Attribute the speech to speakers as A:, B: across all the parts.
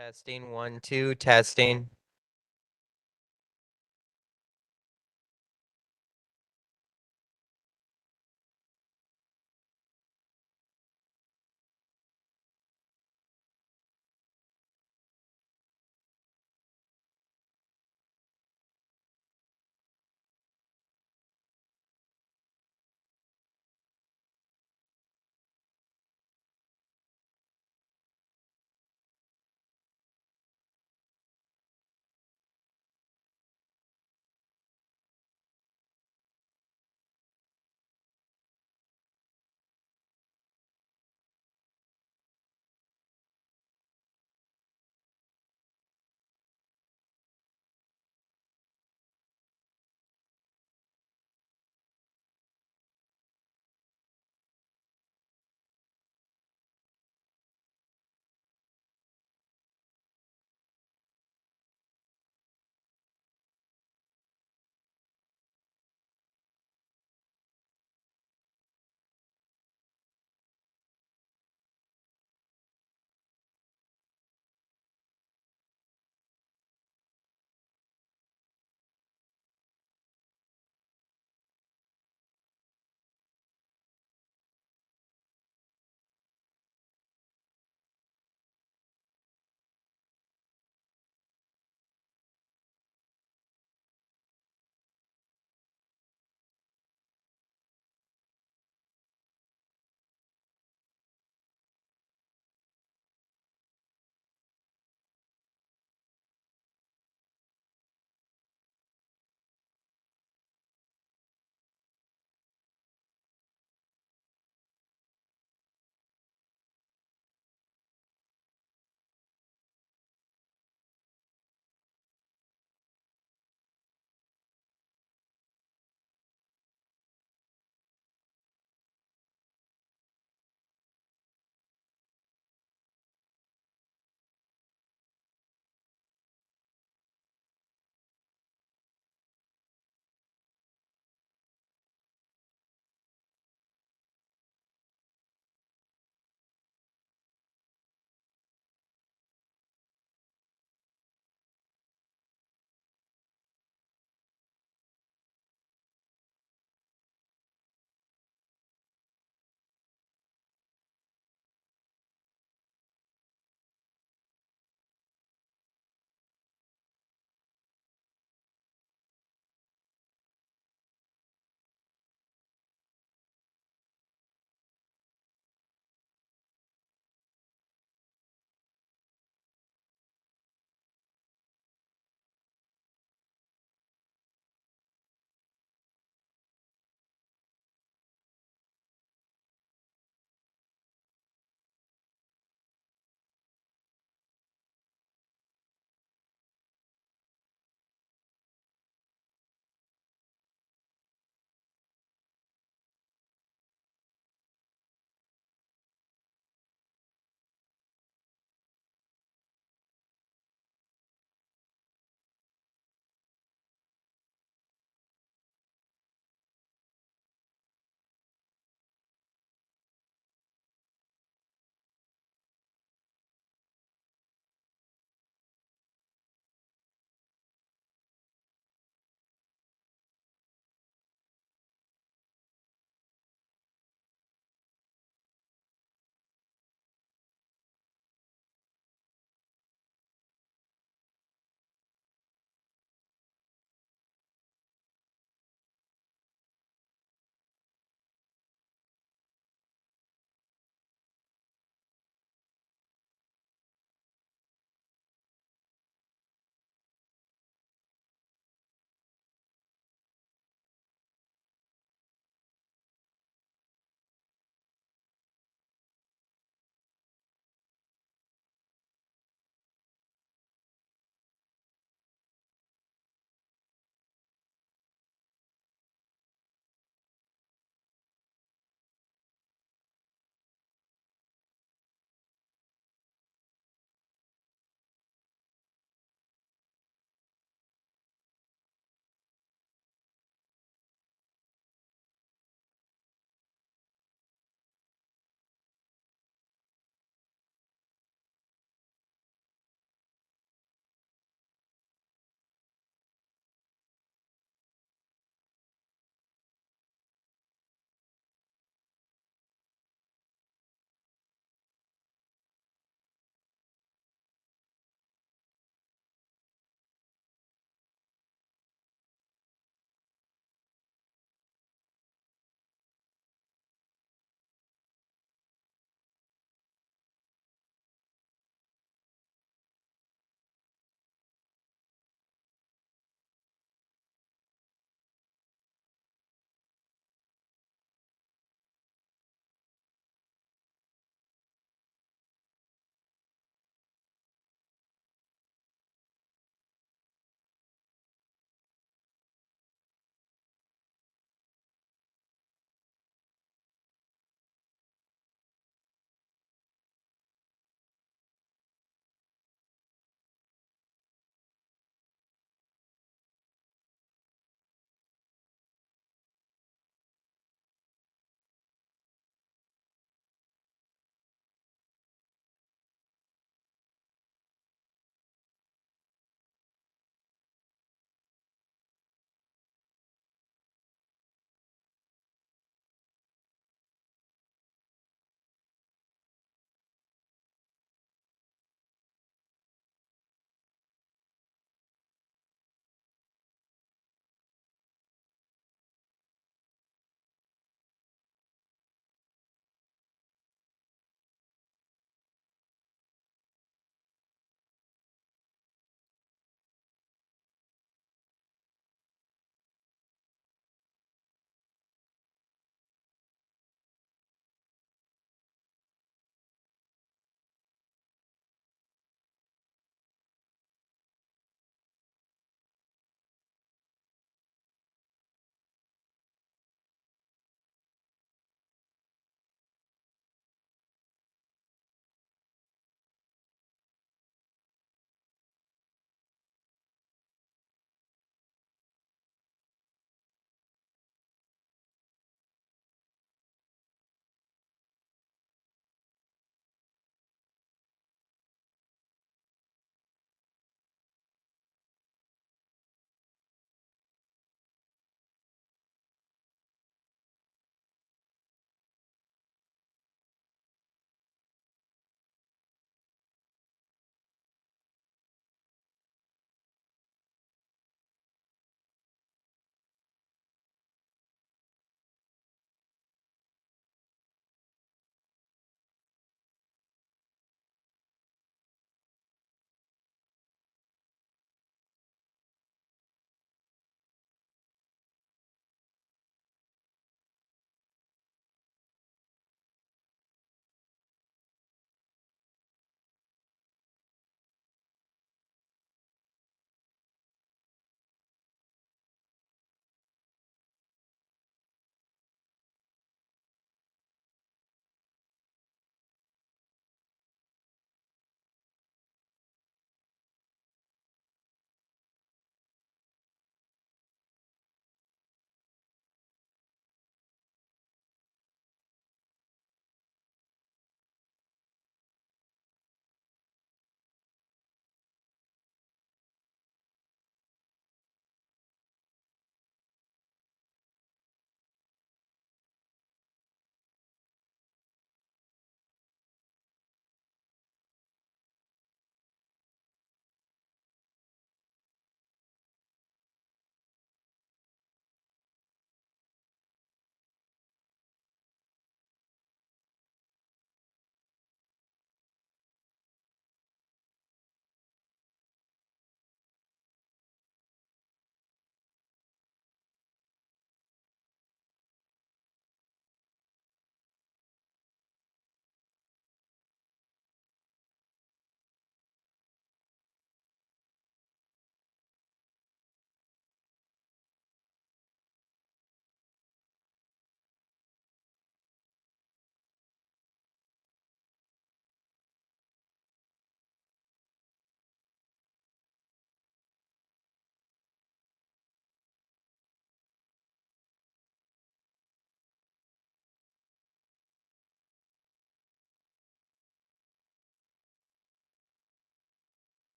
A: Testing 1 2 testing.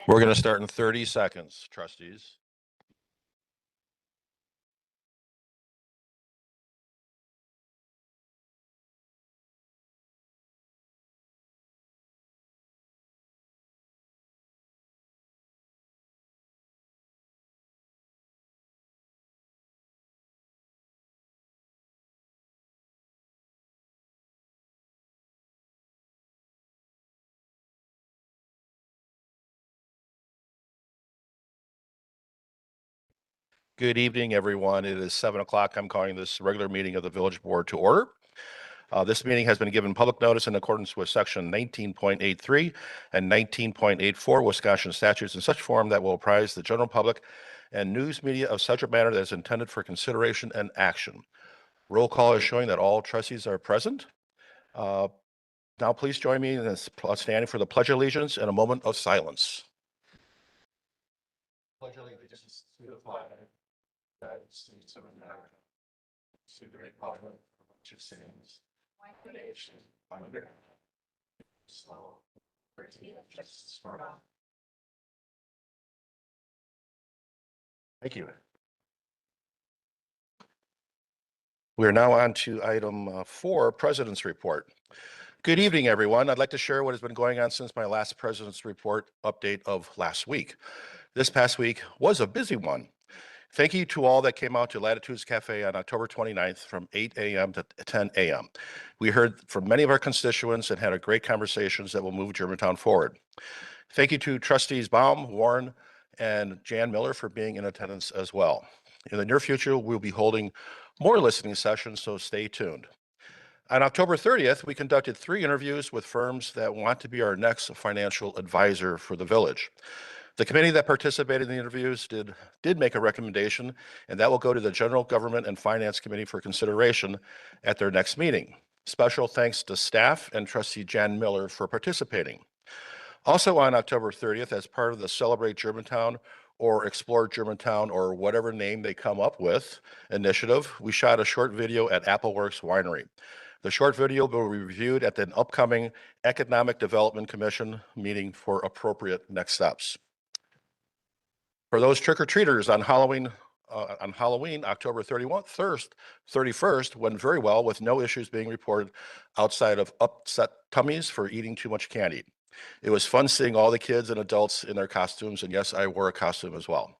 B: We're going to start in 30 seconds, trustees. Good evening, everyone. It is 7 o'clock. I'm calling this regular meeting of the Village Board to order. This meeting has been given public notice in accordance with section 19.83 and 19.84 Wisconsin statutes in such form that will apprise the general public and news media of such a matter that is intended for consideration and action. Roll call is showing that all trustees are present. Now please join me in standing for the Pledge of Allegiance and a moment of silence. Pledge allegiance to the flag of the United States of America, to the republic which stands one nation under God, so justice for all. Thank you. We are now on to item 4, President's Report. Good evening, everyone. I'd like to share what has been going on since my last President's Report update of last week. This past week was a busy one. Thank you to all that came out to Latitudes Cafe on October 29th from 8 a.m. to 10 a.m. We heard from many of our constituents and had a great conversations that will move Germantown forward. Thank you to trustees Baum, Warren, and Jan Miller for being in attendance as well. In the near future, we'll be holding more listening sessions, so stay tuned. On October 30th, we conducted 3 interviews with firms that want to be our next financial advisor for the village. The committee that participated in the interviews did make a recommendation, and that will go to the General Government and Finance Committee for consideration at their next meeting. Special thanks to staff and trustee Jan Miller for participating. Also on October 30th, as part of the Celebrate Germantown or Explore Germantown or whatever name they come up with initiative, we shot a short video at Appleworks Winery. The short video will be reviewed at the upcoming Economic Development Commission meeting for appropriate next steps. For those trick-or-treaters on Halloween, October 31st, went very well with no issues being reported outside of upset tummies for eating too much candy. It was fun seeing all the kids and adults in their costumes, and yes, I wore a costume as well.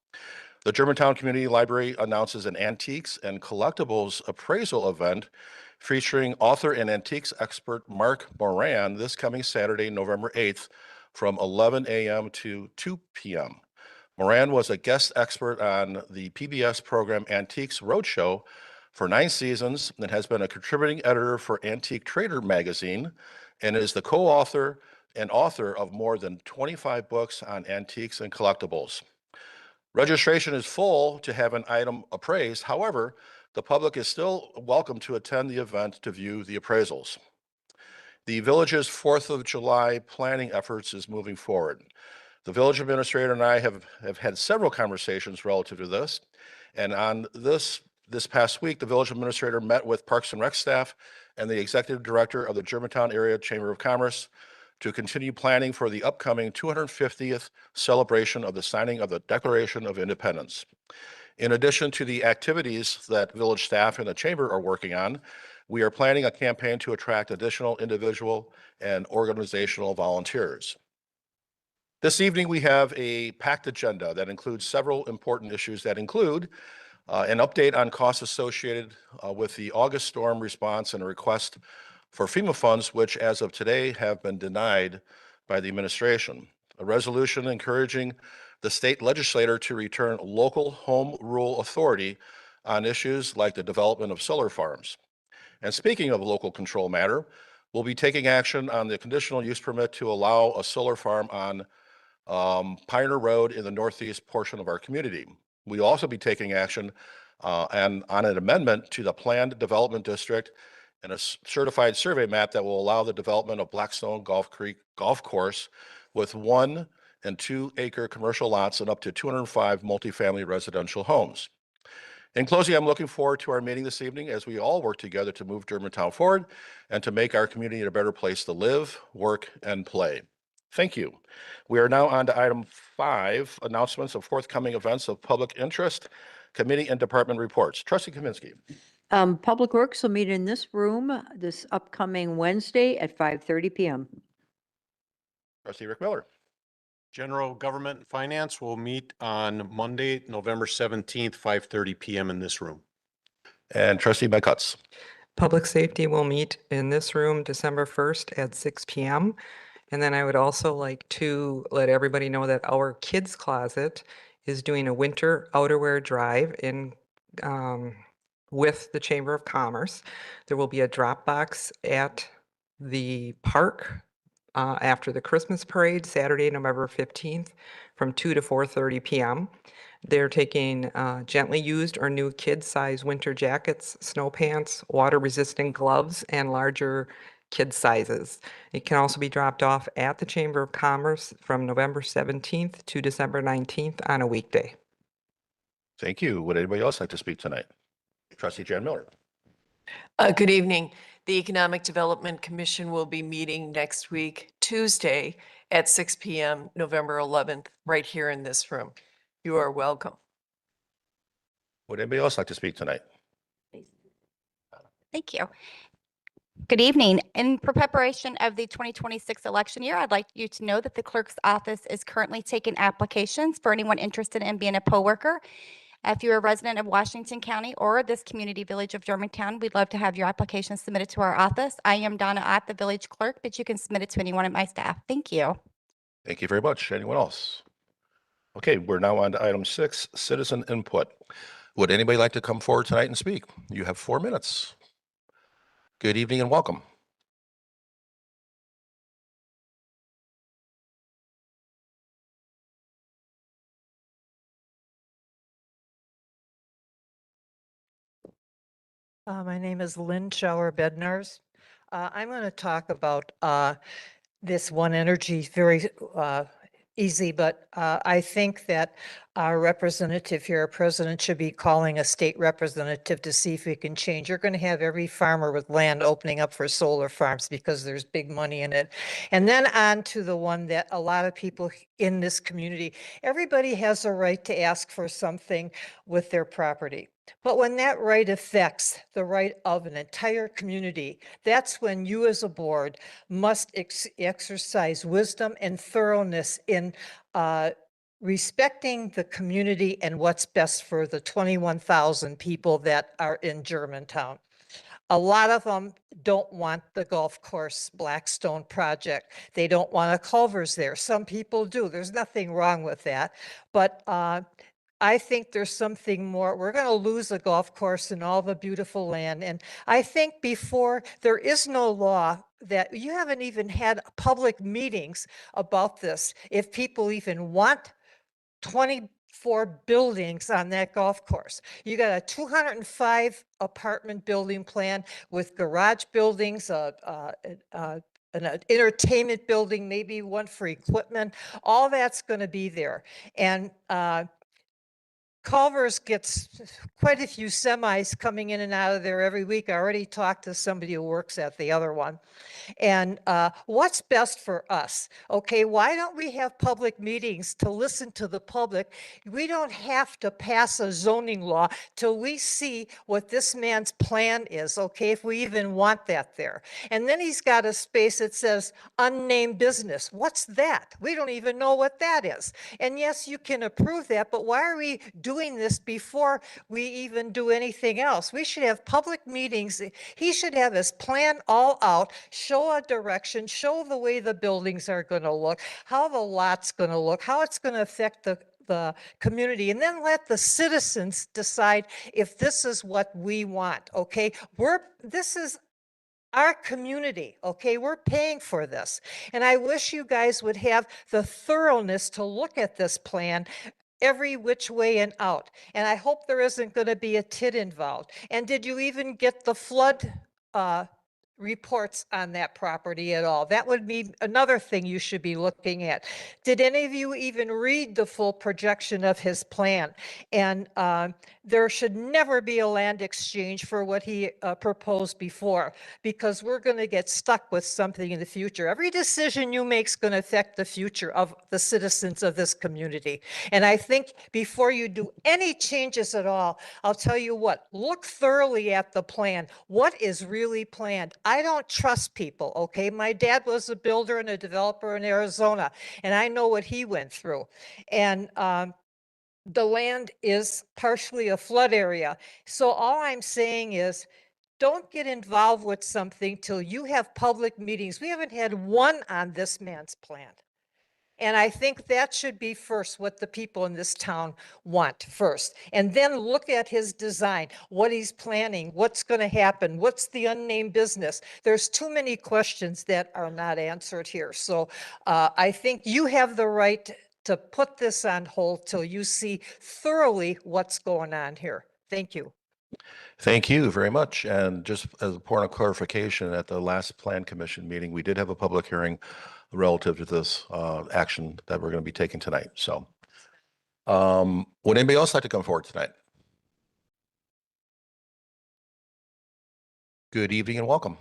B: The Germantown Community Library announces an antiques and collectibles appraisal event featuring author and antiques expert Mark Moran this coming Saturday, November 8th from 11 a.m. to 2 p.m. Moran was a guest expert on the PBS program Antiques Roadshow for 9 seasons and has been a contributing editor for Antique Trader magazine and is the co-author and author of more than 25 books on antiques and collectibles. Registration is full to have an item appraised. However, the public is still welcome to attend the event to view the appraisals. The village's 4th of July planning efforts is moving forward. The village administrator and I have had several conversations relative to this. And on this past week, the village administrator met with Parks and Rec staff and the executive director of the Germantown Area Chamber of Commerce to continue planning for the upcoming 250th celebration of the signing of the Declaration of Independence. In addition to the activities that village staff and the chamber are working on, we are planning a campaign to attract additional individual and organizational volunteers. This evening, we have a packed agenda that includes several important issues that include an update on costs associated with the August storm response and a request for FEMA funds, which as of today have been denied by the administration. A resolution encouraging the state legislature to return local home rule authority on issues like the development of solar farms. And speaking of local control matter, we'll be taking action on the conditional use permit to allow a solar farm on Pioneer Road in the northeast portion of our community. We'll also be taking action and on an amendment to the planned development district and a certified survey map that will allow the development of Blackstone Golf Creek Golf Course with 1 and 2 acre commercial lots and up to 205 multifamily residential homes. In closing, I'm looking forward to our meeting this evening as we all work together to move Germantown forward and to make our community a better place to live, work, and play. Thank you. We are now on to item 5, announcements of forthcoming events of public interest, committee and department reports. Trustee Kaminsky.
C: Public Works will meet in this room this upcoming Wednesday at 5:30 PM.
B: Trustee Rick Miller.
D: General Government and Finance will meet on Monday, November 17th, 5:30 PM in this room.
B: And Trustee McCutts.
E: Public Safety will meet in this room December 1st at 6 PM. And then I would also like to let everybody know that our Kids Closet is doing a winter outerwear drive in with the Chamber of Commerce. There will be a drop box at the park after the Christmas parade, Saturday, November 15th, from 2 to 4:30 PM. They're taking gently used or new kid-size winter jackets, snow pants, water-resistant gloves, and larger kid sizes. It can also be dropped off at the Chamber of Commerce from November 17th to December 19th on a weekday.
B: Thank you. Would anybody else like to speak tonight? Trustee Jan Miller.
F: Good evening. The Economic Development Commission will be meeting next week, Tuesday at 6 PM, November 11th, right here in this room. You are welcome.
B: Would anybody else like to speak tonight?
G: Thank you. Good evening. In preparation of the 2026 election year, I'd like you to know that the clerk's office is currently taking applications for anyone interested in being a poll worker. If you're a resident of Washington County or this community village of Germantown, we'd love to have your application submitted to our office. I am Donna Ott, the village clerk, but you can submit it to anyone of my staff. Thank you.
B: Thank you very much. Anyone else? Okay, we're now on to item 6, citizen input. Would anybody like to come forward tonight and speak? You have 4 minutes. Good evening and welcome.
H: My name is Lynn Schauer Bednars. I'm going to talk about this One Energy, very easy, but I think that our representative here, our president, should be calling a state representative to see if we can change. You're going to have every farmer with land opening up for solar farms because there's big money in it. And then on to the one that a lot of people in this community, everybody has a right to ask for something with their property. But when that right affects the right of an entire community, that's when you as a board must exercise wisdom and thoroughness in respecting the community and what's best for the 21,000 people that are in Germantown. A lot of them don't want the golf course Blackstone project. They don't want a Culver's there. Some people do. There's nothing wrong with that. But I think there's something more. We're going to lose a golf course and all the beautiful land. And I think before there is no law that you haven't even had public meetings about this. If people even want 24 buildings on that golf course, you got a 205 apartment building plan with garage buildings, an entertainment building, maybe one for equipment. All that's going to be there. And Culver's gets quite a few semis coming in and out of there every week. I already talked to somebody who works at the other one. And what's best for us? Okay, why don't we have public meetings to listen to the public? We don't have to pass a zoning law till we see what this man's plan is, okay, if we even want that there. And then he's got a space that says unnamed business. What's that? We don't even know what that is. And yes, you can approve that, but why are we doing this before we even do anything else? We should have public meetings. He should have his plan all out, show a direction, show the way the buildings are going to look, how the lot's going to look, how it's going to affect the community, and then let the citizens decide if this is what we want. Okay, this is our community. Okay, we're paying for this, and I wish you guys would have the thoroughness to look at this plan every which way and out. And I hope there isn't going to be a tit involved. And did you even get the flood reports on that property at all. That would be another thing you should be looking at. Did any of you even read the full projection of his plan? And there should never be a land exchange for what he proposed before, because we're going to get stuck with something in the future. Every decision you make is going to affect the future of the citizens of this community. And I think before you do any changes at all, I'll tell you what, look thoroughly at the plan. What is really planned? I don't trust people, okay? My dad was a builder and a developer in Arizona, and I know what he went through. And the land is partially a flood area. So all I'm saying is, don't get involved with something till you have public meetings. We haven't had one on this man's plan. And I think that should be first, what the people in this town want first. And then look at his design, what he's planning, what's going to happen, what's the unnamed business. There's too many questions that are not answered here. So I think you have the right to put this on hold till you see thoroughly what's going on here. Thank you.
B: Thank you very much. And just as a point of clarification, at the last Plan Commission meeting, we did have a public hearing relative to this action that we're going to be taking tonight. So would anybody else like to come forward tonight? Good evening and welcome.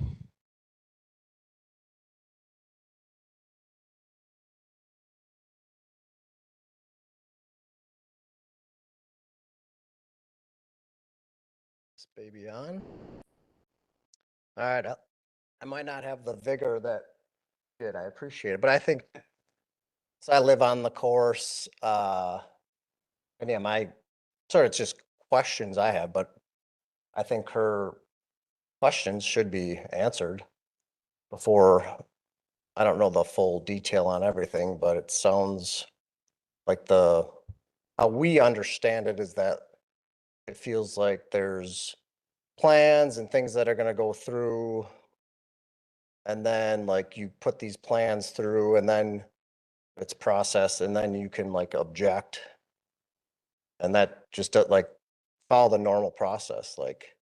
I: This baby on. All right, I might not have the vigor that did. I appreciate it, but I think so. I live on the course, and yeah, my sort of just questions I have, but I think her questions should be answered before. I don't know the full detail on everything, but it sounds like how we understand it is that it feels like there's plans and things that are going to go through, and then like you put these plans through and then it's processed and then you can like object, and that just like follow the normal process. Like,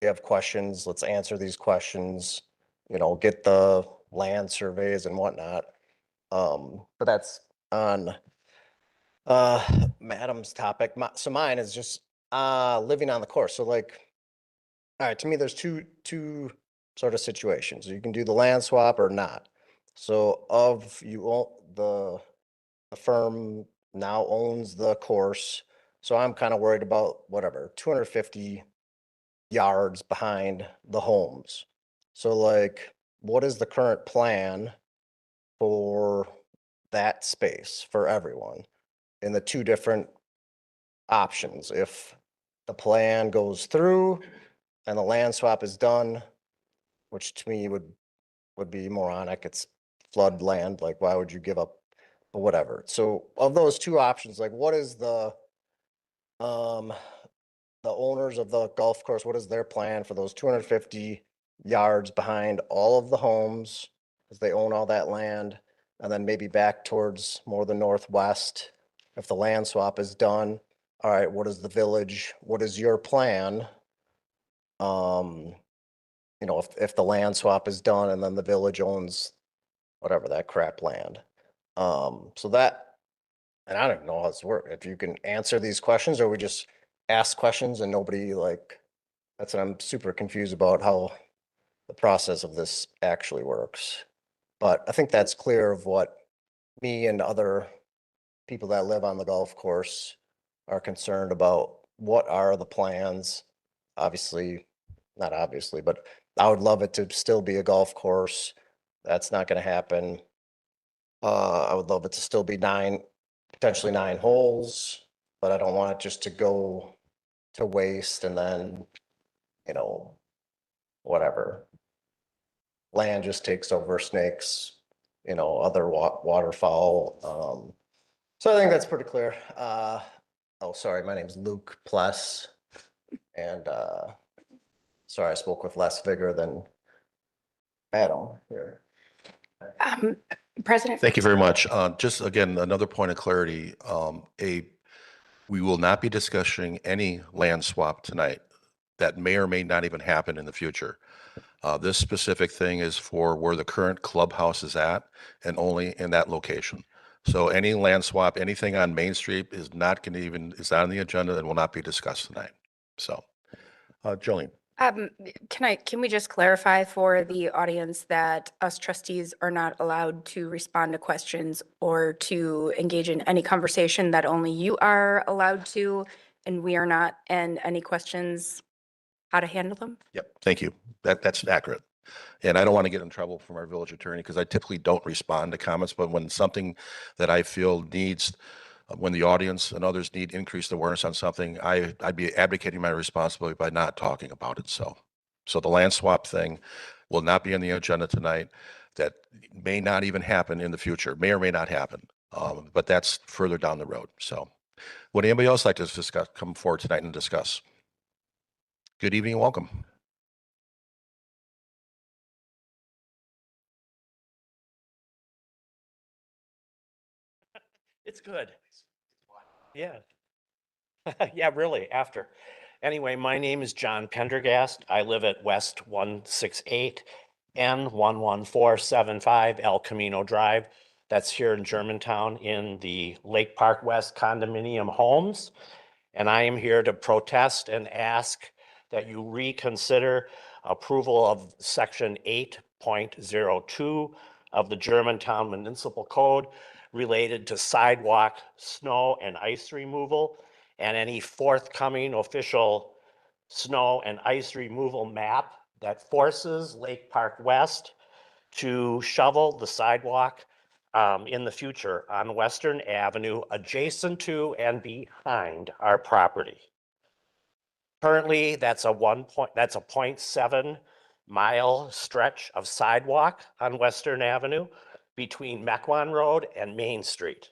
I: you have questions, let's answer these questions, get the land surveys and whatnot. But that's on Madam's topic. So mine is just living on the course. So like, all right, to me, there's two sort of situations. You can do the land swap or not. So the firm now owns the course. So I'm kind of worried about 250 yards behind the homes. So like, what is the current plan for that space for everyone in the two different options? If the plan goes through and the land swap is done, which to me would be moronic. It's flood land. Like, why would you give up, but whatever. So of those two options, like, what is the owners of the golf course, what is their plan for those 250 yards behind all of the homes, because they own all that land, and then maybe back towards more the northwest if the land swap is done? All right, what is the village? What is your plan? If the land swap is done and then the village owns whatever that crap land. So that, and I don't even know how this works. If you can answer these questions, or we just ask questions and nobody that's what I'm super confused about, how the process of this actually works. But I think that's clear of what me and other people that live on the golf course are concerned about. What are the plans? Not obviously, but I would love it to still be a golf course. That's not going to happen. I would love it to still be potentially 9 holes, but I don't want it just to go to waste and then, whatever. Land just takes over, snakes, other waterfowl. So I think that's pretty clear. Oh, sorry, my name's Luke Pless, and sorry, I spoke with less vigor than Adam here.
G: President.
B: Thank you very much. Just again, another point of clarity. We will not be discussing any land swap tonight. that may or may not even happen in the future. This specific thing is for where the current clubhouse is at and only in that location. So any land swap, anything on Main Street is not going to even, is not on the agenda and will not be discussed tonight. So, Jolene.
J: Can we just clarify for the audience that us trustees are not allowed to respond to questions or to engage in any conversation, that only you are allowed to, and we are not, and any questions, how to handle them?
B: Yep, thank you. That's accurate. And I don't want to get in trouble from our village attorney because I typically don't respond to comments, but when something that I feel needs, when the audience and others need increased awareness on something, I'd be abdicating my responsibility by not talking about it. So the land swap thing will not be on the agenda tonight. That may not even happen in the future, may or may not happen. But that's further down the road. So would anybody else like to discuss, come forward tonight and discuss? Good evening and welcome.
K: It's good. Yeah. Yeah, really, after. Anyway, my name is John Pendergast. I live at West 168 and 11475 El Camino Drive. That's here in Germantown in the Lake Park West condominium homes. And I am here to protest and ask that you reconsider approval of section 8.02 of the Germantown Municipal Code related to sidewalk, snow and ice removal, and any forthcoming official snow and ice removal map that forces Lake Park West to shovel the sidewalk in the future on Western Avenue adjacent to and behind our property. Currently, that's a 0.7 mile stretch of sidewalk on Western Avenue between Mequon Road and Main Street.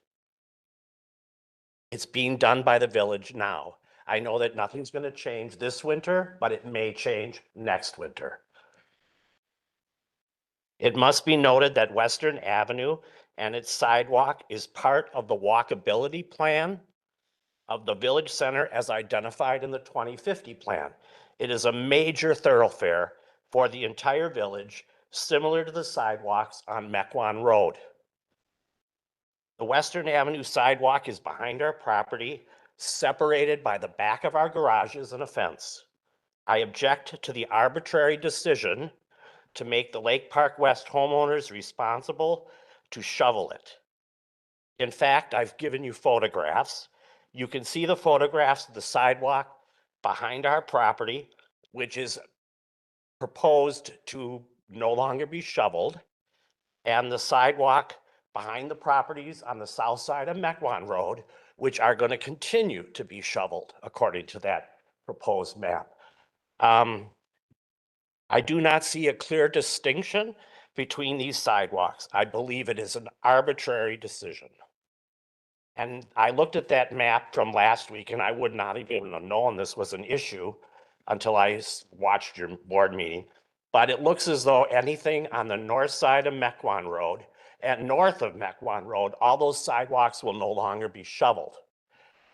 K: It's being done by the village now. I know that nothing's going to change this winter, but it may change next winter. It must be noted that Western Avenue and its sidewalk is part of the walkability plan of the village center as identified in the 2050 plan. It is a major thoroughfare for the entire village, similar to the sidewalks on Mequon Road. The Western Avenue sidewalk is behind our property, separated by the back of our garages and a fence. I object to the arbitrary decision to make the Lake Park West homeowners responsible to shovel it. In fact, I've given you photographs. You can see the photographs of the sidewalk behind our property, which is proposed to no longer be shoveled, and the sidewalk behind the properties on the south side of Mequon Road, which are going to continue to be shoveled according to that proposed map. I do not see a clear distinction between these sidewalks. I believe it is an arbitrary decision. And I looked at that map from last week and I would not even have known this was an issue until I watched your board meeting. But it looks as though anything on the north side of Mequon Road and north of Mequon Road, all those sidewalks will no longer be shoveled.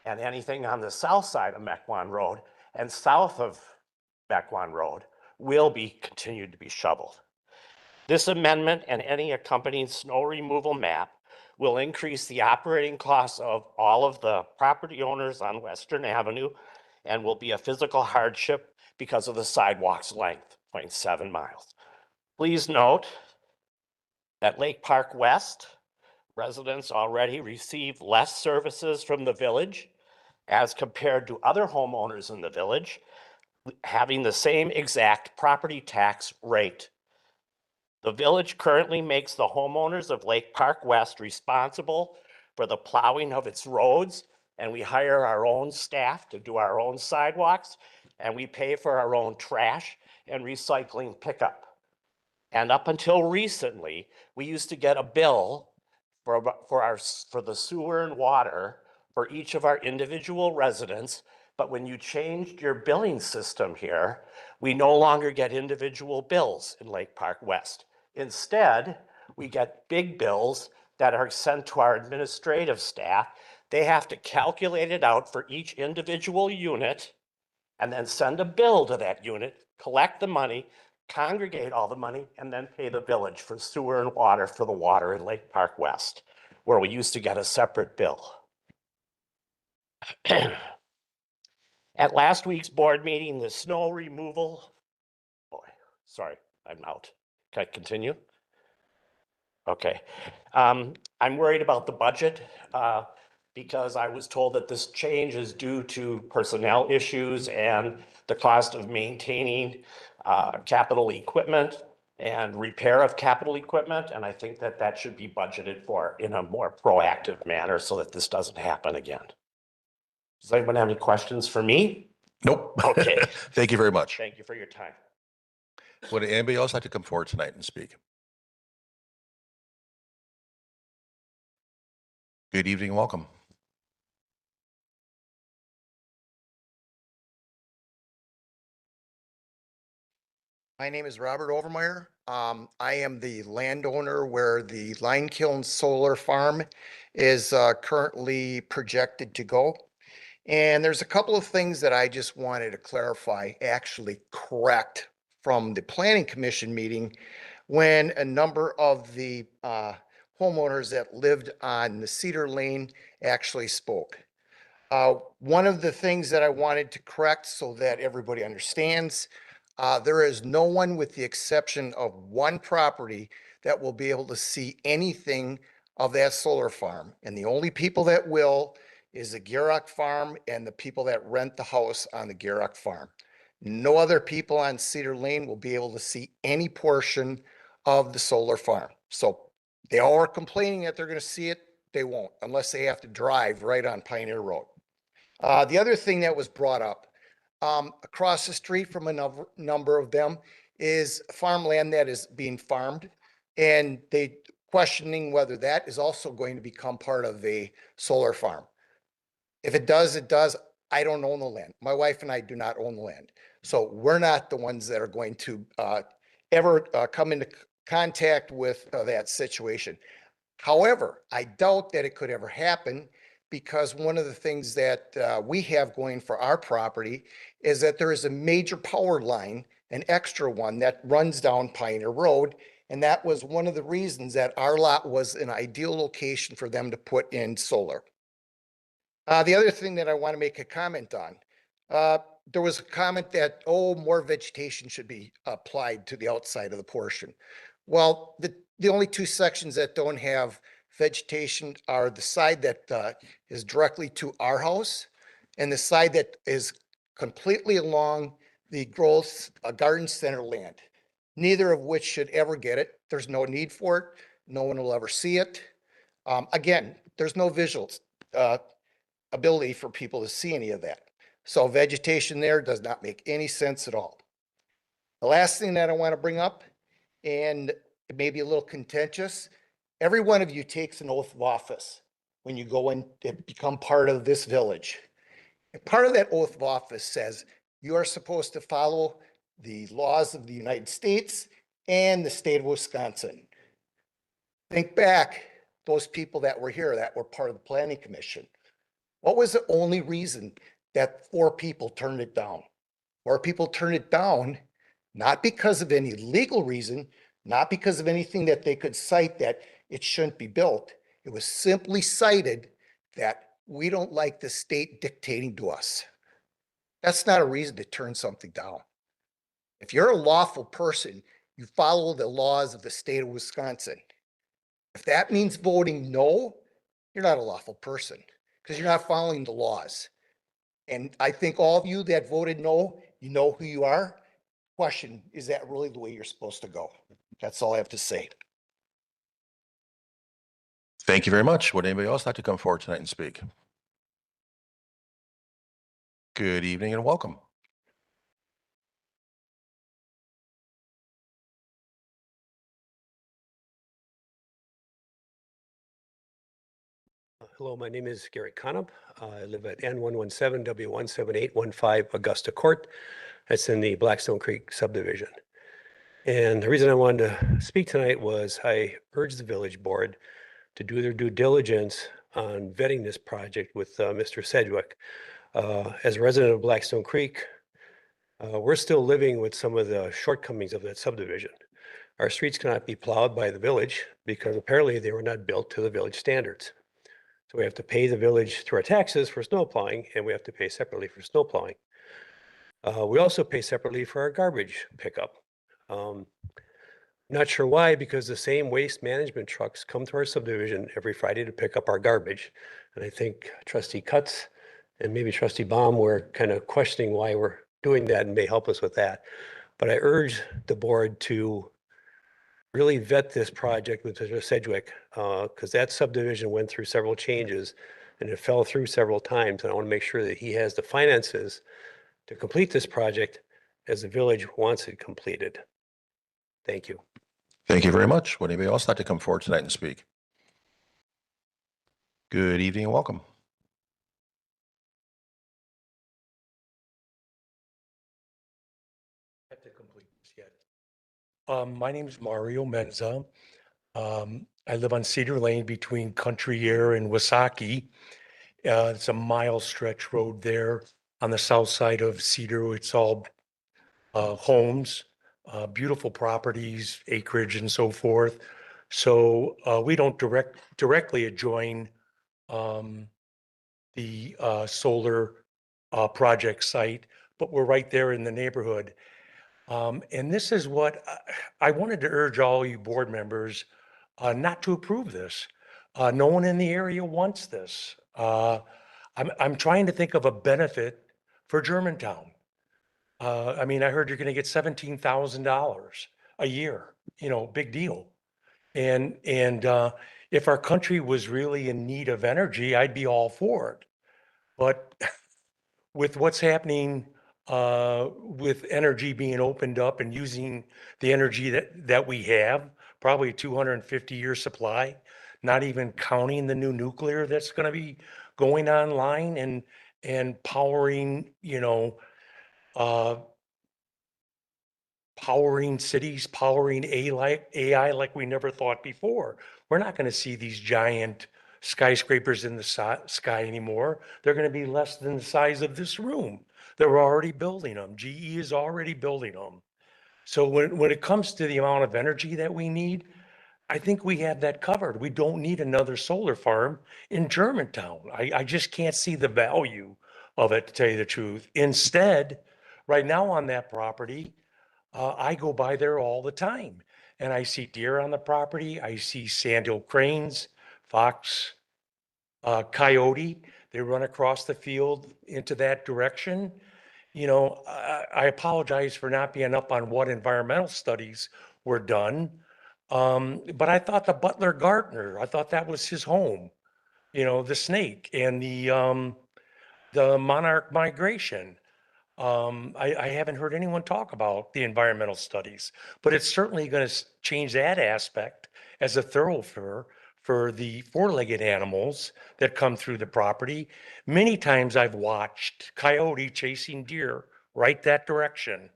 K: And anything on the south side of Mequon Road and south of Mequon Road will be continued to be shoveled. This amendment and any accompanying snow removal map will increase the operating costs of all of the property owners on Western Avenue and will be a physical hardship because of the sidewalk's length, 0.7 miles. Please note at Lake Park West, residents already receive less services from the village as compared to other homeowners in the village having the same exact property tax rate. The village currently makes the homeowners of Lake Park West responsible for the plowing of its roads, and we hire our own staff to do our own sidewalks, and we pay for our own trash and recycling pickup. And up until recently, we used to get a bill for the sewer and water for each of our individual residents. But when you changed your billing system here, we no longer get individual bills in Lake Park West. Instead, we get big bills that are sent to our administrative staff. They have to calculate it out for each individual unit and then send a bill to that unit, collect the money, congregate all the money, and then pay the village for sewer and water for the water in Lake Park West, where we used to get a separate bill. At last week's board meeting, the snow removal, boy, sorry, I'm out. Can I continue? Okay. I'm worried about the budget because I was told that this change is due to personnel issues and the cost of maintaining capital equipment and repair of capital equipment. And I think that that should be budgeted for in a more proactive manner so that this doesn't happen again. Does anyone have any questions for me?
B: Nope.
K: Okay.
B: Thank you very much.
K: Thank you for your time.
B: Would anybody else like to come forward tonight and speak? Good evening, welcome.
L: My name is Robert Overmeyer. I am the landowner where the Line Kiln Solar Farm is currently projected to go. And there's a couple of things that I just wanted to clarify, actually correct from the Planning Commission meeting when a number of the homeowners that lived on the Cedar Lane actually spoke. One of the things that I wanted to correct so that everybody understands, there is no one with the exception of one property that will be able to see anything of that solar farm. And the only people that will is the Garrock Farm and the people that rent the house on the Garrock Farm. No other people on Cedar Lane will be able to see any portion of the solar farm. So they all are complaining that they're going to see it. They won't unless they have to drive right on Pioneer Road. The other thing that was brought up, across the street from a number of them is farmland that is being farmed, and they questioning whether that is also going to become part of a solar farm. If it does, it does. I don't own the land. My wife and I do not own the land. So we're not the ones that are going to ever come into contact with that situation. However, I doubt that it could ever happen because one of the things that we have going for our property is that there is a major power line, an extra one that runs down Pioneer Road. And that was one of the reasons that our lot was an ideal location for them to put in solar. The other thing that I want to make a comment on, there was a comment that, oh, more vegetation should be applied to the outside of the portion. Well, the only two sections that don't have vegetation are the side that is directly to our house and the side that is completely along the growth garden center land, neither of which should ever get it. There's no need for it. No one will ever see it. Again, there's no visuals ability for people to see any of that. So vegetation there does not make any sense at all. The last thing that I want to bring up, and it may be a little contentious, every one of you takes an oath of office when you go in to become part of this village. And part of that oath of office says you are supposed to follow the laws of the United States and the state of Wisconsin. Think back, those people that were here that were part of the Planning Commission. What was the only reason that 4 people turned it down? 4 people turned it down, not because of any legal reason, not because of anything that they could cite that it shouldn't be built. It was simply cited that we don't like the state dictating to us. That's not a reason to turn something down. If you're a lawful person, you follow the laws of the state of Wisconsin. If that means voting no, you're not a lawful person because you're not following the laws. And I think all of you that voted no, you know who you are. Question, is that really the way you're supposed to go? That's all I have to say.
B: Thank you very much. Would anybody else like to come forward tonight and speak? Good evening and welcome.
M: Hello, my name is Gary Conop. I live at N117W17815 Augusta Court. That's in the Blackstone Creek subdivision. And the reason I wanted to speak tonight was I urged the village board to do their due diligence on vetting this project with Mr. Sedgwick. As a resident of Blackstone Creek, We're still living with some of the shortcomings of that subdivision. Our streets cannot be plowed by the village because apparently they were not built to the village standards. So we have to pay the village through our taxes for snow plowing, and we have to pay separately for snow plowing. We also pay separately for our garbage pickup. Not sure why, because the same waste management trucks come to our subdivision every Friday to pick up our garbage. And I think Trustee Cutts and maybe Trustee Baum were kind of questioning why we're doing that and may help us with that. But I urge the board to really vet this project with Mr. Sedgwick, because that subdivision went through several changes and it fell through several times. And I want to make sure that he has the finances to complete this project as the village wants it completed. Thank you.
B: Thank you very much. Would anybody else like to come forward tonight and speak? Good evening and welcome.
N: Have to complete this yet. My name is Mario Menza. I live on Cedar Lane between Country Air and Wasaki. It's a mile stretch road there on the south side of Cedar. It's all homes, beautiful properties, acreage and so forth. So we don't directly adjoin the solar project site, but we're right there in the neighborhood. And this is what I wanted to urge all you board members not to approve this. No one in the area wants this. I'm trying to think of a benefit for Germantown. I mean, I heard you're going to get $17,000 a year, big deal. And if our country was really in need of energy, I'd be all for it. But with what's happening with energy being opened up and using the energy that we have, probably a 250-year supply, not even counting the new nuclear that's going to be going online and powering, powering cities, powering AI like we never thought before. We're not going to see these giant skyscrapers in the sky anymore. They're going to be less than the size of this room. They're already building them. GE is already building them. So when it comes to the amount of energy that we need, I think we have that covered. We don't need another solar farm in Germantown. I just can't see the value of it, to tell you the truth. Instead, right now on that property, I go by there all the time and I see deer on the property. I see sandhill cranes, fox, coyote. They run across the field into that direction. I apologize for not being up on what environmental studies were done. But I thought the Butler Gardner, I thought that was his home, the snake and the monarch migration. I haven't heard anyone talk about the environmental studies, but it's certainly going to change that aspect as a thoroughfare for the four-legged animals that come through the property. Many times I've watched coyote chasing deer right that direction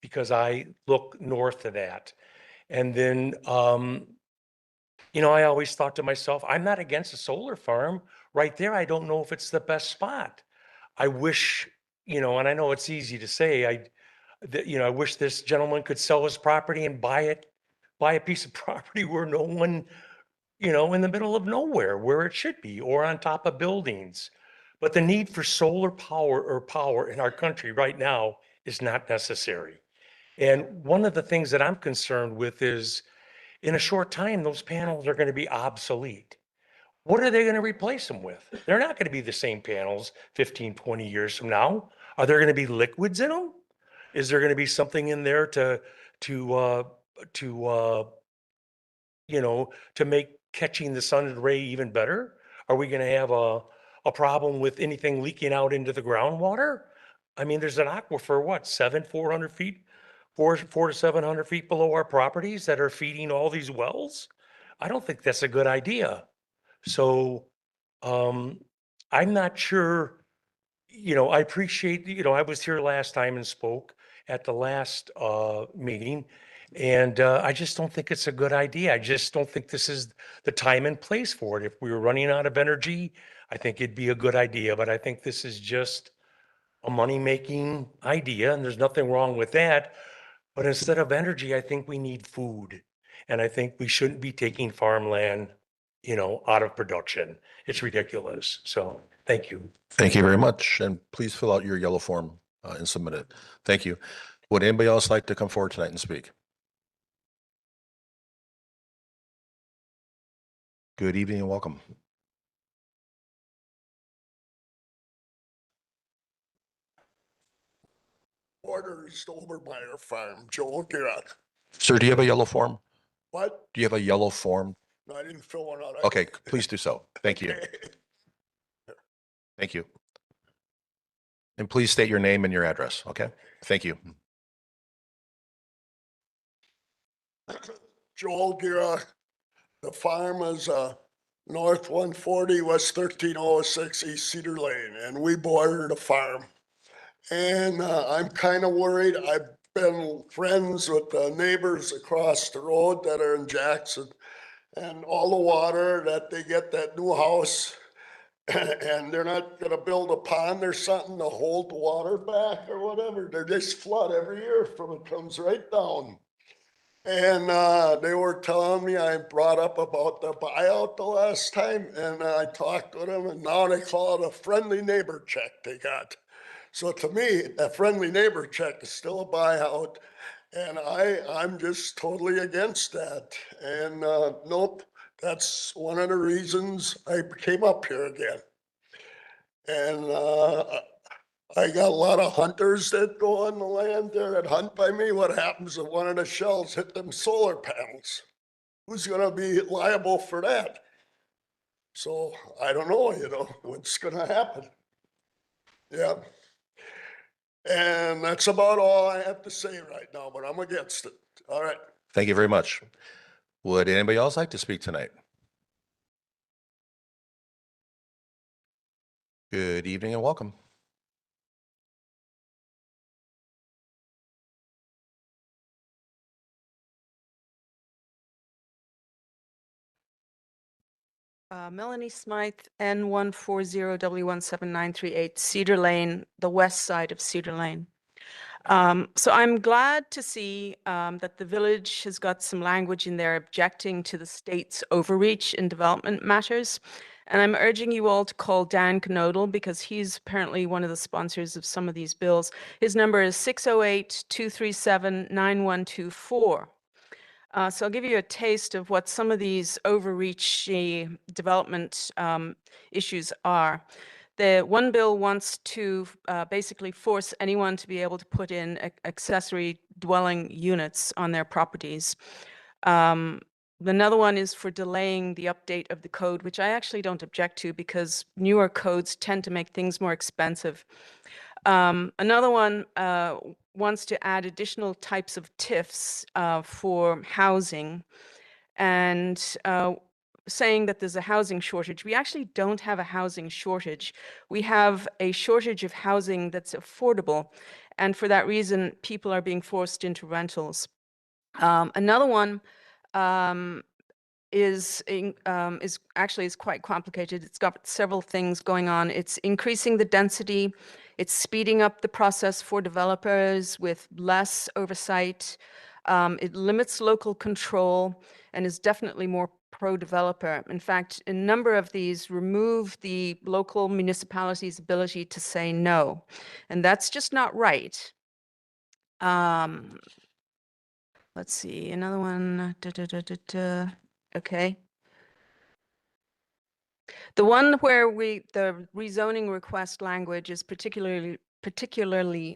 N: because I look north of that. And then, I always thought to myself, I'm not against a solar farm right there. I don't know if it's the best spot. I wish, and I know it's easy to say, I wish this gentleman could sell his property and buy a piece of property where no one, in the middle of nowhere where it should be, or on top of buildings. But the need for solar power in our country right now is not necessary. And one of the things that I'm concerned with is in a short time, those panels are going to be obsolete. What are they going to replace them with? They're not going to be the same panels 15, 20 years from now. Are there going to be liquids in them? Is there going to be something in there to make catching the sun's ray even better? Are we going to have a problem with anything leaking out into the groundwater? I mean, there's an aquifer, 400 feet, 400 to 700 feet below our properties that are feeding all these wells? I don't think that's a good idea. So I'm not sure, I appreciate, I was here last time and spoke at the last meeting, and I just don't think it's a good idea. I just don't think this is the time and place for it. If we were running out of energy, I think it'd be a good idea, but I think this is just a money-making idea, and there's nothing wrong with that. But instead of energy, I think we need food. And I think we shouldn't be taking farmland, out of production. It's ridiculous. So thank you.
B: Thank you very much. And please fill out your yellow form and submit it. Thank you. Would anybody else like to come forward tonight and speak? Good evening and welcome.
O: Orders Obermeyer Farm, Joel Garrett.
B: Sir, do you have a yellow form?
O: What?
B: Do you have a yellow form?
O: No, I didn't fill one out.
B: Okay, please do so. Thank you.
O: Okay.
B: Thank you. And please state your name and your address, okay? Thank you.
O: Joel Garrett. The farm is North 140, West 1306, East Cedar Lane, and we border the farm. And I'm kind of worried. I've been friends with the neighbors across the road that are in Jackson, and all the water that they get that new house, and they're not gonna build a pond or something to hold the water back or whatever. They just flood every year from it comes right down. And they were telling me, I brought up about the buyout the last time, and I talked with them, and now they call it a friendly neighbor check they got. So to me, a friendly neighbor check is still a buyout, and I'm just totally against that. And nope, that's one of the reasons I came up here again. And I got a lot of hunters that go on the land there that hunt by me. What happens if one of the shells hit them solar panels? Who's gonna be liable for that? So I don't know, what's gonna happen. Yeah. And that's about all I have to say right now, but I'm against it. All right.
B: Thank you very much. Would anybody else like to speak tonight? Good evening and welcome.
P: Melanie Smythe, N140W17938, Cedar Lane, the west side of Cedar Lane. So I'm glad to see that the village has got some language in there objecting to the state's overreach in development matters. And I'm urging you all to call Dan Knodel because he's apparently one of the sponsors of some of these bills. His number is 608-237-9124. So I'll give you a taste of what some of these overreachy development issues are. The one bill wants to basically force anyone to be able to put in accessory dwelling units on their properties. Another one is for delaying the update of the code, which I actually don't object to because newer codes tend to make things more expensive. Another one wants to add additional types of TIFs for housing and saying that there's a housing shortage. We actually don't have a housing shortage. We have a shortage of housing that's affordable. And for that reason, people are being forced into rentals. Another one is quite complicated. It's got several things going on. It's increasing the density. It's speeding up the process for developers with less oversight. It limits local control and is definitely more pro-developer. In fact, a number of these remove the local municipality's ability to say no, and that's just not right. Let's see, another one. Okay. The one where the rezoning request language is particularly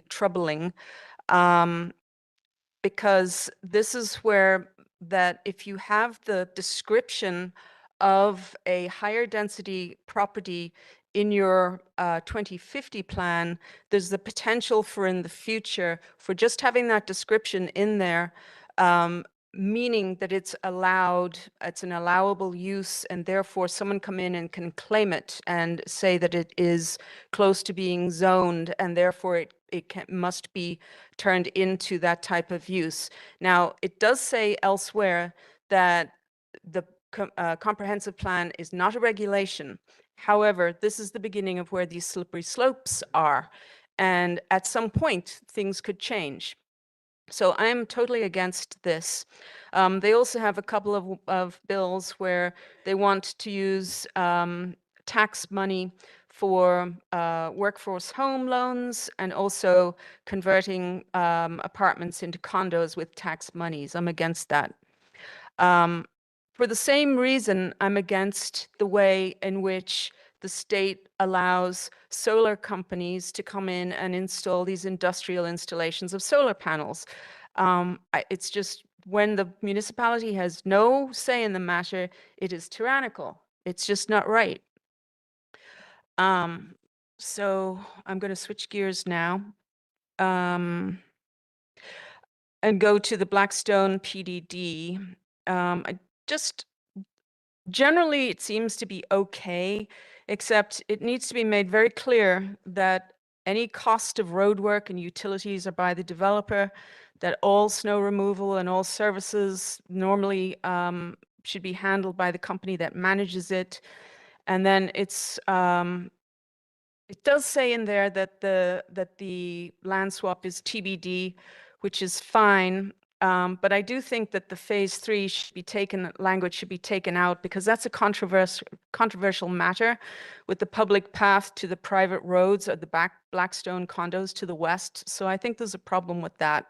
P: troubling because this is where that if you have the description of a higher density property in your 2050 plan, there's the potential for in the future for just having that description in there, meaning that it's allowed, it's an allowable use, and therefore someone come in and can claim it and say that it is close to being zoned, and therefore it must be turned into that type of use. Now, it does say elsewhere that the comprehensive plan is not a regulation. However, this is the beginning of where these slippery slopes are. And at some point, things could change. So I'm totally against this. They also have a couple of bills where they want to use tax money for workforce home loans and also converting apartments into condos with tax monies. I'm against that. For the same reason, I'm against the way in which the state allows solar companies to come in and install these industrial installations of solar panels. It's just when the municipality has no say in the matter, it is tyrannical. It's just not right. So I'm going to switch gears now and go to the Blackstone PDD. Generally, it seems to be okay, except it needs to be made very clear that any cost of roadwork and utilities are by the developer, that all snow removal and all services normally should be handled by the company that manages it. And then it does say in there that the land swap is TBD, which is fine. But I do think that the phase 3 language should be taken out, because that's a controversial matter with the public path to the private roads or the Blackstone condos to the west. So I think there's a problem with that.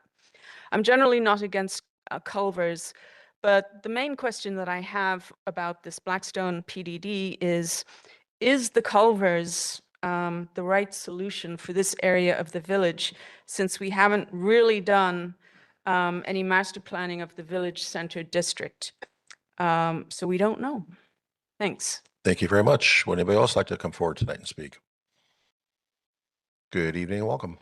P: I'm generally not against culvers, but the main question that I have about this Blackstone PDD is the culvers the right solution for this area of the village, since we haven't really done any master planning of the village center district. So we don't know. Thanks.
B: Thank you very much. Would anybody else like to come forward tonight and speak? Good evening and welcome.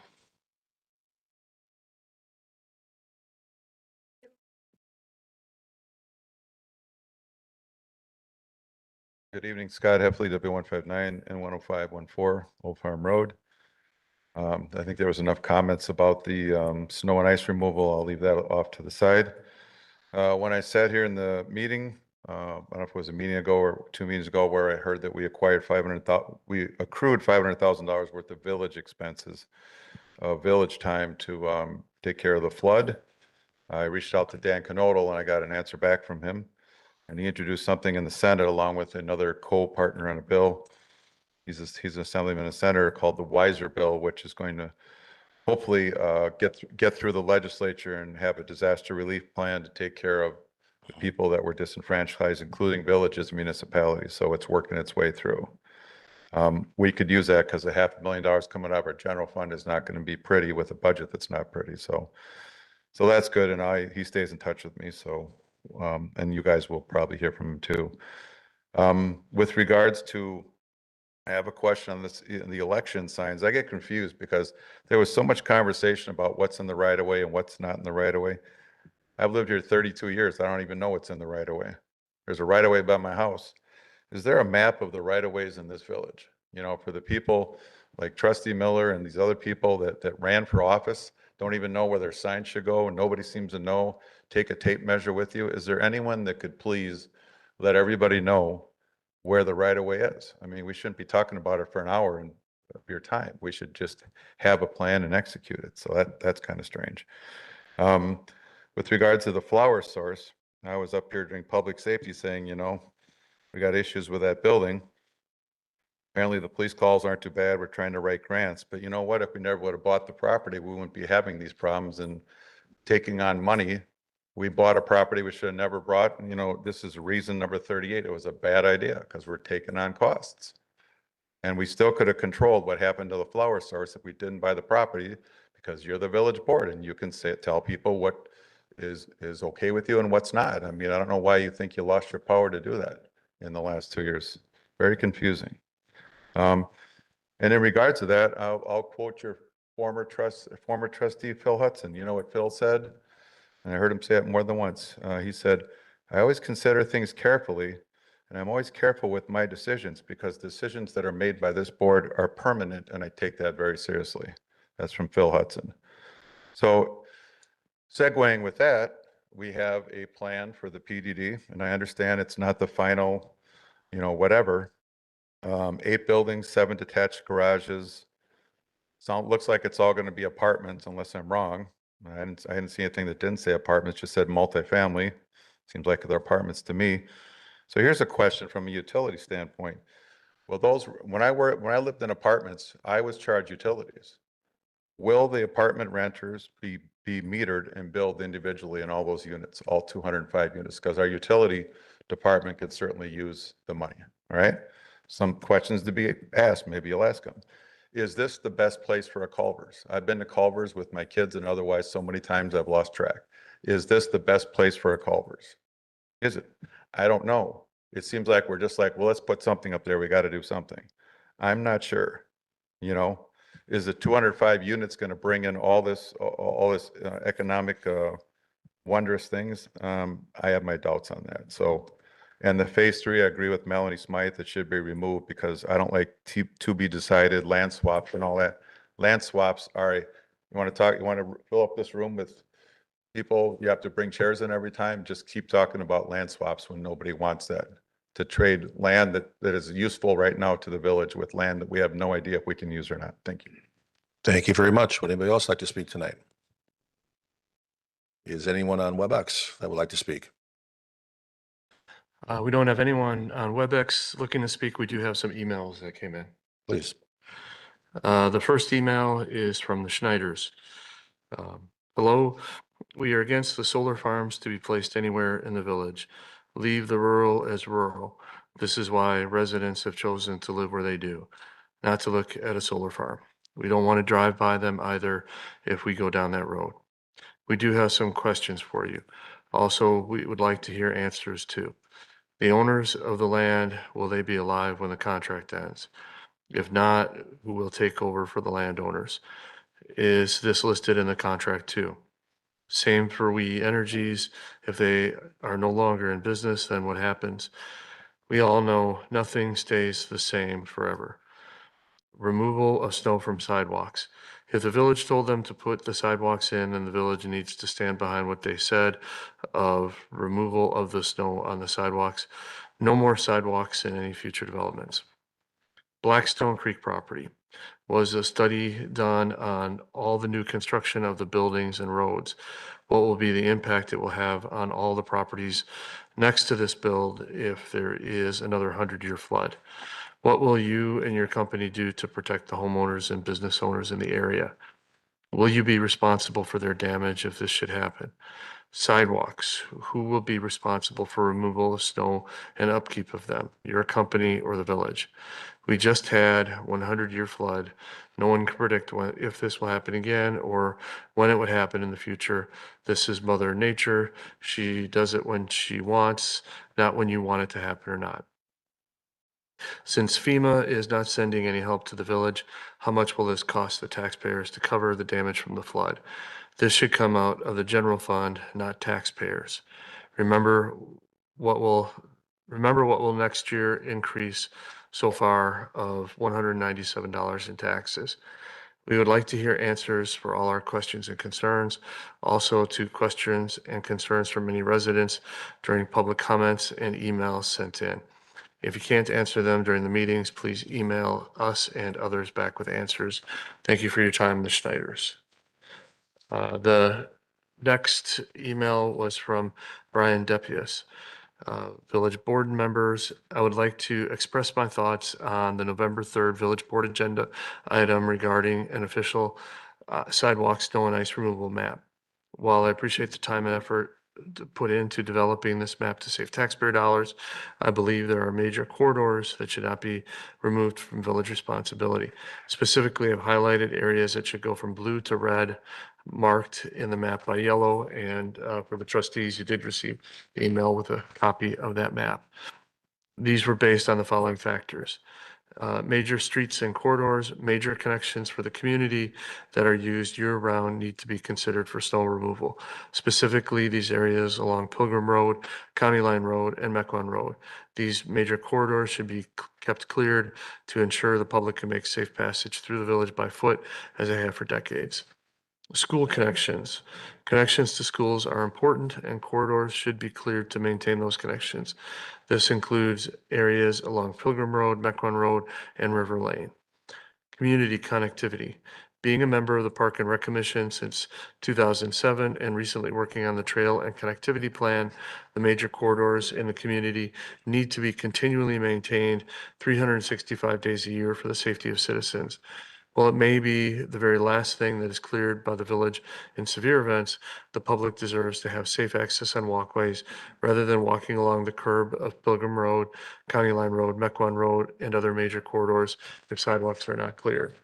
Q: Good evening, Scott Heffley, W159 and 10514 Old Farm Road. I think there was enough comments about the snow and ice removal. I'll leave that off to the side. When I sat here in the meeting, I don't know if it was a meeting ago or 2 meetings ago, where I heard that we accrued $500,000 worth of village expenses, village time to take care of the flood. I reached out to Dan Knodel and I got an answer back from him. And he introduced something in the Senate along with another co-partner on a bill. He's an assemblyman and senator, called the Wiser Bill, which is going to hopefully get through the legislature and have a disaster relief plan to take care of the people that were disenfranchised, including villages and municipalities. So it's working its way through. We could use that because $500,000 coming out of our general fund is not going to be pretty with a budget that's not pretty. So that's good. And he stays in touch with me. So. And you guys will probably hear from him too. With regards to, I have a question on this, the election signs. I get confused because there was so much conversation about what's in the right of way and what's not in the right of way. I've lived here 32 years. I don't even know what's in the right of way. There's a right of way by my house. Is there a map of the right of ways in this village? You know, for the people like Trustee Miller and these other people that ran for office, don't even know where their signs should go, and nobody seems to know. Take a tape measure with you. Is there anyone that could please let everybody know where the right of way is? I mean, we shouldn't be talking about it for an hour of your time. We should just have a plan and execute it. So that's kind of strange. With regards to the flower source, I was up here during public safety saying, you know, we got issues with that building. Apparently the police calls aren't too bad. We're trying to write grants, but you know what? If we never would have bought the property, we wouldn't be having these problems and taking on money. We bought a property we should have never bought. And, you know, this is reason number 38. It was a bad idea because we're taking on costs. And we still could have controlled what happened to the flower source if we didn't buy the property, because you're the village board and you can tell people what is okay with you and what's not. I mean, I don't know why you think you lost your power to do that in the last 2 years. Very confusing. And in regards to that, I'll quote your former trustee, Phil Hudson. You know what Phil said? And I heard him say it more than once. He said, I always consider things carefully, and I'm always careful with my decisions, because decisions that are made by this board are permanent, and I take that very seriously. That's from Phil Hudson. So segueing with that, we have a plan for the PDD, and I understand it's not the final, you know, whatever. 8 buildings, 7 detached garages, looks like it's all gonna be apartments unless I'm wrong. I didn't see anything that didn't say apartments, just said multifamily. Seems like they're apartments to me. So here's a question from a utility standpoint. Well, when I lived in apartments, I was charged utilities. Will the apartment renters be metered and billed individually in all those units, all 205 units? Because our utility department could certainly use the money, all right? Some questions to be asked, maybe you'll ask them. Is this the best place for a Culver's? I've been to Culver's with my kids and otherwise so many times I've lost track. Is this the best place for a Culver's? Is it? I don't know. It seems like we're just like, well, let's put something up there. We got to do something. I'm not sure, you know? Is the 205 units going to bring in all this economic wondrous things? I have my doubts on that. So, and the phase 3, I agree with Melanie Smythe, it should be removed because I don't like to be decided land swaps and all that. Land swaps are, you want to fill up this room with people, you have to bring chairs in every time. Just keep talking about land swaps when nobody wants that. To trade land that is useful right now to the village with land that we have no idea if we can use or not. Thank you.
B: Thank you very much. Would anybody else like to speak tonight? Is anyone on WebEx that would like to speak?
R: We don't have anyone on WebEx looking to speak. We do have some emails that came in.
B: Please.
R: The first email is from the Schneiders. Hello, we are against the solar farms to be placed anywhere in the village. Leave the rural as rural. This is why residents have chosen to live where they do, not to look at a solar farm. We don't want to drive by them either if we go down that road. We do have some questions for you. Also, we would like to hear answers too. The owners of the land, will they be alive when the contract ends? If not, who will take over for the landowners? Is this listed in the contract too? Same for We Energies. If they are no longer in business, then what happens? We all know nothing stays the same forever. Removal of snow from sidewalks. If the village told them to put the sidewalks in, then the village needs to stand behind what they said of removal of the snow on the sidewalks. No more sidewalks in any future developments. Blackstone Creek property. Was a study done on all the new construction of the buildings and roads? What will be the impact it will have on all the properties next to this build if there is another 100-year flood? What will you and your company do to protect the homeowners and business owners in the area? Will you be responsible for their damage if this should happen? Sidewalks, who will be responsible for removal of snow and upkeep of them? Your company or the village? We just had 100-year flood. No one can predict if this will happen again or when it would happen in the future. This is Mother Nature. She does it when she wants, not when you want it to happen or not. Since FEMA is not sending any help to the village, how much will this cost the taxpayers to cover the damage from the flood? This should come out of the general fund, not taxpayers. Remember what will next year increase so far of $197 in taxes. We would like to hear answers for all our questions and concerns, also to questions and concerns from many residents during public comments and emails sent in. If you can't answer them during the meetings, please email us and others back with answers. Thank you for your time, the Schneiders. The next email was from Brian Depius. Village board members, I would like to express my thoughts on the November 3rd village board agenda item regarding an official sidewalk snow and ice removal map. While I appreciate the time and effort to put into developing this map to save taxpayer dollars, I believe there are major corridors that should not be removed from village responsibility. Specifically, I've highlighted areas that should go from blue to red, marked in the map by yellow, and for the trustees, you did receive the email with a copy of that map. These were based on the following factors. Major streets and corridors, major connections for the community that are used year-round need to be considered for snow removal. Specifically, these areas along Pilgrim Road, County Line Road, and Mequon Road. These major corridors should be kept cleared to ensure the public can make safe passage through the village by foot as they have for decades. School connections. Connections to schools are important and corridors should be cleared to maintain those connections. This includes areas along Pilgrim Road, Mequon Road, and River Lane. community connectivity. Being a member of the Park and Rec Commission since 2007 and recently working on the trail and connectivity plan, the major corridors in the community need to be continually maintained 365 days a year for the safety of citizens. While it may be the very last thing that is cleared by the village in severe events, the public deserves to have safe access on walkways rather than walking along the curb of Pilgrim Road, County Line Road, Mequon Road, and other major corridors if sidewalks are not cleared.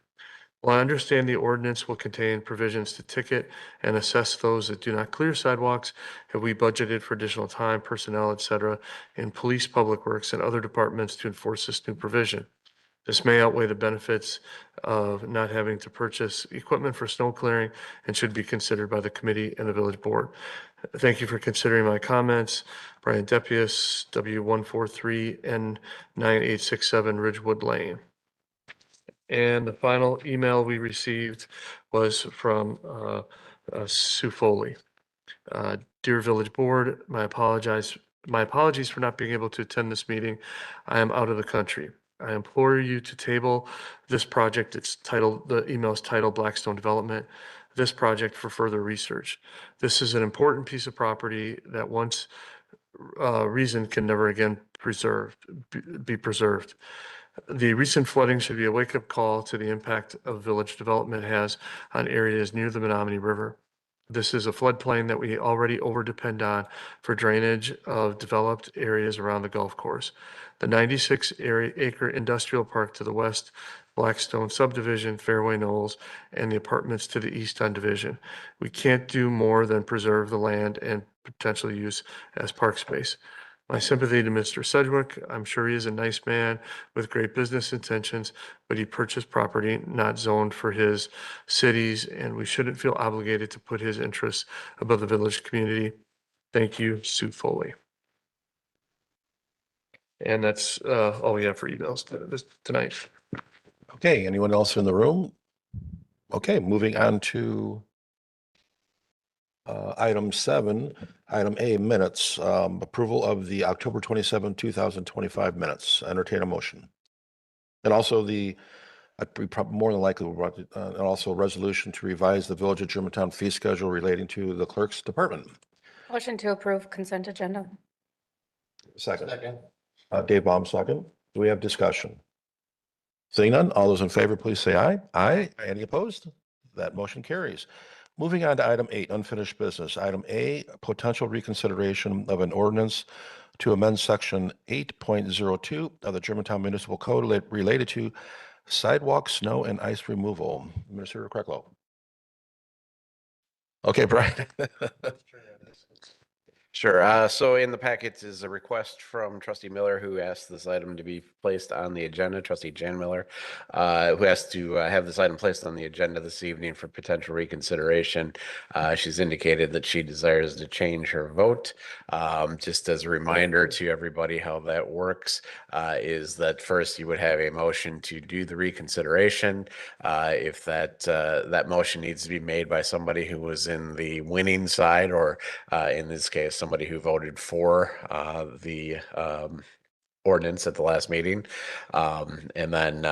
R: While I understand the ordinance will contain provisions to ticket and assess those that do not clear sidewalks, have we budgeted for additional time, personnel, et cetera, in police, public works, and other departments to enforce this new provision? This may outweigh the benefits of not having to purchase equipment for snow clearing and should be considered by the committee and the village board. Thank you for considering my comments. Brian Depius, W143N9867 Ridgewood Lane. And the final email we received was from Sue Foley. Dear Village Board, my apologies for not being able to attend this meeting. I am out of the country. I implore you to table this project. The email is titled Blackstone Development, this project for further research. This is an important piece of property that once reasoned can never again be preserved. The recent flooding should be a wake-up call to the impact of village development has on areas near the Menominee River. This is a floodplain that we already overdepend on for drainage of developed areas around the golf course. The 96-acre industrial park to the west, Blackstone subdivision, Fairway Knolls, and the apartments to the east on Division. We can't do more than preserve the land and potential use as park space. My sympathy to Mr. Sedgwick. I'm sure he is a nice man with great business intentions, but he purchased property not zoned for his cities, and we shouldn't feel obligated to put his interests above the village community. Thank you, Sue Foley. And that's all we have for emails tonight.
B: Okay, anyone else in the room? Okay, moving on to item 7, item A, minutes, approval of the October 27, 2025 minutes. Entertain a motion. And also we more than likely will brought, and also a resolution to revise the Village of Germantown fee schedule relating to the clerk's department.
J: Motion to approve consent agenda.
B: Second. Dave Baum, second. Do we have discussion? Seeing none, all those in favor, please say aye. Aye. Any opposed? That motion carries. Moving on to item 8, unfinished business. Item A, potential reconsideration of an ordinance to amend section 8.02 of the Germantown Municipal Code related to sidewalk, snow, and ice removal. Minister Krecklow. Okay, Brian.
S: Sure. So in the packet is a request from Trustee Miller, who asked this item to be placed on the agenda. Trustee Jan Miller, who asked to have this item placed on the agenda this evening for potential reconsideration. She's indicated that she desires to change her vote. Just as a reminder to everybody how that works, is that first you would have a motion to do the reconsideration. If that motion needs to be made by somebody who was in the winning side, or in this case, somebody who voted for the ordinance at the last meeting. And then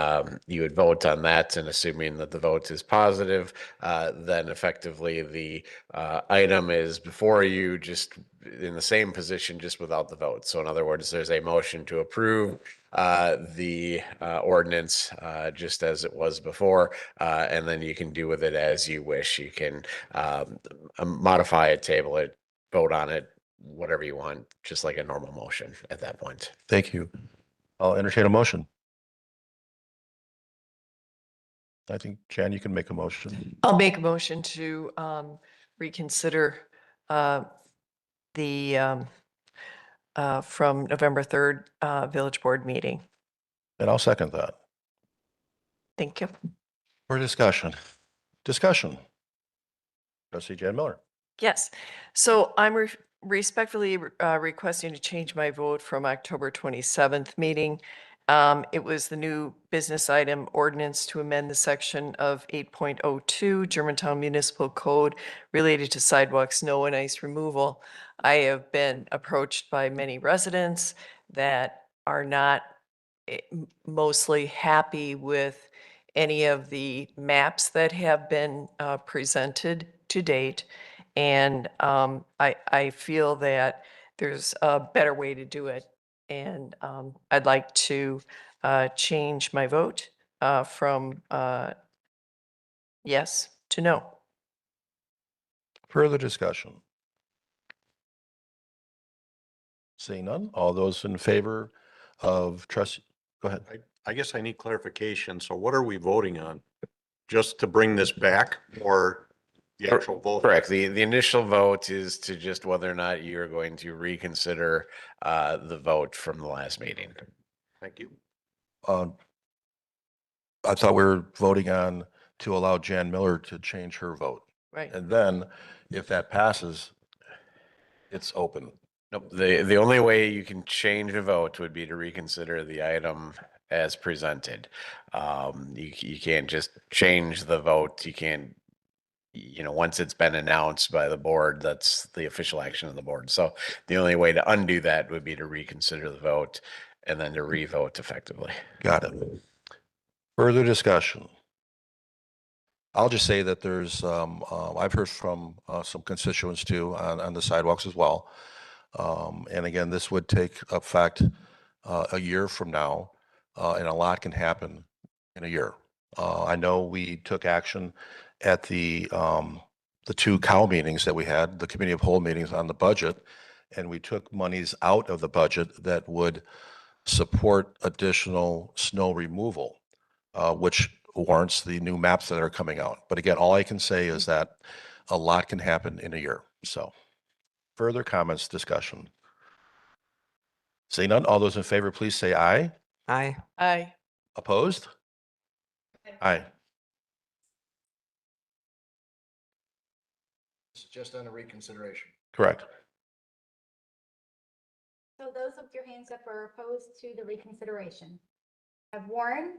S: you would vote on that, and assuming that the vote is positive, then effectively the item is before you, just in the same position, just without the vote. So in other words, there's a motion to approve the ordinance just as it was before, and then you can do with it as you wish. You can modify it, table it, vote on it, whatever you want, just like a normal motion at that point.
B: Thank you. I'll entertain a motion. I think, Jan, you can make a motion.
F: I'll make a motion to reconsider the from November 3rd Village Board meeting.
B: And I'll second that.
F: Thank you.
B: For discussion. Discussion. Trustee Jan Miller.
F: Yes. So I'm respectfully requesting to change my vote from October 27th meeting. It was the new business item ordinance to amend the section of 8.02 Germantown Municipal Code related to sidewalk, snow, and ice removal. I have been approached by many residents that are not mostly happy with any of the maps that have been presented to date. And I feel that there's a better way to do it. And I'd like to change my vote from yes to no.
B: Further discussion? Seeing none, all those in favor of trustee, go ahead.
D: I guess I need clarification. So what are we voting on? Just to bring this back or the actual vote?
S: Correct. The initial vote is to just whether or not you're going to reconsider the vote from the last meeting.
D: Thank you.
B: I thought we were voting on to allow Jan Miller to change her vote.
F: Right.
B: And then if that passes, it's open.
S: Nope. The only way you can change a vote would be to reconsider the item as presented. You can't just change the vote. You can't, once it's been announced by the board, that's the official action of the board. So the only way to undo that would be to reconsider the vote and then to re-vote effectively.
B: Got it. Further discussion? I'll just say that there's, I've heard from some constituents too on the sidewalks as well. And again, this would take effect a year from now, and a lot can happen in a year. I know we took action at the 2 COW meetings that we had, the committee of whole meetings on the budget, and we took monies out of the budget that would support additional snow removal, which warrants the new maps that are coming out. But again, all I can say is that a lot can happen in a year. So further comments, discussion? Seeing none, all those in favor, please say aye.
E: Aye.
F: Aye.
B: Opposed? Aye.
I: This is just on a reconsideration.
B: Correct.
G: So those of your hands up are opposed to the reconsideration. Have Warren?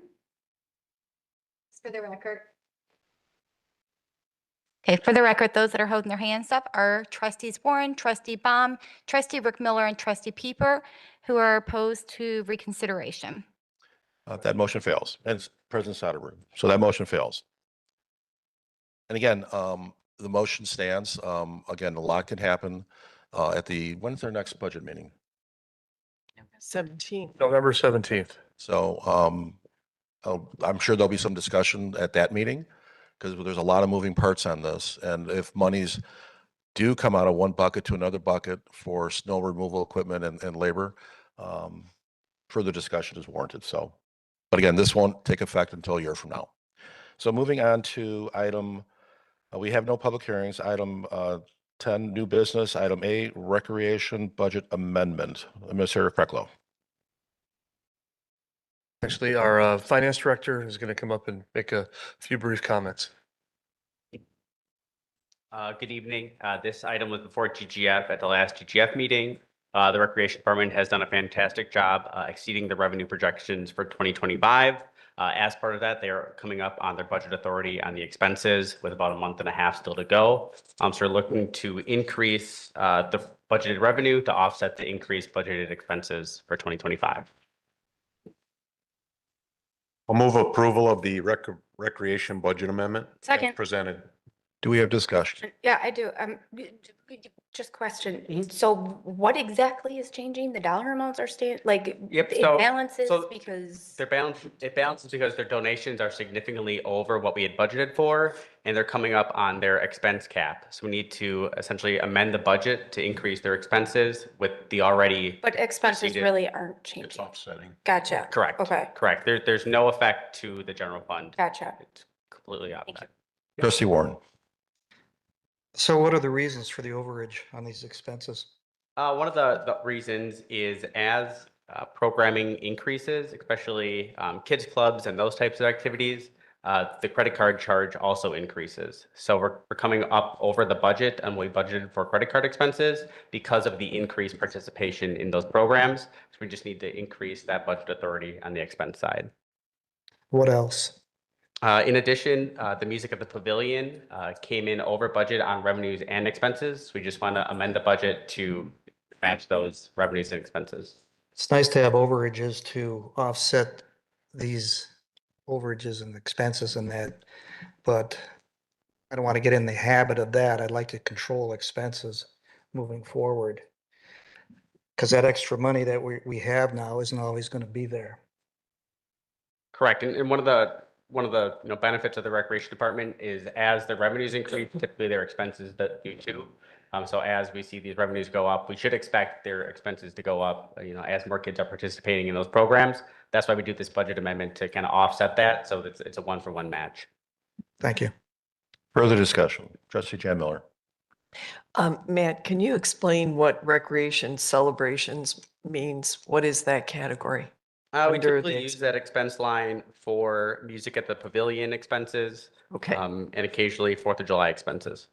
G: Just for the record. Okay, for the record, those that are holding their hands up are trustees Warren, trustee Baum, trustee Rick Miller, and trustee Pieper, who are opposed to reconsideration.
B: That motion fails, and it's President Soderberg. So that motion fails. And again, the motion stands. Again, a lot can happen at when's their next budget meeting?
F: 17.
R: November 17th.
B: So I'm sure there'll be some discussion at that meeting because there's a lot of moving parts on this. And if monies do come out of one bucket to another bucket for snow removal equipment and labor, further discussion is warranted. So, but again, this won't take effect until a year from now. So moving on to item, we have no public hearings. Item 10, new business. Item A, recreation budget amendment. Administrator Kreklow.
R: Actually, our finance director is going to come up and make a few brief comments.
T: Good evening. This item was before GGF at the last GGF meeting. The Recreation Department has done a fantastic job exceeding the revenue projections for 2025. As part of that, they are coming up on their budget authority on the expenses with about a month and a half still to go. So they're looking to increase the budgeted revenue to offset the increased budgeted expenses for 2025.
D: I'll move approval of the recreation budget amendment. as
J: Second.
D: Presented.
B: Do we have discussion?
J: Yeah, I do. Just question. So what exactly is changing? The dollar amounts are staying, like,
T: Yep,
J: it
T: so-
J: balances
T: so
J: because,
T: It balances because their donations are significantly over what we had budgeted for, and they're coming up on their expense cap. So we need to essentially amend the budget to increase their expenses with the already.
J: but expenses
T: Proceeded.
J: really aren't
D: It's
J: changing.
D: offsetting.
J: Gotcha.
T: Correct.
J: Okay,
T: Correct. There's no effect to the general fund.
J: gotcha.
T: It's completely offset.
B: Trustee Warren.
U: So what are the reasons for the overage on these expenses?
T: One of the reasons is as programming increases, especially kids clubs and those types of activities, the credit card charge also increases. So we're coming up over the budget and we budgeted for credit card expenses because of the increased participation in those programs. So we just need to increase that budget authority on the expense side.
U: What else?
T: In addition, the music at the pavilion came in over budget on revenues and expenses. We just want to amend the budget to match those revenues and expenses.
U: It's nice to have overages to offset these overages and expenses and that, but I don't want to get in the habit of that. I'd like to control expenses moving forward. Because that extra money that we have now isn't always going to be there.
T: Correct. And one of the benefits of the recreation department is as the revenues increase, typically their expenses that do too. So as we see these revenues go up, we should expect their expenses to go up, as more kids are participating in those programs. That's why we do this budget amendment to kind of offset that. So it's a 1-for-1 match.
U: Thank you.
B: Further discussion, trustee Jan Miller.
F: Matt, can you explain what recreation celebrations means? What is that category?
T: We
F: Under
T: typically
F: the
T: use that expense line for music at the pavilion expenses.
F: Okay.
T: And occasionally 4th of July expenses.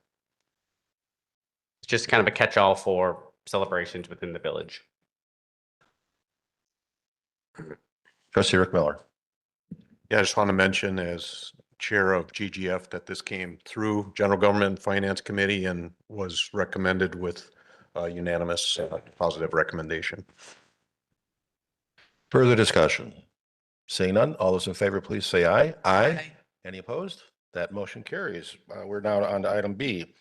T: It's just kind of a catch-all for celebrations within the village.
B: Trustee Rick Miller.
D: Yeah, I just want to mention as chair of GGF that this came through General Government and Finance Committee and was recommended with unanimous positive recommendation.
B: Further discussion? Seeing none, all those in favor, please say aye. Aye. Any opposed? That motion carries. We're now on to item B.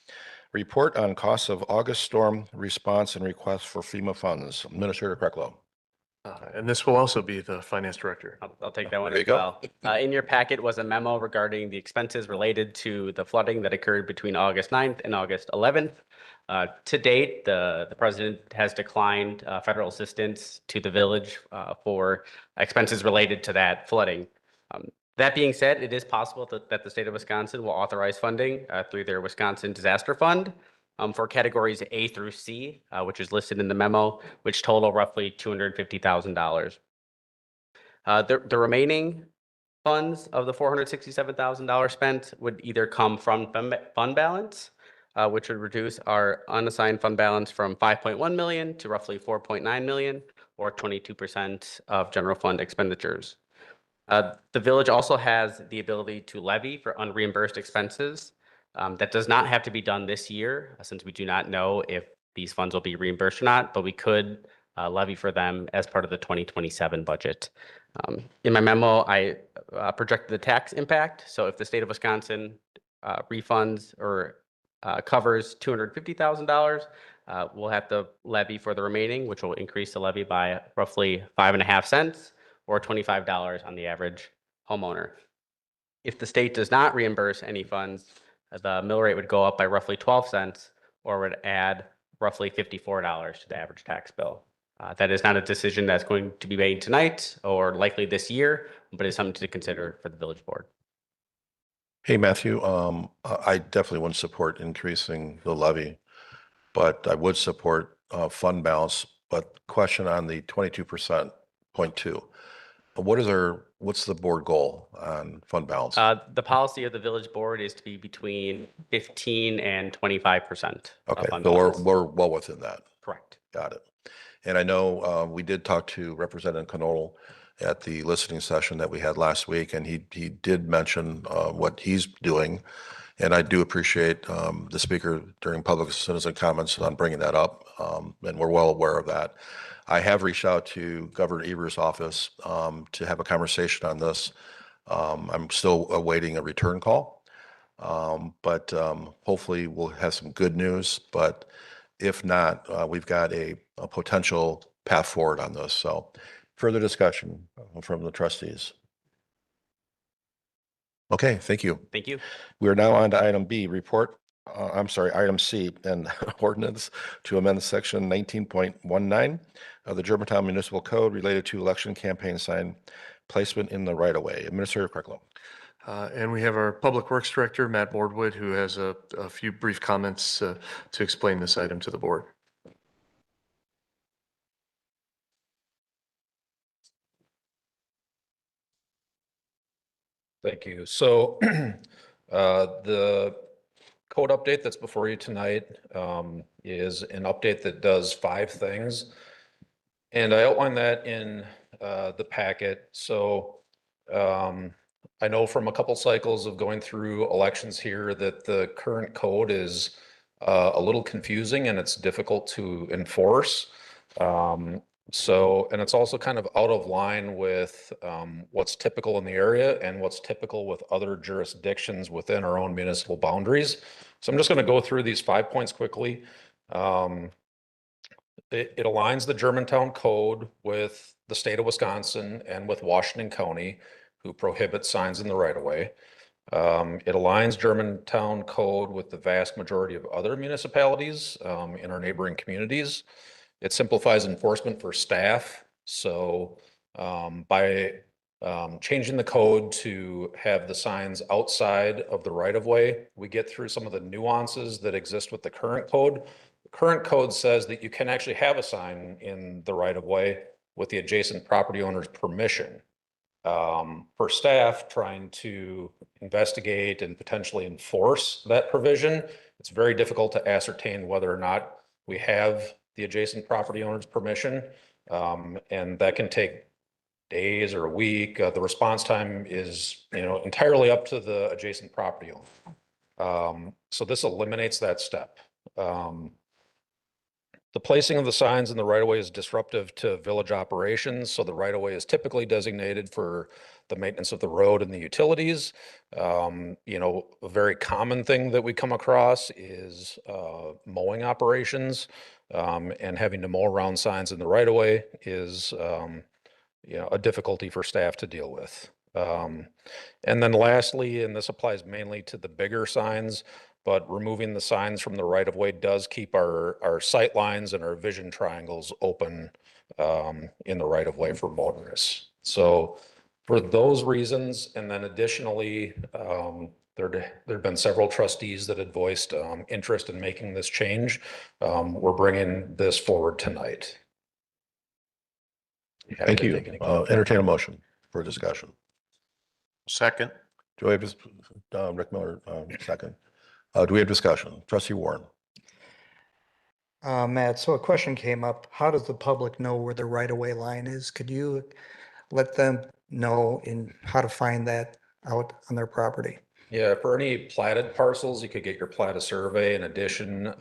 B: Report on costs of August storm response and request for FEMA funds. Administrator Krecklow.
R: And this will also be the finance director.
T: I'll take that one
B: There
T: as
B: you go.
T: well. In your packet was a memo regarding the expenses related to the flooding that occurred between August 9th and August 11th. To date, the president has declined federal assistance to the village for expenses related to that flooding. That being said, it is possible that the state of Wisconsin will authorize funding through their Wisconsin Disaster Fund for categories A through C, which is listed in the memo, which total roughly $250,000. The remaining funds of the $467,000 spent would either come from fund balance, which would reduce our unassigned fund balance from 5.1 million to roughly 4.9 million, or 22% of general fund expenditures. The village also has the ability to levy for unreimbursed expenses. That does not have to be done this year, since we do not know if these funds will be reimbursed or not, but we could levy for them as part of the 2027 budget. In my memo, I projected the tax impact. So if the state of Wisconsin refunds or covers $250,000, we'll have to levy for the remaining, which will increase the levy by roughly 5.5 cents or $25 on the average homeowner. If the state does not reimburse any funds, the mill rate would go up by roughly 12 cents or would add roughly $54 to the average tax bill. That is not a decision that's going to be made tonight or likely this year, but it's something to consider for the village board.
B: Hey, Matthew, I definitely wouldn't support increasing the levy, but I would support fund balance. But question on the 22%.2. What's the board goal on fund balance?
T: The policy of the village board is to be between 15 and 25%.
B: Okay,
T: fund
B: so
T: balance.
B: we're well within that.
T: Correct.
B: Got it. And I know we did talk to Representative Knodel at the listening session that we had last week, and he did mention what he's doing. And I do appreciate the speaker during public citizen comments on bringing that up, and we're well aware of that. I have reached out to Governor Evers' office to have a conversation on this. I'm still awaiting a return call, but hopefully we'll have some good news. But if not, we've got a potential path forward on this. So further discussion from the trustees. Okay, thank you.
T: Thank you.
B: We are now on to item B, item C, and ordinance to amend section 19.19 of the Germantown Municipal Code related to election campaign sign placement in the right-of-way. Administrator Krecklow.
R: And we have our Public Works Director, Matt Bordwood, who has a few brief comments to explain this item to the board.
A: Thank you. So the code update that's before you tonight is an update that does 5 things. And I outlined that in the packet. So I know from a couple cycles of going through elections here that the current code is a little confusing and it's difficult to enforce. So, and it's also kind of out of line with what's typical in the area and what's typical with other jurisdictions within our own municipal boundaries. So I'm just going to go through these 5 points quickly. It aligns the Germantown Code with the state of Wisconsin and with Washington County, who prohibit signs in the right of way. It aligns Germantown Code with the vast majority of other municipalities in our neighboring communities. It simplifies enforcement for staff. So by changing the code to have the signs outside of the right of way, we get through some of the nuances that exist with the current code. The current code says that you can actually have a sign in the right of way with the adjacent property owner's permission. For staff trying to investigate and potentially enforce that provision, it's very difficult to ascertain whether or not we have the adjacent property owner's permission. And that can take days or a week. The response time is, entirely up to the adjacent property owner. So this eliminates that step. The placing of the signs in the right-of-way is disruptive to village operations, so the right-of-way is typically designated for the maintenance of the road and the utilities. A very common thing that we come across is mowing operations, and having to mow around signs in the right-of-way is a difficulty for staff to deal with. And then lastly, and this applies mainly to the bigger signs, but removing the signs from the right of way does keep our sight lines and our vision triangles open in the right of way for motorists. So for those reasons, and then additionally, there have been several trustees that had voiced interest in making this change. We're bringing this forward tonight.
B: Thank you. Entertain a motion for discussion.
D: Second.
B: Do we have Rick Miller, second? Do we have discussion? Trustee Warren.
U: Matt, so a question came up. How does the public know where the right-of-way line is? Could you let them know in how to find that out on their property?
A: Yeah, for any platted parcels, you could get your platted survey. In addition,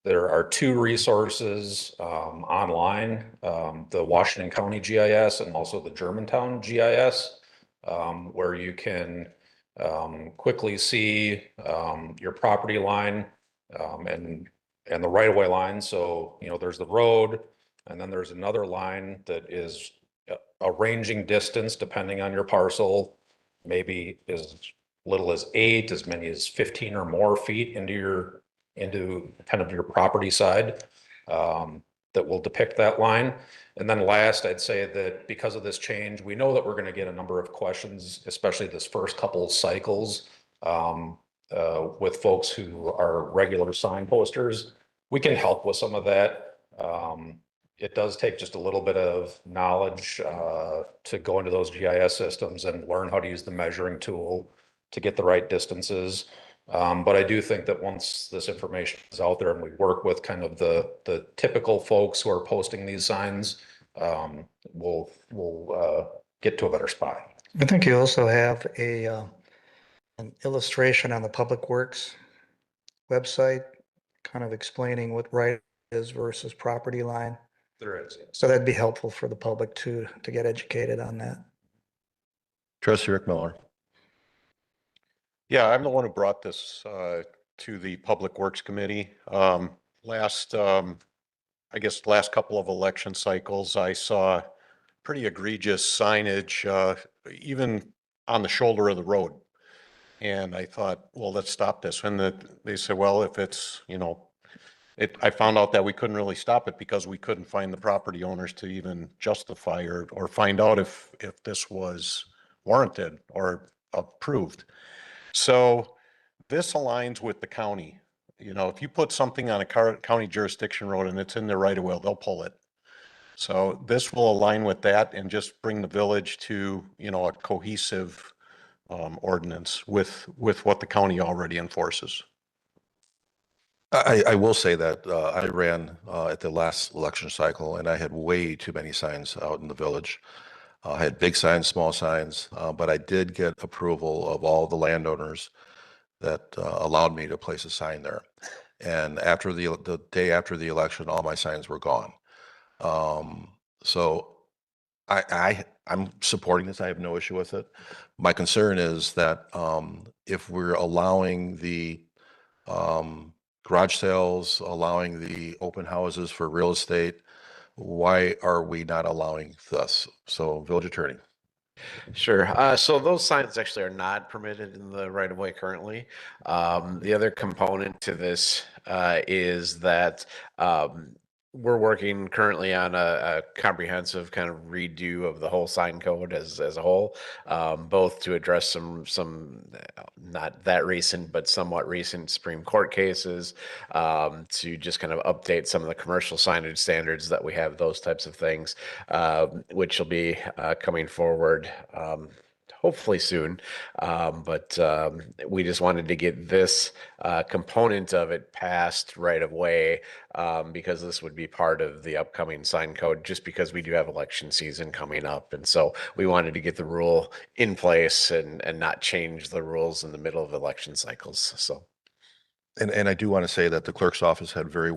A: there are 2 resources online, the Washington County GIS and also the Germantown GIS, where you can quickly see your property line and the right-of-way line. So, there's the road, and then there's another line that is a ranging distance depending on your parcel, maybe as little as 8, as many as 15 or more feet into kind of your property side that will depict that line. And then last, I'd say that because of this change, we know that we're going to get a number of questions, especially this first couple cycles with folks who are regular sign posters. We can help with some of that. It does take just a little bit of knowledge to go into those GIS systems and learn how to use the measuring tool to get the right distances. But I do think that once this information is out there and we work with kind of the typical folks who are posting these signs, we'll get to a better spot.
U: I think you also have an illustration on the Public Works website, kind of explaining what right is versus property line.
A: There is. Yes.
U: So that'd be helpful for the public to get educated on that.
B: Trustee Rick Miller.
D: Yeah, I'm the one who brought this to the Public Works Committee. Last couple of election cycles, I saw pretty egregious signage, even on the shoulder of the road. And I thought, well, let's stop this. And they said, well, if it's, I found out that we couldn't really stop it because we couldn't find the property owners to even justify or find out if this was warranted or approved. So this aligns with the county. If you put something on a county jurisdiction road and it's in the right of way, they'll pull it. So this will align with that and just bring the village to, a cohesive ordinance with what the county already enforces.
B: I will say that I ran at the last election cycle and I had way too many signs out in the village. I had big signs, small signs, but I did get approval of all the landowners that allowed me to place a sign there. And after the day after the election, all my signs were gone. So I'm supporting this. I have no issue with it. My concern is that if we're allowing the garage sales, allowing the open houses for real estate, why are we not allowing this? So village attorney.
S: Sure. So those signs actually are not permitted in the right of way currently. The other component to this is that we're working currently on a comprehensive kind of redo of the whole sign code as a whole, both to address some not that recent but somewhat recent Supreme Court cases, to just kind of update some of the commercial signage standards that we have, those types of things, which will be coming forward. Hopefully soon, but we just wanted to get this component of it passed right away, because this would be part of the upcoming sign code, just because we do have election season coming up. And so we wanted to get the rule in place and not change the rules in the middle of election cycles. So.
B: And I do want to say that the clerk's office had very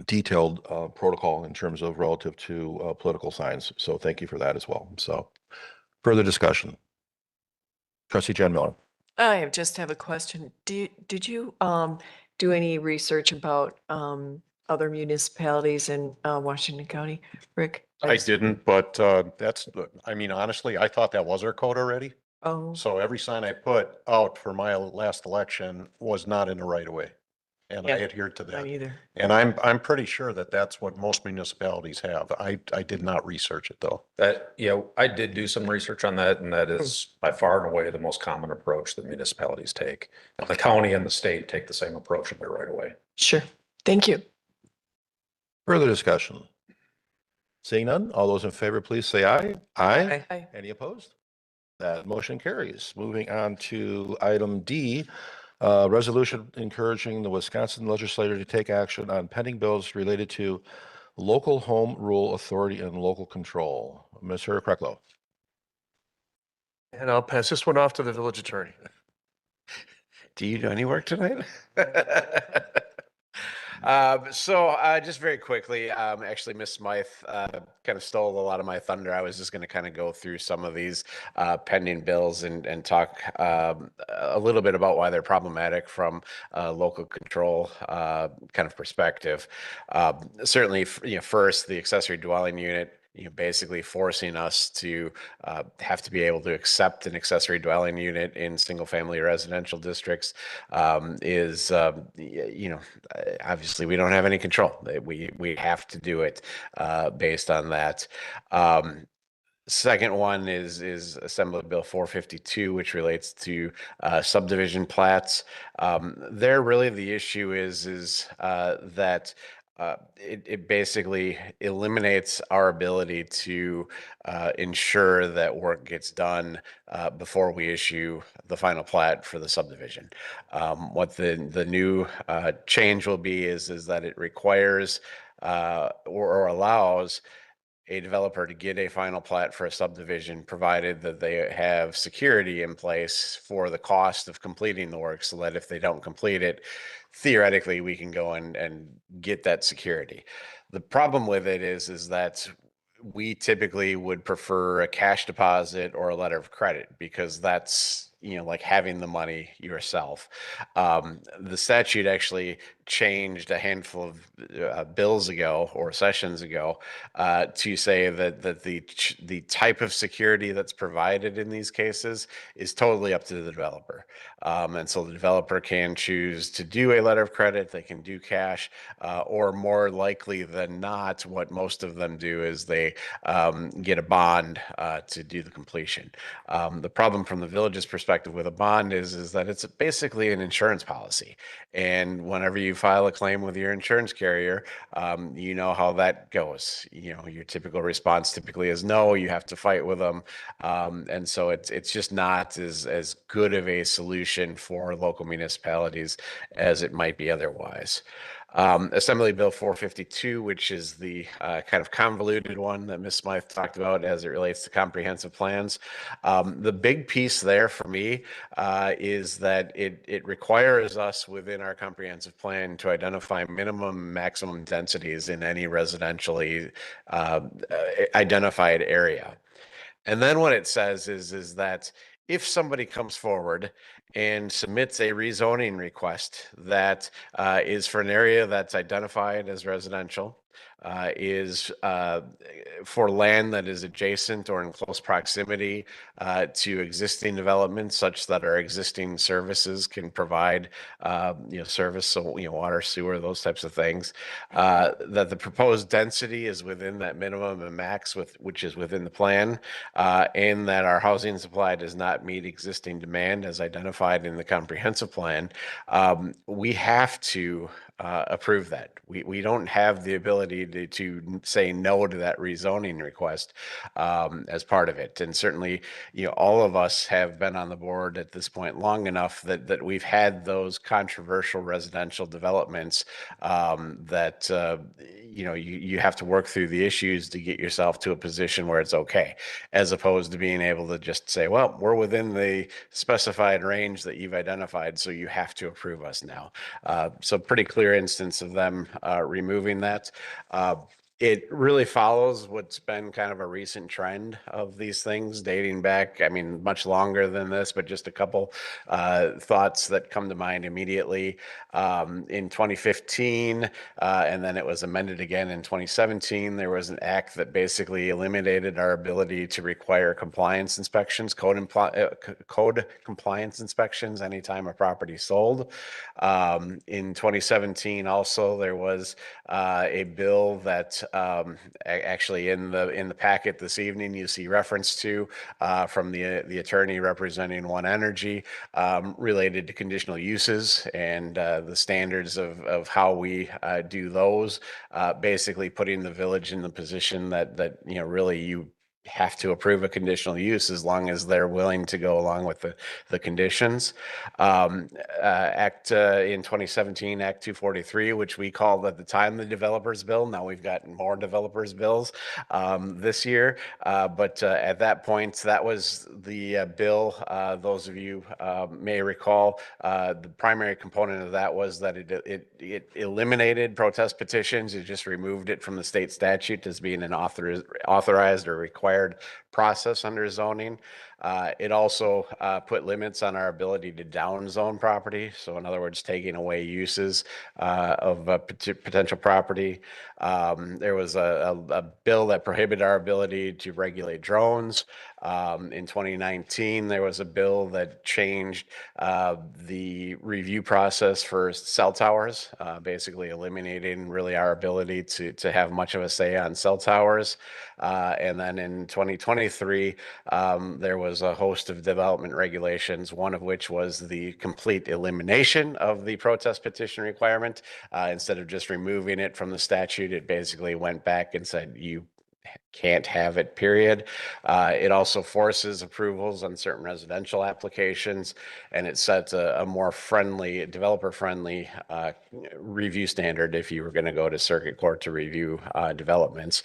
B: detailed protocol in terms of relative to political signs. So thank you for that as well. So further discussion. Trustee Jen Miller.
F: I just have a question. Did you do any research about other municipalities in Washington County, Rick?
D: I didn't, but I mean, honestly, I thought that was our code already.
F: Oh.
D: So every sign I put out for my last election was not in the right of way. And I
F: Yeah,
D: adhered to that.
F: Not either.
D: And I'm pretty sure that that's what most municipalities have. I did not research it though.
A: I did do some research on that, and that is by far and away the most common approach that municipalities take. And the county and the state take the same approach in their right away.
F: Sure. Thank you.
B: Further discussion. Seeing none, all those in favor, please say aye. Aye.
F: Aye.
B: Any opposed? That motion carries. Moving on to item D, resolution encouraging the Wisconsin legislature to take action on pending bills related to local home rule authority and local control. Mr. Krecklow.
R: And I'll pass this one off to the village attorney.
S: Do you do any work tonight? Just very quickly, actually, Ms. Smythe kind of stole a lot of my thunder. I was just going to kind of go through some of these pending bills and talk a little bit about why they're problematic from a local control kind of perspective. Certainly, first, the accessory dwelling unit, basically forcing us to have to be able to accept an accessory dwelling unit in single-family residential districts is, obviously we don't have any control. We have to do it based on that. Second one is Assembly Bill 452, which relates to subdivision plats. There, really, the issue is that it basically eliminates our ability to ensure that work gets done before we issue the final plat for the subdivision. What the new change will be is that it requires or allows a developer to get a final plat for a subdivision, provided that they have security in place for the cost of completing the work, so that if they don't complete it, theoretically, we can go and get that security. The problem with it is that we typically would prefer a cash deposit or a letter of credit, because that's, like having the money yourself. The statute actually changed a handful of bills ago or sessions ago to say that the type of security that's provided in these cases is totally up to the developer. And so the developer can choose to do a letter of credit, they can do cash, or more likely than not, what most of them do is they get a bond to do the completion. The problem from the village's perspective with a bond is that it's basically an insurance policy. And whenever you file a claim with your insurance carrier, you know how that goes. Your typical response typically is no, you have to fight with them. And so it's just not as good of a solution for local municipalities as it might be otherwise. Assembly Bill 452, which is the kind of convoluted one that Ms. Smythe talked about as it relates to comprehensive plans. The big piece there for me is that it requires us within our comprehensive plan to identify minimum and maximum densities in any residentially identified area. And then what it says is that if somebody comes forward and submits a rezoning request that is for an area that's identified as residential, is for land that is adjacent or in close proximity to existing developments, such that our existing services can provide service, so water, sewer, those types of things, that the proposed density is within that minimum and max which is within the plan, and that our housing supply does not meet existing demand as identified in the comprehensive plan, we have to approve that. We don't have the ability to say no to that rezoning request as part of it. And certainly, all of us have been on the board at this point long enough that we've had those controversial residential developments that you have to work through the issues to get yourself to a position where it's okay, as opposed to being able to just say, well, we're within the specified range that you've identified, so you have to approve us now. So pretty clear instance of them removing that. It really follows what's been kind of a recent trend of these things dating back, I mean, much longer than this, but just a couple thoughts that come to mind immediately. In 2015, and then it was amended again in 2017, there was an act that basically eliminated our ability to require compliance inspections, code compliance inspections anytime a property sold. In 2017, also, there was a bill that actually in the packet this evening you see reference to from the attorney representing One Energy related to conditional uses and the standards of how we do those, basically putting the village in the position that really you have to approve a conditional use as long as they're willing to go along with the conditions. Act in 2017, Act 243, which we called at the time the developers bill. Now we've gotten more developers bills this year. But at that point, that was the bill. Those of you may recall, the primary component of that was that it eliminated protest petitions. It just removed it from the state statute as being an authorized or required process under zoning. It also put limits on our ability to downzone property. So in other words, taking away uses of a potential property. There was a bill that prohibited our ability to regulate drones. In 2019, there was a bill that changed the review process for cell towers, basically eliminating really our ability to have much of a say on cell towers. And then in 2023, there was a host of development regulations, one of which was the complete elimination of the protest petition requirement. Instead of just removing it from the statute, it basically went back and said, you can't have it, period. It also forces approvals on certain residential applications, and it sets a more friendly, developer-friendly review standard if you were going to go to circuit court to review developments.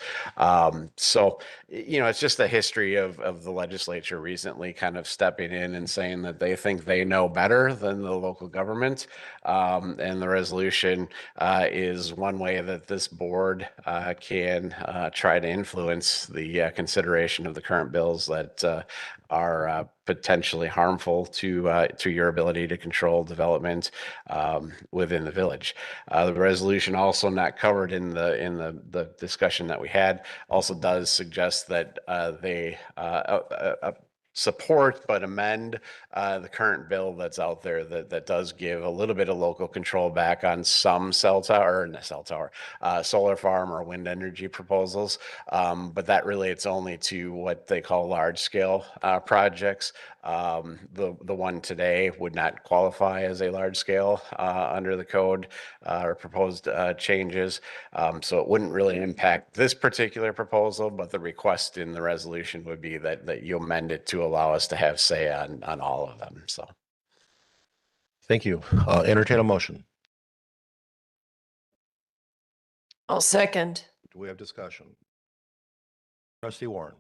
S: So, it's just the history of the legislature recently kind of stepping in and saying that they think they know better than the local government. And the resolution is one way that this board can try to influence the consideration of the current bills that are potentially harmful to your ability to control development within the village. The resolution, also not covered in the discussion that we had, also does suggest that they support but amend the current bill that's out there that does give a little bit of local control back on some solar farm or wind energy proposals. But that relates only to what they call large scale projects. The one today would not qualify as a large scale under the code or proposed changes. So it wouldn't really impact this particular proposal, but the request in the resolution would be that you amend it to allow us to have say on all of them. So.
B: Thank you. Entertain a motion.
F: I'll second.
B: Do we have discussion? Trustee Warren.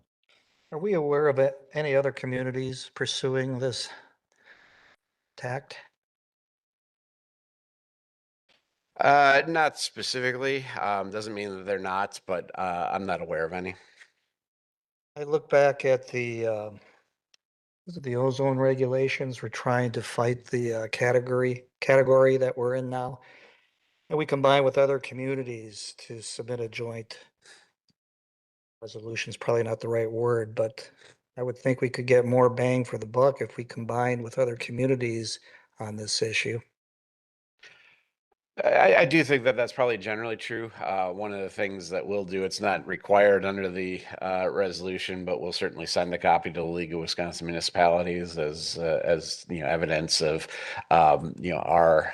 U: Are we aware of any other communities pursuing this tact?
S: Not specifically. Doesn't mean that they're not, but I'm not aware of any.
U: I look back at the ozone regulations. We're trying to fight the category that we're in now. And we combine with other communities to submit a joint resolution is probably not the right word, but I would think we could get more bang for the buck if we combined with other communities on this issue.
S: I do think that that's probably generally true. One of the things that we'll do, it's not required under the resolution, but we'll certainly send a copy to the League of Wisconsin Municipalities as evidence of our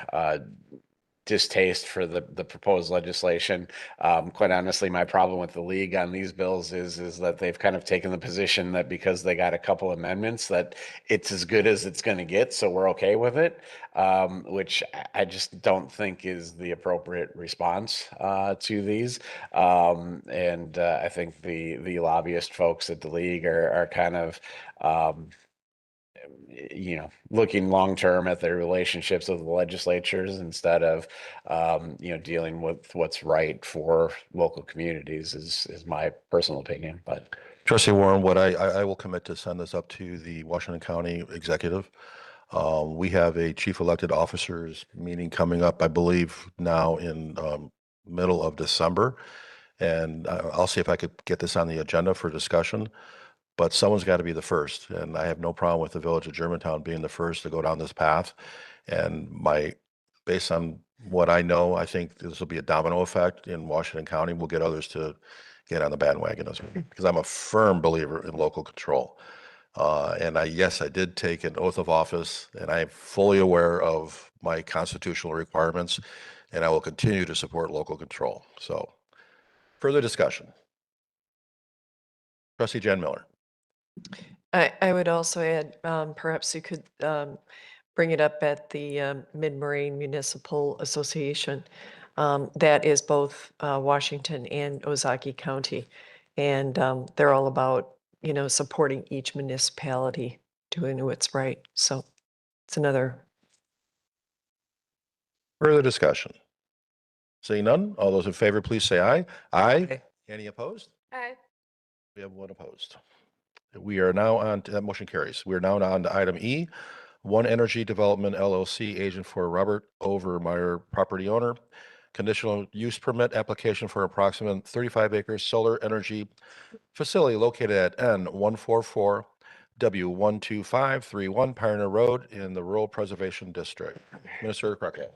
S: distaste for the proposed legislation. Quite honestly, my problem with the league on these bills is that they've kind of taken the position that because they got a couple amendments that it's as good as it's going to get, so we're okay with it, which I just don't think is the appropriate response to these. I think the lobbyist folks at the league are kind of looking long-term at their relationships with the legislatures instead of, dealing with what's right for local communities is my personal opinion, but.
B: Trustee Warren, what I will commit to send this up to the Washington County Executive. We have a chief elected officers meeting coming up, I believe now in middle of December. And I'll see if I could get this on the agenda for discussion. But someone's got to be the first, and I have no problem with the village of Germantown being the first to go down this path. And based on what I know, I think this will be a domino effect in Washington County. We'll get others to get on the bandwagon as well, because I'm a firm believer in local control. Yes, I did take an oath of office, and I'm fully aware of my constitutional requirements, and I will continue to support local control. So, further discussion. Trustee Jan Miller.
F: I would also add, perhaps you could bring it up at the Mid-Moraine Municipal Association. That is both Washington and Ozaukee County. And they're all about, supporting each municipality doing what's right. So it's another.
B: Further discussion. Seeing none, all those in favor, please say aye. Aye. Any opposed?
J: Aye.
B: We have one opposed. We are now on to that motion carries. We are now on to item E, One Energy Development LLC, agent for Robert Overmeyer, property owner. Conditional use permit application for approximate 35 acres solar energy facility located at N144 W12531 Pioneer Road in the Rural Preservation District. Minister Crockett.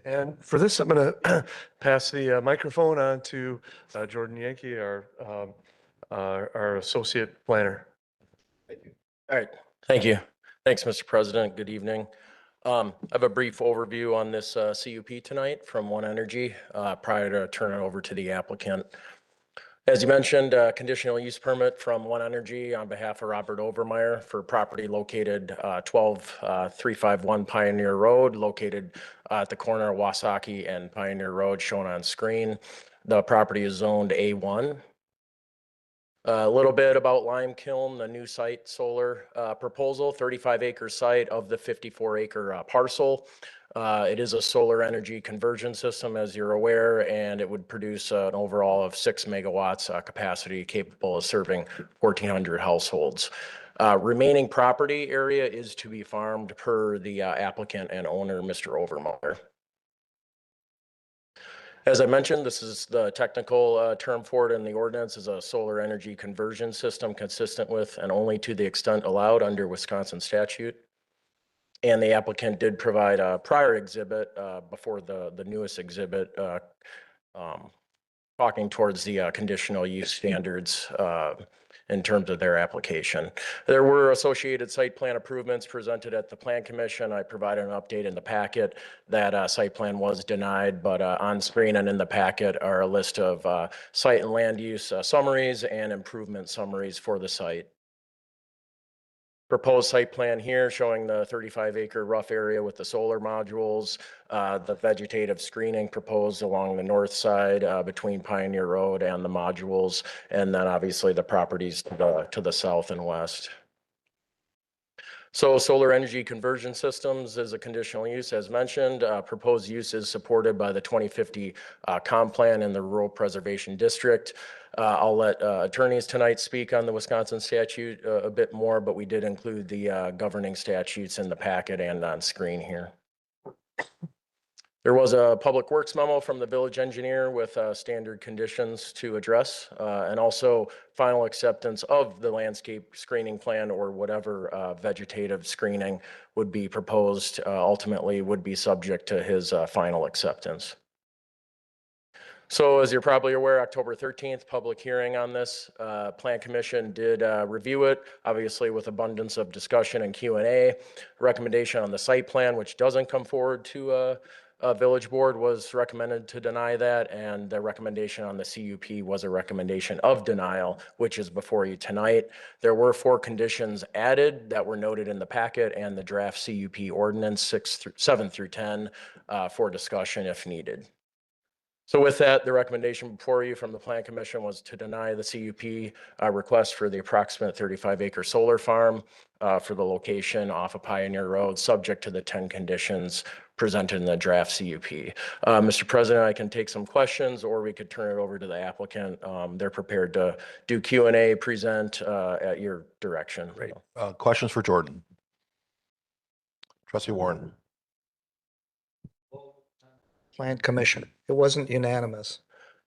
M: And for this, I'm going to pass the microphone on to Jordan Yankee, our associate planner.
C: All right, thank you. Thanks, Mr. President. Good evening. I have a brief overview on this CUP tonight from One Energy prior to turning it over to the applicant. As you mentioned, conditional use permit from One Energy on behalf of Robert Overmeyer for property located 12351 Pioneer Road, located at the corner of Wasaki and Pioneer Road, shown on screen. The property is zoned A1. A little bit about Lime Kiln, the new site solar proposal, 35-acre site of the 54-acre parcel. It is a solar energy conversion system, as you're aware, and it would produce an overall of 6 megawatts capacity capable of serving 1,400 households. Remaining property area is to be farmed per the applicant and owner, Mr. Overmeyer. As I mentioned, this is the technical term for it in the ordinance, is a solar energy conversion system consistent with and only to the extent allowed under Wisconsin statute. And the applicant did provide a prior exhibit before the newest exhibit talking towards the conditional use standards in terms of their application. There were associated site plan improvements presented at the Plan Commission. I provided an update in the packet that site plan was denied, but on screen and in the packet are a list of site and land use summaries and improvement summaries for the site. Proposed site plan here showing the 35-acre rough area with the solar modules, the vegetative screening proposed along the north side between Pioneer Road and the modules, and then obviously the properties to the south and west. So solar energy conversion systems is a conditional use as mentioned. Proposed use is supported by the 2050 comp plan in the Rural Preservation District. I'll let attorneys tonight speak on the Wisconsin statute a bit more, but we did include the governing statutes in the packet and on screen here. There was a public works memo from the village engineer with standard conditions to address and also final acceptance of the landscape screening plan or whatever vegetative screening would be proposed ultimately would be subject to his final acceptance. So as you're probably aware, October 13th, public hearing on this. Plan Commission did review it, obviously with abundance of discussion and Q&A. Recommendation on the site plan, which doesn't come forward to village board, was recommended to deny that, and the recommendation on the CUP was a recommendation of denial, which is before you tonight. There were 4 conditions added that were noted in the packet and the draft CUP ordinance 7 through 10 for discussion if needed. So with that, the recommendation before you from the Plan Commission was to deny the CUP request for the approximate 35-acre solar farm for the location off of Pioneer Road, subject to the 10 conditions presented in the draft CUP. Mr. President, I can take some questions, or we could turn it over to the applicant. They're prepared to do Q&A, present at your direction.
B: Great. Questions for Jordan? Trustee Warren.
U: Plan Commission. It wasn't unanimous.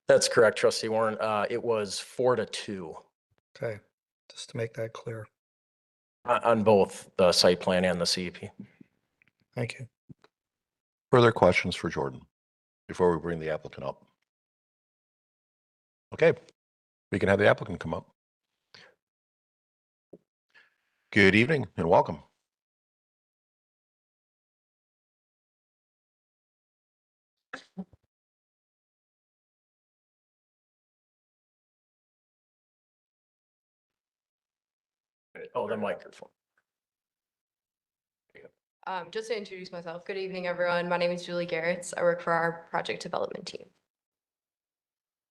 C: That's correct, Trustee Warren. It was 4-2.
U: Okay, just to make that clear.
C: On both the site plan and the CUP.
U: Thank you.
B: Further questions for Jordan before we bring the applicant up? Okay, we can have the applicant come up. Good evening and welcome.
C: Oh, the microphone.
H: Just to introduce myself, good evening, everyone. My name is Julie Garretts. I work for our project development team.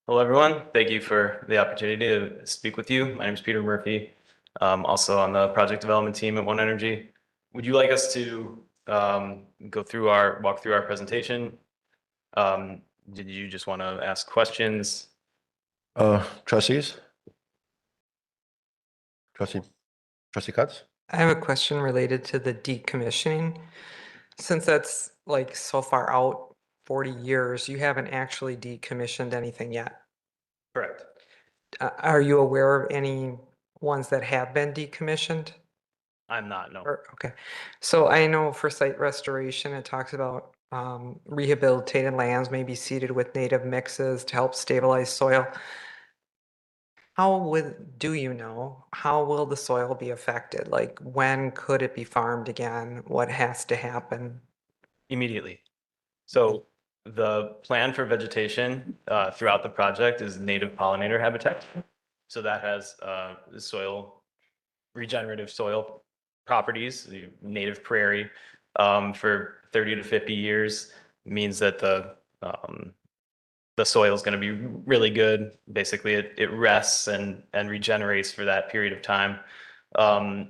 V: Hello, everyone. Thank you for the opportunity to speak with you. My name is Peter Murphy, also on the project development team at One Energy. Would you like us to walk through our presentation? Did you just want to ask questions?
B: Trustees? Trustee Cutts?
E: I have a question related to the decommissioning. Since that's like so far out, 40 years, you haven't actually decommissioned anything yet.
V: Correct.
E: Are you aware of any ones that have been decommissioned?
V: I'm not, no.
E: Okay. So I know for site restoration, it talks about rehabilitated lands may be seeded with native mixes to help stabilize soil. Do you know, how will the soil be affected? Like, when could it be farmed again? What has to happen?
V: Immediately. So the plan for vegetation throughout the project is native pollinator habitat. So that has regenerative soil properties, the native prairie for 30 to 50 years means that the soil is going to be really good. Basically, it rests and regenerates for that period of time.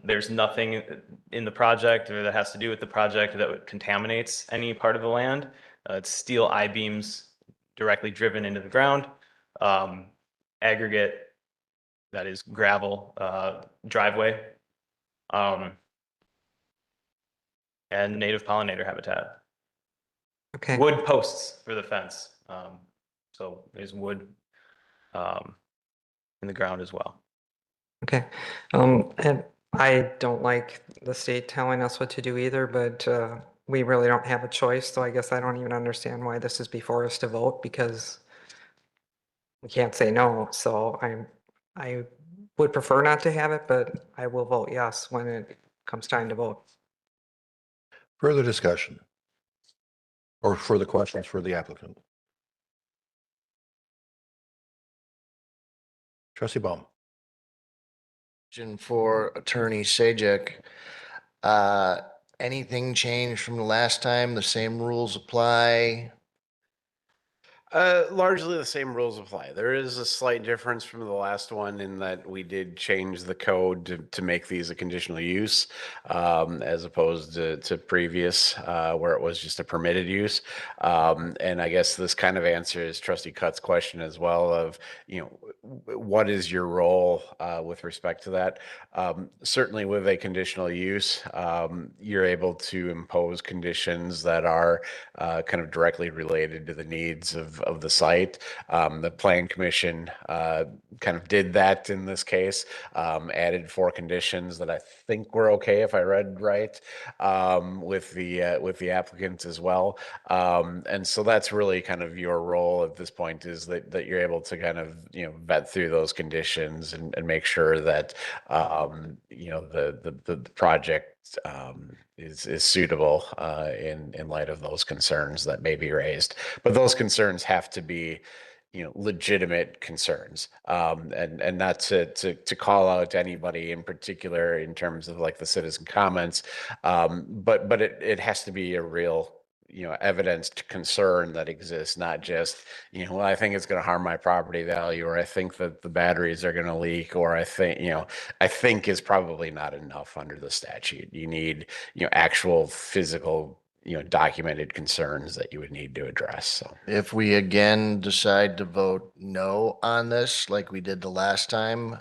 V: There's nothing in the project or that has to do with the project that contaminates any part of the land. It's steel I-beams directly driven into the ground, aggregate, that is gravel driveway, and native pollinator habitat.
E: Okay.
V: Wood posts for the fence. So there's wood in the ground as well.
E: Okay. And I don't like the state telling us what to do either, but we really don't have a choice. So I guess I don't even understand why this is before us to vote, because we can't say no. So I would prefer not to have it, but I will vote yes when it comes time to vote.
B: Further discussion or further questions for the applicant? Trustee Baum.
K: Question for Attorney Sajak. Anything changed from the last time? The same rules apply?
S: Largely the same rules apply. There is a slight difference from the last one in that we did change the code to make these a conditional use, as opposed to previous, where it was just a permitted use. And I guess this kind of answers Trustee Cutt's question as well of, what is your role with respect to that? Certainly with a conditional use, you're able to impose conditions that are kind of directly related to the needs of the site. The Plan Commission kind of did that in this case, added 4 conditions that I think were okay, if I read right, with the applicant as well. And so that's really kind of your role at this point, is that you're able to kind of, vet through those conditions and make sure that, the project is suitable in light of those concerns that may be raised. But those concerns have to be, legitimate concerns, and not to call out anybody in particular in terms of like the citizen comments, but it has to be a real, evidenced concern that exists, not just, well, I think it's going to harm my property value, or I think that the batteries are going to leak, or I think is probably not enough under the statute. You need, actual physical, documented concerns that you would need to address. So
K: If we again decide to vote no on this, like we did the last time,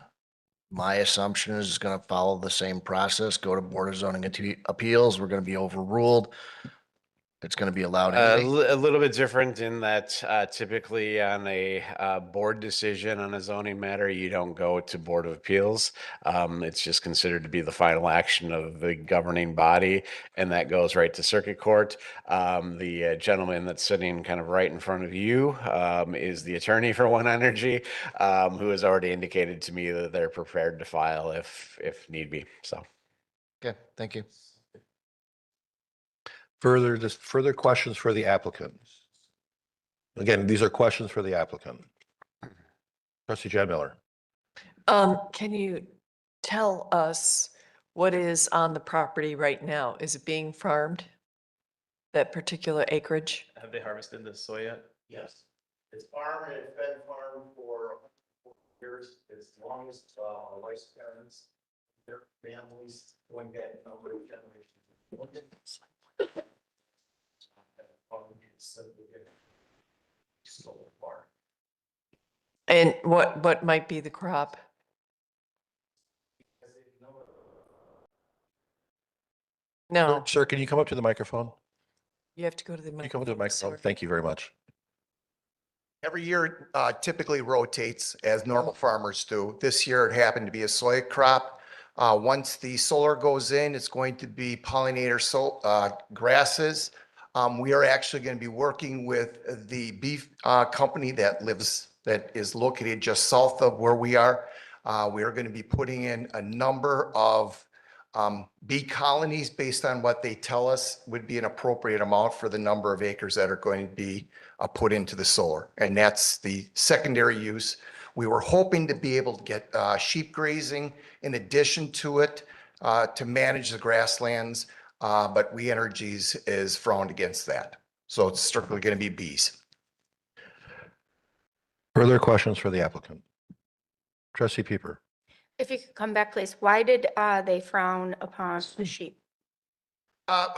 K: my assumption is it's going to follow the same process, go to Board of Zoning Appeals. We're going to be overruled. It's going to be allowed anyway.
S: A little bit different in that typically on a board decision on a zoning matter, you don't go to Board of Appeals. It's just considered to be the final action of the governing body, and that goes right to Circuit Court. The gentleman that's sitting kind of right in front of you is the attorney for One Energy, who has already indicated to me that they're prepared to file if need be. So,
K: Okay, thank you.
B: Further questions for the applicant? Again, these are questions for the applicant. Trustee Jan Miller.
F: Can you tell us what is on the property right now? Is it being farmed? That particular acreage?
V: Have they harvested the soy yet?
K: Yes. It's farmed and it's been farmed for years, as long as my wife's parents, their families, going back a number of generations.
F: And what might be the crop? No,
B: Sir, can you come up to the microphone?
F: you have to go to the
B: Can you come up to the
F: microphone.
B: microphone? Thank you very much.
L: Every year typically rotates as normal farmers do. This year it happened to be a soy crop. Once the solar goes in, it's going to be pollinator grasses. We are actually going to be working with the beef company that is located just south of where we are. We are going to be putting in a number of bee colonies based on what they tell us would be an appropriate amount for the number of acres that are going to be put into the solar. And that's the secondary use. We were hoping to be able to get sheep grazing in addition to it to manage the grasslands, but We Energies is frowned against that. So it's strictly going to be bees.
B: Further questions for the applicant? Trustee Pieper.
J: If you could come back, please. Why did they frown upon the sheep?
L: Yeah,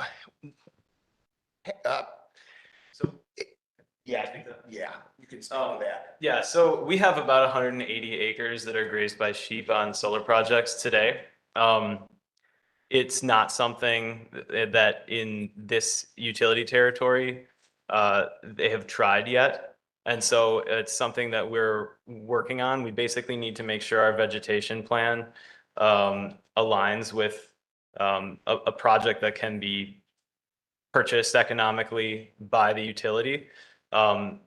L: you can speak on that.
V: Yeah, so we have about 180 acres that are grazed by sheep on solar projects today. It's not something that in this utility territory they have tried yet. And so it's something that we're working on. We basically need to make sure our vegetation plan aligns with a project that can be purchased economically by the utility.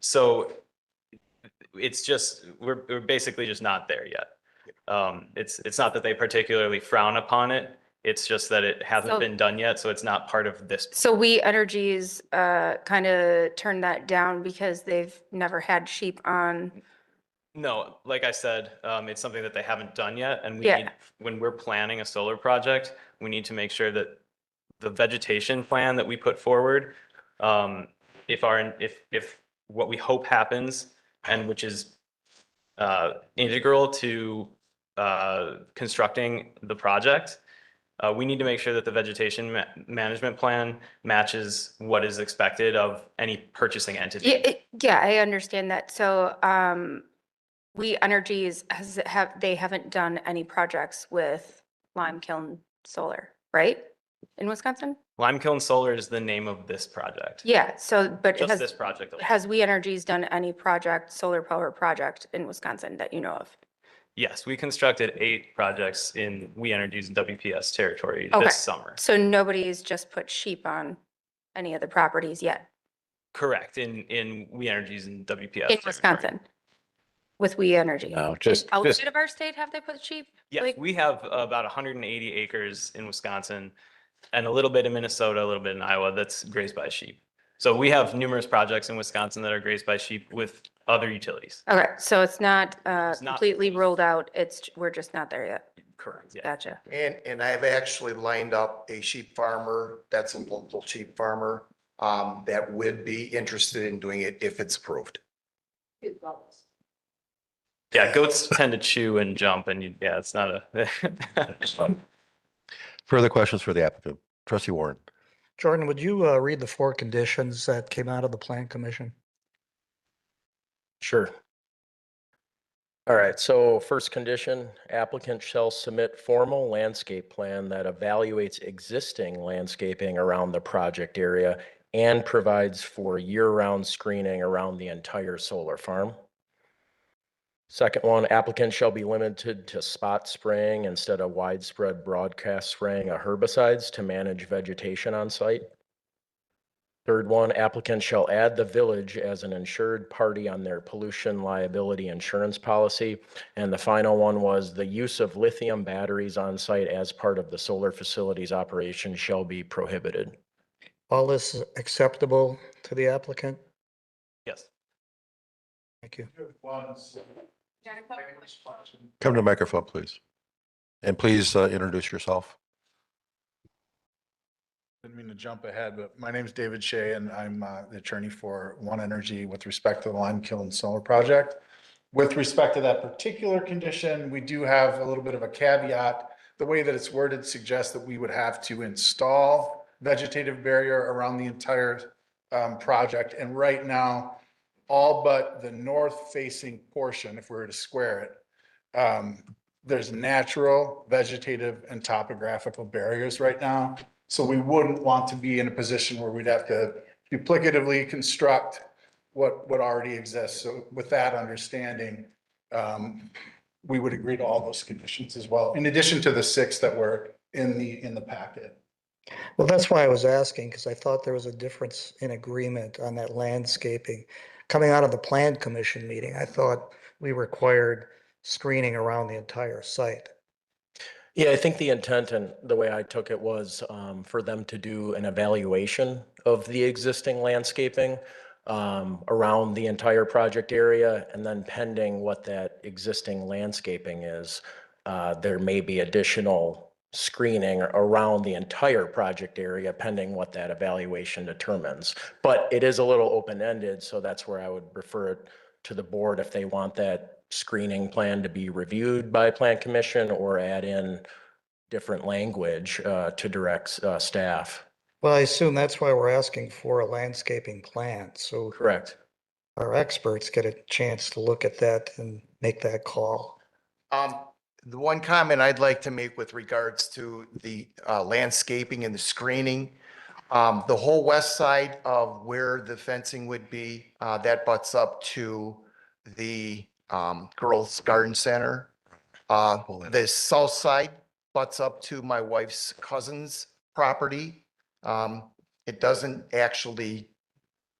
V: So it's just, we're basically just not there yet. It's not that they particularly frown upon it. It's just that it hasn't been done yet, so it's not part of this.
J: So We Energies kind of turned that down because they've never had sheep on
V: No, like I said, it's something that they haven't done yet, and we
J: Yeah.
V: need, when we're planning a solar project, we need to make sure that the vegetation plan that we put forward, if what we hope happens, and which is integral to constructing the project, we need to make sure that the vegetation management plan matches what is expected of any purchasing entity.
J: Yeah, I understand that. So, We Energies they haven't done any projects with Lime Kiln Solar, right? In Wisconsin?
V: Lime Kiln Solar is the name of this project.
J: Yeah, so, but
V: Just this project alone.
J: has We Energies done any project, solar power project in Wisconsin that you know of?
V: Yes, we constructed 8 projects in We Energies WPS territory
J: Okay.
V: this summer.
J: So nobody's just put sheep on any of the properties yet
V: Correct, in We Energies and WPS.
J: in
V: territory.
J: Wisconsin with We Energy?
S: No, just
J: Outside of our state, have they put sheep?
V: Yes,
J: Like-
V: we have about 180 acres in Wisconsin and a little bit in Minnesota, a little bit in Iowa that's grazed by sheep. So we have numerous projects in Wisconsin that are grazed by sheep with other utilities.
J: Okay, so it's not
V: not-
J: completely rolled out. We're just not there yet.
V: Correct, yeah.
J: Gotcha.
L: And I've actually lined up a sheep farmer, that's a local sheep farmer, that would be interested in doing it if it's approved.
V: Yeah, goats tend to chew and jump and yeah, it's not a.
B: Further questions for the applicant? Trustee Warren.
U: Jordan, would you read the 4 conditions that came out of the Plan Commission?
C: Sure. All right, so first condition, applicant shall submit formal landscape plan that evaluates existing landscaping around the project area and provides for year-round screening around the entire solar farm. Second one, applicant shall be limited to spot spraying instead of widespread broadcast spraying of herbicides to manage vegetation on site. Third one, applicant shall add the village as an insured party on their pollution liability insurance policy. And the final one was the use of lithium batteries on site as part of the solar facility's operation shall be prohibited.
U: All this is acceptable to the applicant?
V: Yes.
U: Thank you.
B: Come to the microphone, please. And please introduce yourself.
N: Didn't mean to jump ahead, but my name is David Shea and I'm the attorney for One Energy with respect to the Lime Kiln Solar Project. With respect to that particular condition, we do have a little bit of a caveat. The way that it's worded suggests that we would have to install vegetative barrier around the entire project. And right now, all but the north facing portion, if we were to square it, there's natural vegetative and topographical barriers right now. So we wouldn't want to be in a position where we'd have to duplicatively construct what already exists. So with that understanding, we would agree to all those conditions as well, in addition to the 6 that were in the packet.
U: Well, that's why I was asking, because I thought there was a difference in agreement on that landscaping. Coming out of the Plan Commission meeting, I thought we required screening around the entire site.
C: Yeah, I think the intent and the way I took it was for them to do an evaluation of the existing landscaping around the entire project area, and then pending what that existing landscaping is, there may be additional screening around the entire project area pending what that evaluation determines. But it is a little open-ended, so that's where I would refer it to the board if they want that screening plan to be reviewed by Plan Commission or add in different language to direct staff.
U: Well, I assume that's why we're asking for a landscaping plan. So
C: Correct.
U: our experts get a chance to look at that and make that call.
L: The one comment I'd like to make with regards to the landscaping and the screening, the whole west side of where the fencing would be, that butts up to the Girls Garden Center. The south side butts up to my wife's cousin's property. It doesn't actually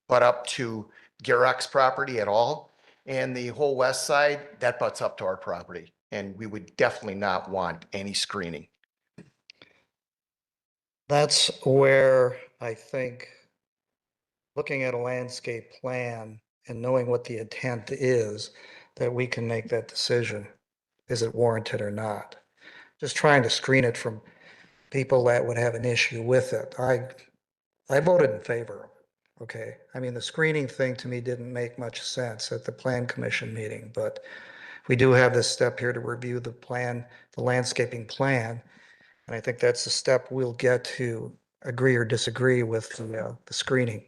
L: butt up to Garrett's property at all. And the whole west side, that butts up to our property. And we would definitely not want any screening.
U: That's where I think looking at a landscape plan and knowing what the intent is, that we can make that decision. Is it warranted or not? Just trying to screen it from people that would have an issue with it. I voted in favor of it, okay? I mean, the screening thing to me didn't make much sense at the plan commission meeting, but we do have this step here to review the plan, the landscaping plan. And I think that's the step we'll get to agree or disagree with the screening.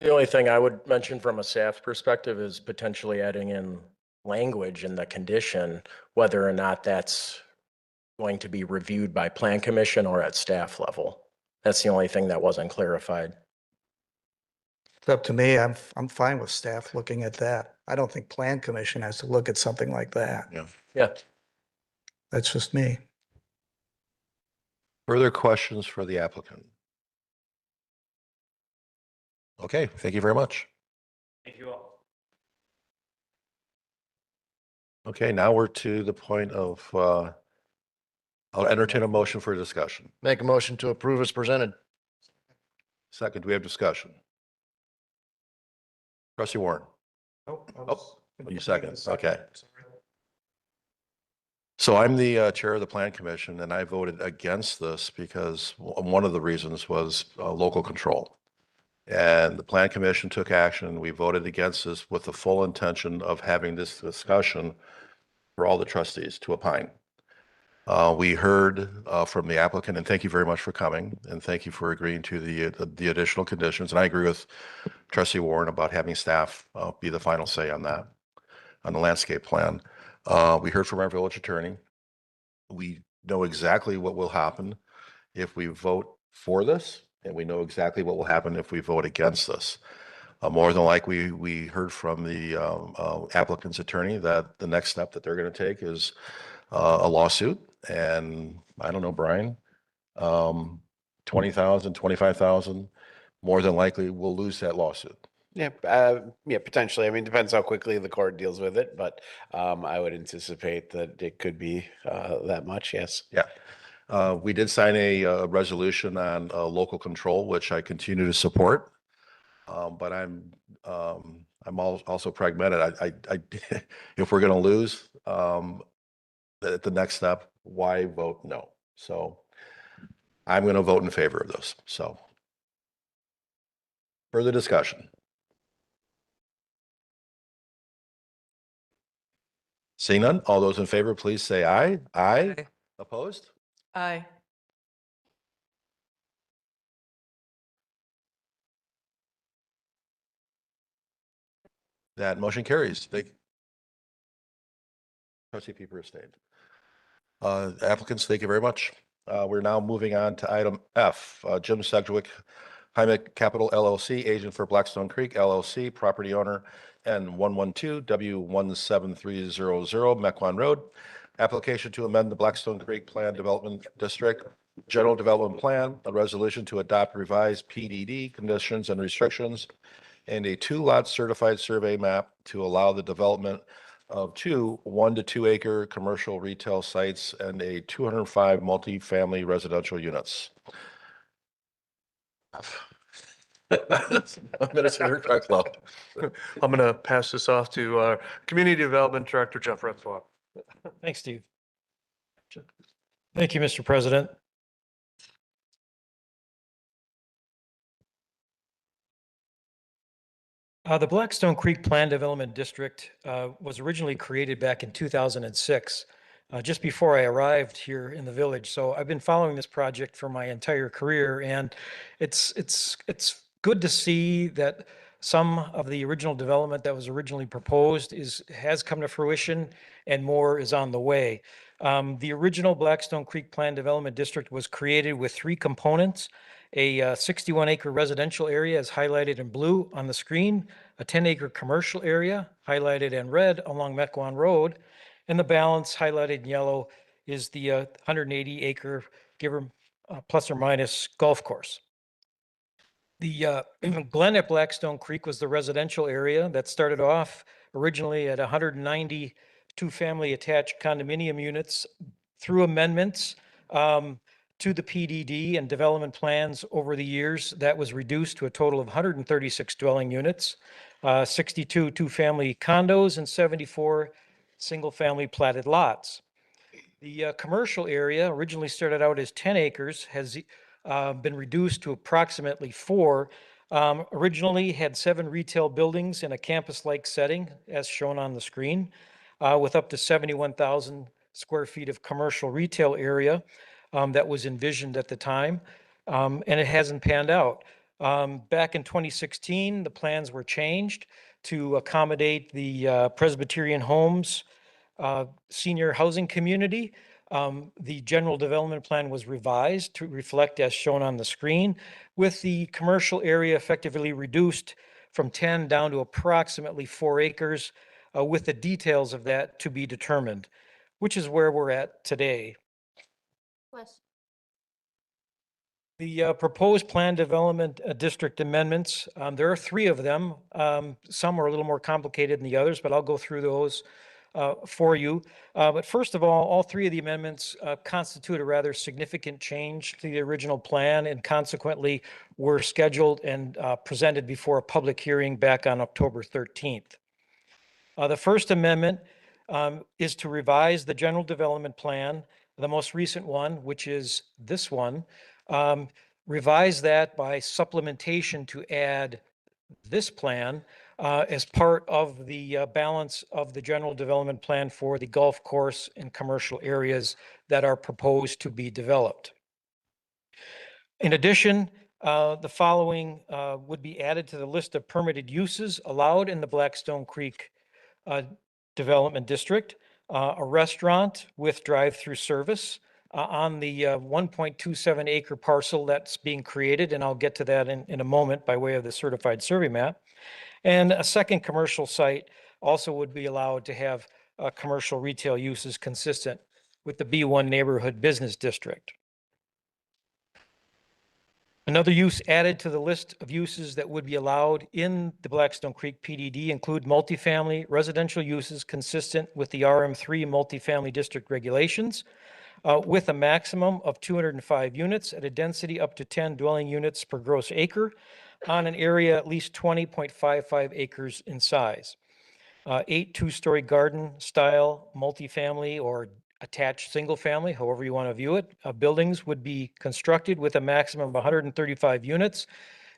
C: The only thing I would mention from a staff perspective is potentially adding in language in the condition, whether or not that's going to be reviewed by plan commission or at staff level. That's the only thing that wasn't clarified.
U: It's up to me. I'm fine with staff looking at that. I don't think plan commission has to look at something like that.
C: Yeah.
U: That's just me.
B: Further questions for the applicant? Okay, thank you very much.
T: Thank you all.
B: Okay, now we're to the point of, I'll entertain a motion for discussion.
K: Make a motion to approve as presented.
B: Second, do we have discussion? Trustee Warren?
U: Oh,
B: you second, okay. So I'm the chair of the plan commission, and I voted against this because one of the reasons was local control. And the plan commission took action. We voted against this with the full intention of having this discussion for all the trustees to opine. We heard from the applicant, and thank you very much for coming, and thank you for agreeing to the additional conditions. And I agree with Trustee Warren about having staff be the final say on that, on the landscape plan. We heard from our village attorney. We know exactly what will happen if we vote for this, and we know exactly what will happen if we vote against this. More than likely, we heard from the applicant's attorney that the next step that they're going to take is a lawsuit. And I don't know, Brian, 20,000, 25,000, more than likely we'll lose that lawsuit.
S: Yeah, potentially. I mean, depends how quickly the court deals with it, but I would anticipate that it could be that much. Yes.
B: Yeah. We did sign a resolution on local control, which I continue to support. But I'm also pragmatic. If we're going to lose, at the next step, why vote no? So I'm going to vote in favor of this. So further discussion. Seeing none, all those in favor, please say aye. Aye.
E: Aye.
B: Opposed?
F: Aye.
B: That motion carries. Trustee Pieper abstained. Applicants, thank you very much. We're now moving on to item F. Jim Sedgwick, Hymic Capital LLC, agent for Blackstone Creek LLC, property owner, N 112 W17300 Mequon Road. Application to amend the Blackstone Creek Plan Development District General Development Plan, a resolution to adopt revised PDD conditions and restrictions, and a 2-lot certified survey map to allow the development of 2 1 to 2 acre commercial retail sites and a 205 multifamily residential units.
R: I'm going to pass this off to our Community Development Director, Jeff Retzloff.
O: Thanks, Steve. Thank you, Mr. President. The Blackstone Creek Plan Development District was originally created back in 2006, just before I arrived here in the village. So I've been following this project for my entire career, and it's good to see that some of the original development that was originally proposed has come to fruition, and more is on the way. The original Blackstone Creek Plan Development District was created with 3 components. A 61-acre residential area is highlighted in blue on the screen, a 10-acre commercial area highlighted in red along Mequon Road, and the balance highlighted in yellow is the 180-acre plus or minus golf course. The Glen at Blackstone Creek was the residential area that started off originally at 190 two-family attached condominium units. Through amendments to the PDD and development plans over the years, that was reduced to a total of 136 dwelling units, 62 two-family condos, and 74 single-family platted lots. The commercial area originally started out as 10 acres, has been reduced to approximately 4. Originally had 7 retail buildings in a campus-like setting, as shown on the screen, with up to 71,000 square feet of commercial retail area that was envisioned at the time, and it hasn't panned out. Back in 2016, the plans were changed to accommodate the Presbyterian Homes senior housing community. The general development plan was revised to reflect as shown on the screen, with the commercial area effectively reduced from 10 down to approximately 4 acres, with the details of that to be determined, which is where we're at today. The proposed plan development district amendments, there are 3 of them. Some are a little more complicated than the others, but I'll go through those for you. But first of all 3 of the amendments constitute a rather significant change to the original plan, and consequently were scheduled and presented before a public hearing back on October 13th. The first amendment is to revise the general development plan, the most recent one, which is this one, revise that by supplementation to add this plan as part of the balance of the general development plan for the golf course and commercial areas that are proposed to be developed. In addition, the following would be added to the list of permitted uses allowed in the Blackstone Creek Development District: a restaurant with drive-through service on the 1.27 acre parcel that's being created, and I'll get to that in a moment by way of the certified survey map. And a second commercial site also would be allowed to have commercial retail uses consistent with the B1 neighborhood business district. Another use added to the list of uses that would be allowed in the Blackstone Creek PDD include multifamily residential uses consistent with the RM3 multifamily district regulations, with a maximum of 205 units at a density up to 10 dwelling units per gross acre on an area at least 20.55 acres in size. 8 two-story garden style multifamily or attached single family, however you want to view it, buildings would be constructed with a maximum of 135 units,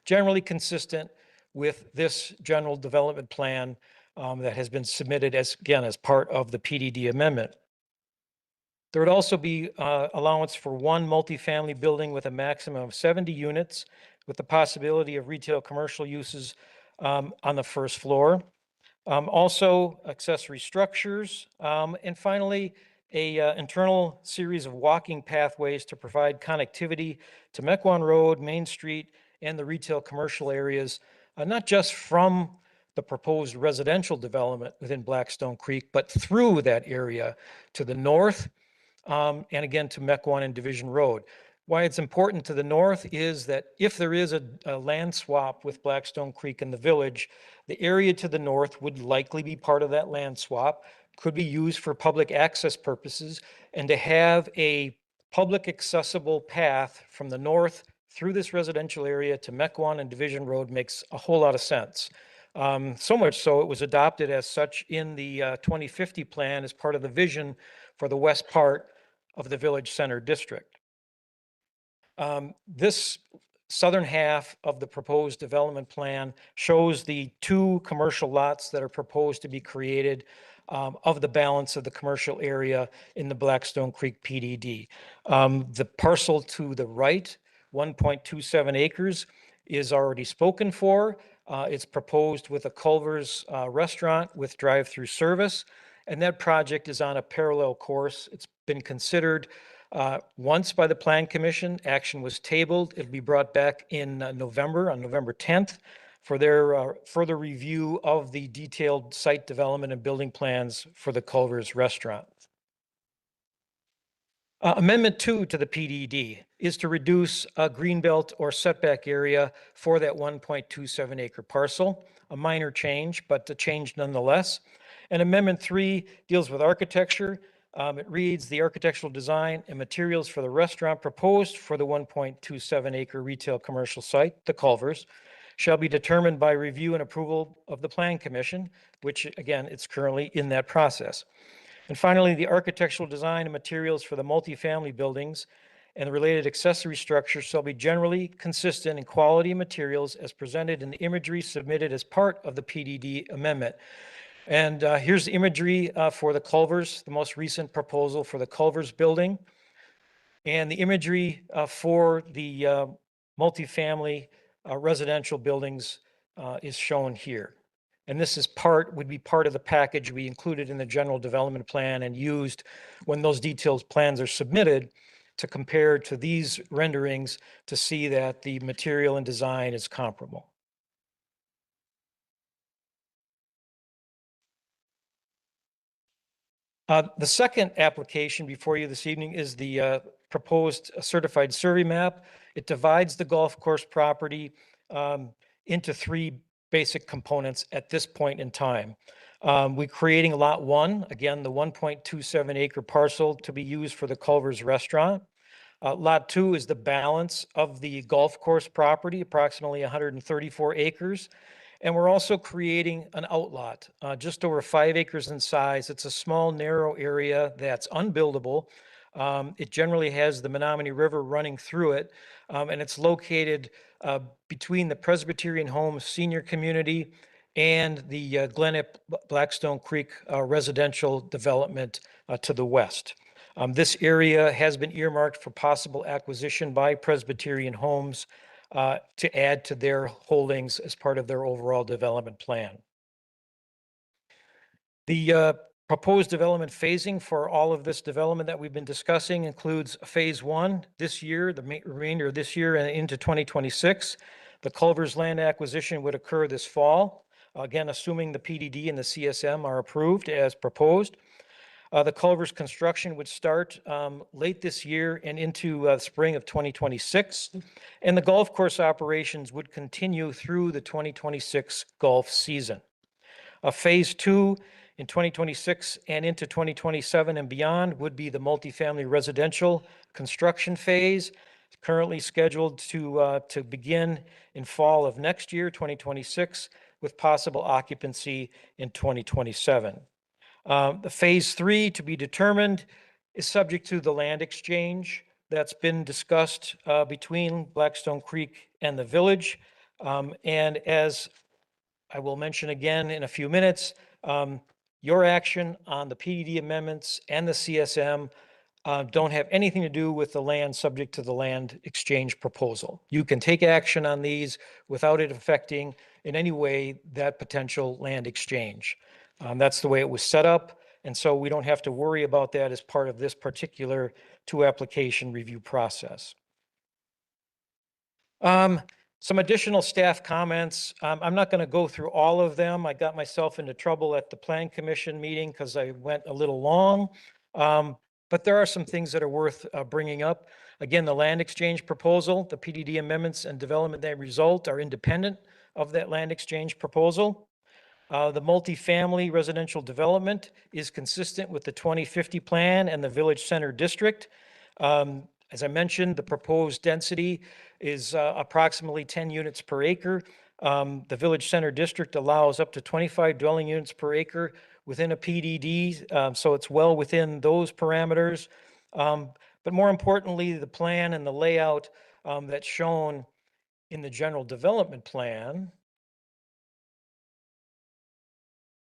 O: generally consistent with this general development plan that has been submitted as part of the PDD amendment. There would also be allowance for 1 multifamily building with a maximum of 70 units, with the possibility of retail commercial uses on the first floor. Also accessory structures, and finally, a internal series of walking pathways to provide connectivity to Mequon Road, Main Street, and the retail commercial areas, not just from the proposed residential development within Blackstone Creek, but through that area to the north, and again to Mequon and Division Road. Why it's important to the north is that if there is a land swap with Blackstone Creek in the village, the area to the north would likely be part of that land swap, could be used for public access purposes, and to have a public accessible path from the north through this residential area to Mequon and Division Road makes a whole lot of sense. So much so it was adopted as such in the 2050 plan as part of the vision for the west part of the Village Center District. This southern half of the proposed development plan shows the 2 commercial lots that are proposed to be created of the balance of the commercial area in the Blackstone Creek PDD. The parcel to the right, 1.27 acres, is already spoken for. It's proposed with a Culver's restaurant with drive-through service, and that project is on a parallel course. It's been considered once by the Plan Commission. Action was tabled. It'll be brought back in November, on November 10th, for their further review of the detailed site development and building plans for the Culver's restaurant. Amendment 2 to the PDD is to reduce a greenbelt or setback area for that 1.27 acre parcel. A minor change, but a change nonetheless. And Amendment 3 deals with architecture. It reads, the architectural design and materials for the restaurant proposed for the 1.27 acre retail commercial site, the Culvers, shall be determined by review and approval of the Plan Commission, which again, it's currently in that process. And finally, the architectural design and materials for the multifamily buildings and the related accessory structures shall be generally consistent in quality materials as presented in the imagery submitted as part of the PDD amendment. And here's the imagery for the Culvers, the most recent proposal for the Culvers building. And the imagery for the multifamily residential buildings is shown here. And this is would be part of the package we included in the general development plan and used when those detailed plans are submitted to compare to these renderings to see that the material and design is comparable. The second application before you this evening is the proposed certified survey map. It divides the golf course property into three basic components at this point in time. We're creating lot 1, again, the 1.27 acre parcel to be used for the Culvers restaurant. Lot 2 is the balance of the golf course property, approximately 134 acres. And we're also creating an outlot, just over 5 acres in size. It's a small, narrow area that's unbuildable. It generally has the Menominee River running through it, and it's located between the Presbyterian Home Senior Community and the Glenip Blackstone Creek residential development to the west. This area has been earmarked for possible acquisition by Presbyterian Homes to add to their holdings as part of their overall development plan. The proposed development phasing for all of this development that we've been discussing includes phase 1 this year, the remainder of this year and into 2026. The Culvers land acquisition would occur this fall, again, assuming the PDD and the CSM are approved as proposed. The Culvers construction would start late this year and into spring of 2026. And the golf course operations would continue through the 2026 golf season. Phase 2 in 2026 and into 2027 and beyond would be the multifamily residential construction phase, currently scheduled to begin in fall of next year, 2026, with possible occupancy in 2027. The phase 3 to be determined is subject to the land exchange that's been discussed between Blackstone Creek and the village. And as I will mention again in a few minutes, your action on the PDD amendments and the CSM don't have anything to do with the land subject to the land exchange proposal. You can take action on these without it affecting in any way that potential land exchange. That's the way it was set up. And so we don't have to worry about that as part of this particular 2 application review process. Some additional staff comments. I'm not going to go through all of them. I got myself into trouble at the Plan Commission meeting because I went a little long. But there are some things that are worth bringing up. Again, the land exchange proposal, the PDD amendments and development that result are independent of that land exchange proposal. The multifamily residential development is consistent with the 2050 plan and the Village Center District. As I mentioned, the proposed density is approximately 10 units per acre. The Village Center District allows up to 25 dwelling units per acre within a PDD, so it's well within those parameters. But more importantly, the plan and the layout that's shown in the general development plan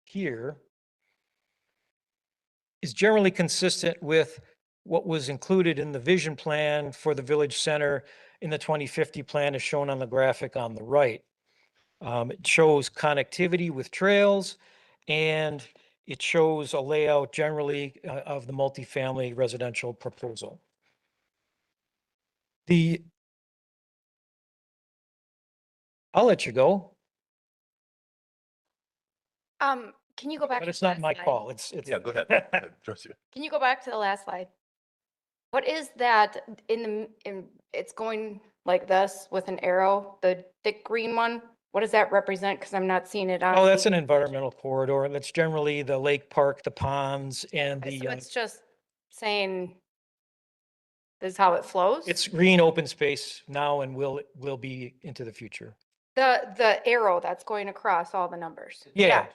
O: here is generally consistent with what was included in the vision plan for the Village Center in the 2050 plan as shown on the graphic on the right. It shows connectivity with trails and it shows a layout generally of the multifamily residential proposal. I'll let you go.
J: Can you go back?
O: But
J: to
O: it's
J: the
O: not
J: last
O: my
J: slide?
O: call. It's
B: Yeah, go ahead.
J: Can you go back to the last slide? What is that it's going like this with an arrow, the thick green one? What does that represent? Because I'm not seeing it on.
O: Oh, that's an environmental corridor. That's generally the lake park, the ponds and
J: Okay,
O: the,
J: so it's just saying this is how it flows?
O: It's green open space now and will be into the future.
J: The arrow that's going across all the numbers.
O: Yeah.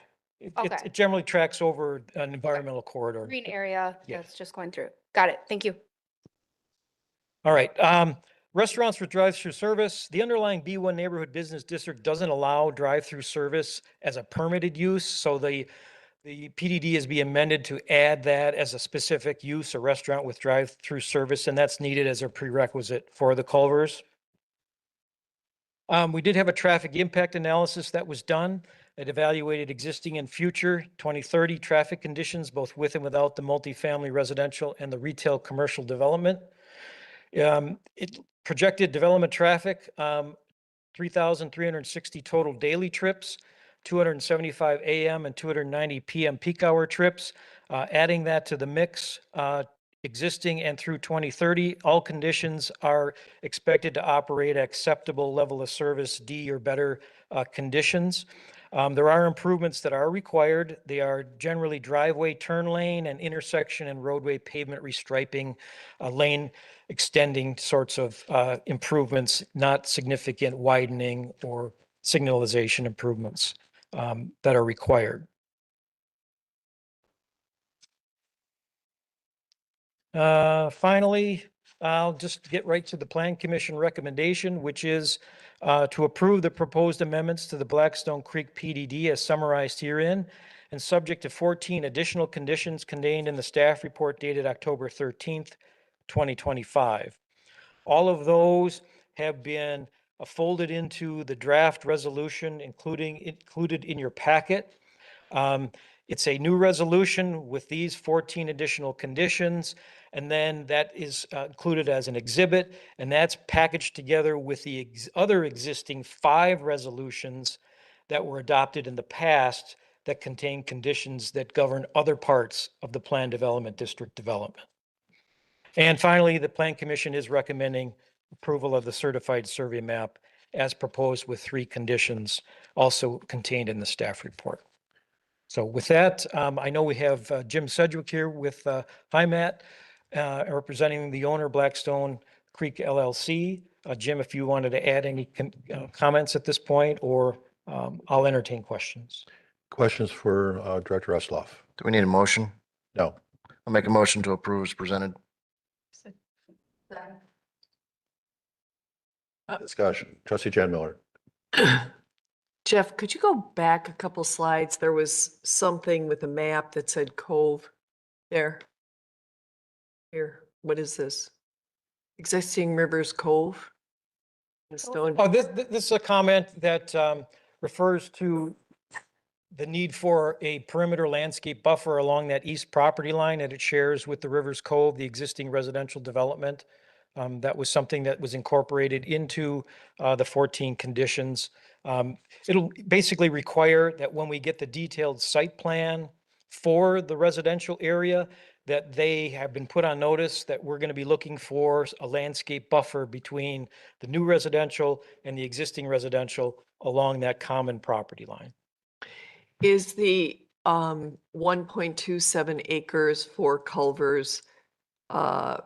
J: Okay.
O: It generally tracks over an environmental corridor.
J: Green area
O: Yes.
J: that's just going through. Got it. Thank you.
O: All right. Restaurants with drive-through service. The underlying B1 neighborhood business district doesn't allow drive-through service as a permitted use. So the PDD is being amended to add that as a specific use, a restaurant with drive-through service, and that's needed as a prerequisite for the Culvers. We did have a traffic impact analysis that was done. It evaluated existing and future 2030 traffic conditions, both with and without the multifamily residential and the retail commercial development. It projected development traffic, 3,360 total daily trips, 275 AM and 290 PM peak hour trips. Adding that to the mix, existing and through 2030, all conditions are expected to operate at acceptable level of service, D or better conditions. There are improvements that are required. They are generally driveway turn lane and intersection and roadway pavement restriping, lane extending sorts of improvements, not significant widening or signalization improvements that are required. Finally, I'll just get right to the Plan Commission recommendation, which is to approve the proposed amendments to the Blackstone Creek PDD as summarized herein, and subject to 14 additional conditions contained in the staff report dated October 13th, 2025. All of those have been folded into the draft resolution, included in your packet. It's a new resolution with these 14 additional conditions, and then that is included as an exhibit, and that's packaged together with the other existing 5 resolutions that were adopted in the past that contain conditions that govern other parts of the Plan Development District development. And finally, the Plan Commission is recommending approval of the certified survey map as proposed with 3 conditions also contained in the staff report. So with that, I know we have Jim Sedgwick here with HIMAT, representing the owner, Blackstone Creek LLC. Jim, if you wanted to add any comments at this point, or I'll entertain questions.
B: Questions for Director Esloff?
K: Do we need a motion?
B: No.
K: I'll make a motion to approve as presented.
B: Discussion. Trustee Jan Miller.
F: Jeff, could you go back a couple slides? There was something with a map that said Cove there. Here, what is this? Existing Rivers Cove? in Stone.
O: Oh, this is a comment that refers to the need for a perimeter landscape buffer along that east property line that it shares with the Rivers Cove, the existing residential development. That was something that was incorporated into the 14 conditions. It'll basically require that when we get the detailed site plan for the residential area, that they have been put on notice that we're going to be looking for a landscape buffer between the new residential and the existing residential along that common property line.
F: Is the 1.27 acres for Culvers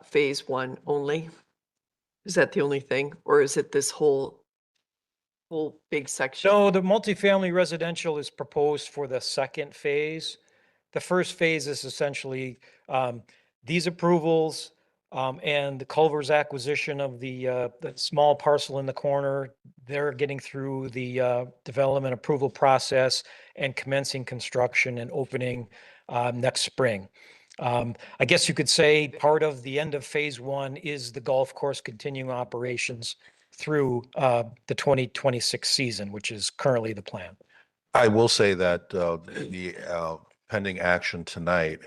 F: phase 1 only? Is that the only thing, or is it this whole big section?
O: No, the multifamily residential is proposed for the second phase. The first phase is essentially these approvals and the Culvers acquisition of the small parcel in the corner. They're getting through the development approval process and commencing construction and opening next spring. I guess you could say part of the end of phase 1 is the golf course continuing operations through the 2026 season, which is currently the plan.
B: I will say that the pending action tonight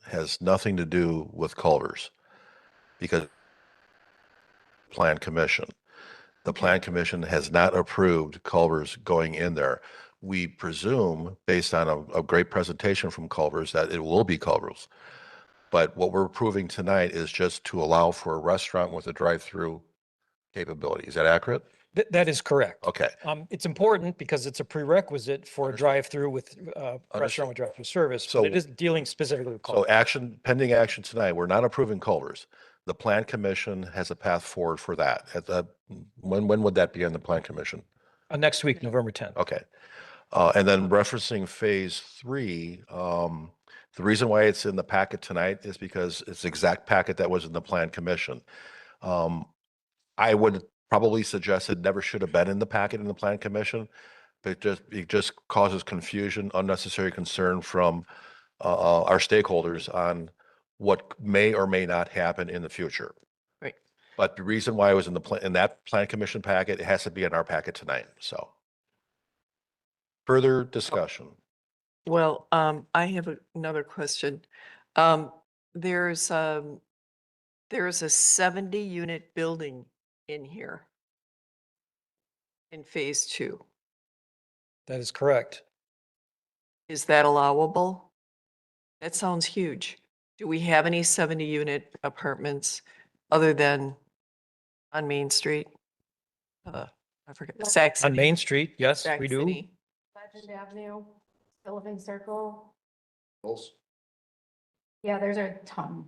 B: has nothing to do with Culvers, because Plan Commission. The Plan Commission has not approved Culvers going in there. We presume, based on a great presentation from Culvers, that it will be Culvers. But what we're approving tonight is just to allow for a restaurant with a drive-through capability. Is that accurate?
O: That is correct.
B: Okay.
O: It's important because it's a prerequisite for a
B: Understood.
O: drive-through with
B: Understood.
O: restaurant with drive-through service,
B: So-
O: but it is dealing specifically with
B: So
O: culverts.
B: pending action tonight, we're not approving culverts. The plan commission has a path forward for that. When would that be on the plan commission?
O: Next week, November 10th.
B: Okay. And then referencing phase 3, the reason why it's in the packet tonight is because it's the exact packet that was in the plan commission. I would probably suggest it never should have been in the packet in the plan commission, but it just causes confusion, unnecessary concern from our stakeholders on what may or may not happen in the future.
F: Right.
B: But the reason why it was in in that plan commission packet, it has to be in our packet tonight. So further discussion.
F: Well, I have another question. There's a 70-unit building in here in phase 2.
O: That is correct.
F: Is that allowable? That sounds huge. Do we have any 70-unit apartments other than on Main Street? I forget, Sac
O: On
F: City.
O: Main Street, yes,
F: Sac
O: we do.
F: City.
J: Legend Avenue, Sullivan Circle. Yeah, there's a ton.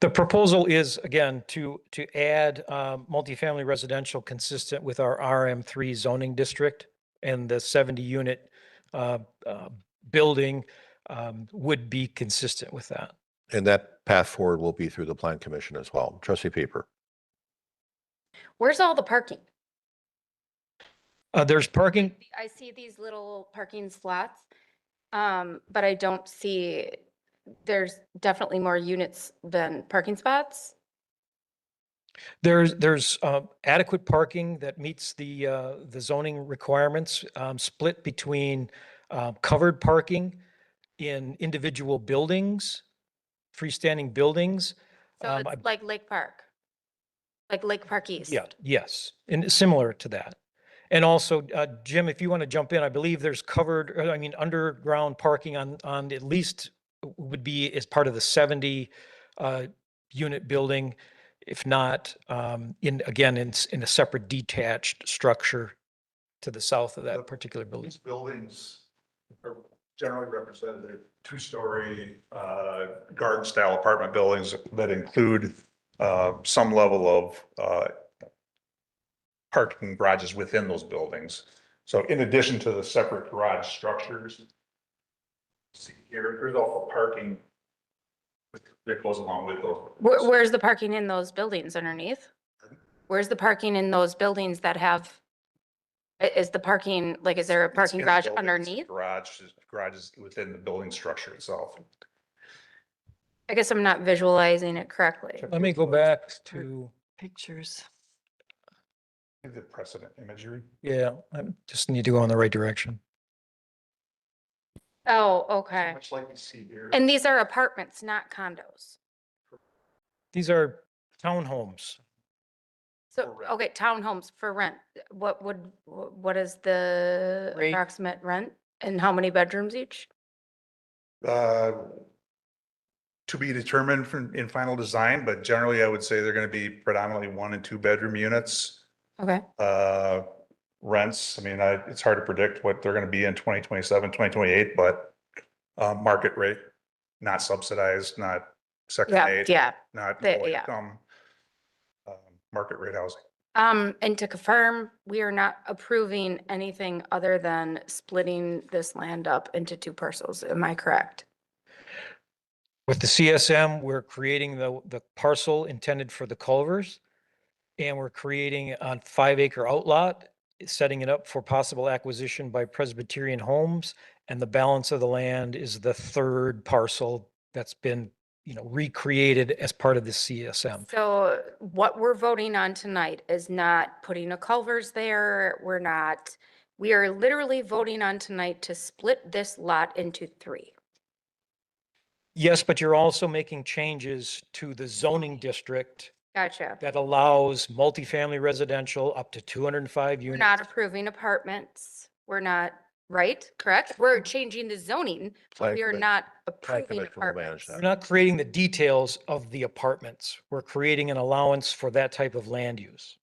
O: The proposal is, again, to add multifamily residential consistent with our RM3 zoning district, and the 70-unit building would be consistent with that.
B: And that path forward will be through the plan commission as well. Trustee Pieper.
J: Where's all the parking?
O: There's parking.
J: I see these little parking slots, but I don't see, there's definitely more units than parking spots.
O: There's adequate parking that meets the zoning requirements, split between covered parking in individual buildings, freestanding buildings.
J: So it's like Lake Park, like Lake Park East.
O: Yeah, yes, and similar to that. And also, Jim, if you want to jump in, I believe there's covered, underground parking on at least would be as part of the 70 unit building, if not in a separate detached structure to the south of that particular building.
P: These buildings are generally represented, two-story garden-style apartment buildings that include some level of parking garages within those buildings. So in addition to the separate garage structures, see here, there's also parking that goes along with those.
J: Where's the parking in those buildings underneath? Where's the parking in those buildings that have, is the parking, like, is there a parking
P: in the
J: garage
P: buildings,
J: underneath?
P: Garages within the building structure itself.
J: I guess I'm not visualizing it correctly.
O: Let me go back to,
F: Pictures.
P: The precedent imagery.
O: yeah, I just need to go in the right direction.
J: Oh, okay.
P: Much like you see here.
J: And these are apartments, not condos.
O: These are townhomes.
J: So, okay, townhomes for rent. What is the
F: Rate.
J: approximate rent and how many bedrooms each?
P: To be determined in final design, but generally I would say they're going to be predominantly 1 and 2 bedroom units.
J: Okay.
P: Rents, I mean, it's hard to predict what they're going to be in 2027, 2028, but market rate, not subsidized, not Section
J: Yeah,
P: 8,
J: yeah.
P: not
J: Yeah.
P: low income, market rate housing.
J: And to confirm, we are not approving anything other than splitting this land up into 2 parcels. Am I correct?
O: With the CSM, we're creating the parcel intended for the culvers, and we're creating a 5-acre outlot, setting it up for possible acquisition by Presbyterian Homes, and the balance of the land is the 3rd parcel that's been, recreated as part of the CSM.
J: So what we're voting on tonight is not putting a culvers there. We are literally voting on tonight to split this lot into 3.
O: Yes, but you're also making changes to the zoning district
J: Gotcha.
O: that allows multifamily residential up to 205
J: We're
O: units.
J: not approving apartments. We're not, right? Correct? We're changing the zoning, but
B: Plan
J: we are
B: commi-
J: not
B: Plan
J: approving
B: commission will manage
J: apartments.
B: that.
O: We're not creating the details of the apartments. We're creating an allowance for that type of land use.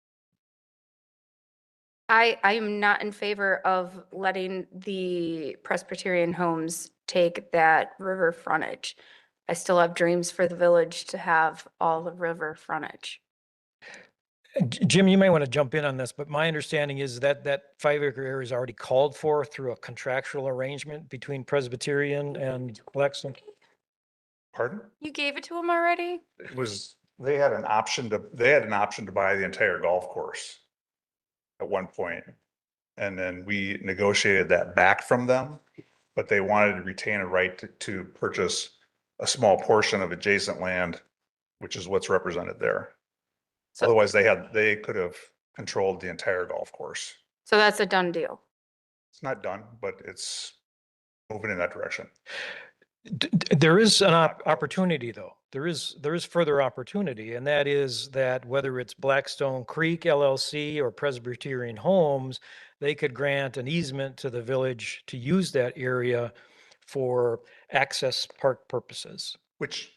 J: I am not in favor of letting the Presbyterian homes take that river frontage. I still have dreams for the village to have all the river frontage.
O: Jim, you might want to jump in on this, but my understanding is that that 5-acre area is already called for through a contractual arrangement between Presbyterian and Blackstone.
P: Pardon?
J: You gave it to them already?
P: It was, they had an option to buy the entire golf course at one point. And then we negotiated that back from them, but they wanted to retain a right to purchase a small portion of adjacent land, which is what's represented there. Otherwise, they could have controlled the entire golf course.
J: So that's a done deal.
P: It's not done, but it's moving in that direction.
O: There is an opportunity, though. There is further opportunity, and that is that whether it's Blackstone Creek LLC or Presbyterian Homes, they could grant an easement to the village to use that area for access park purposes.
P: Which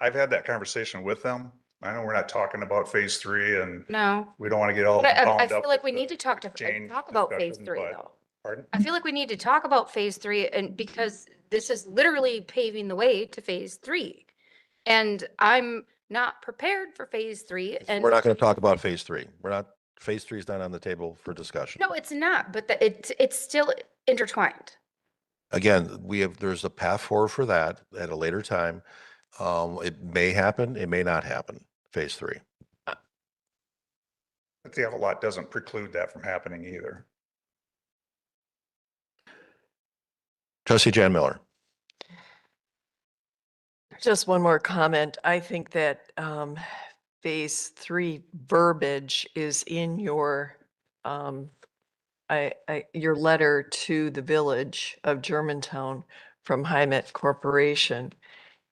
P: I've had that conversation with them. I know we're not talking about phase 3 and
J: No.
P: we don't want to get all
J: But I
P: bound
J: feel
P: up
J: like
P: with
J: we
P: the
J: need to talk
P: Jane
J: about phase
P: discussion,
J: 3
P: but-
J: though.
P: Pardon?
J: I feel like we need to talk about phase 3 and because this is literally paving the way to phase 3. And I'm not prepared for phase 3 and
B: We're not going to talk about phase 3. Phase 3 is not on the table for discussion.
J: no, it's not, but it's still intertwined.
B: Again, there's a path forward for that at a later time. It may happen, it may not happen, phase 3.
P: But the lot doesn't preclude that from happening either.
B: Trustee Jan Miller.
F: Just one more comment. I think that phase 3 verbiage is in your your letter to the village of Germantown from Hymet Corporation.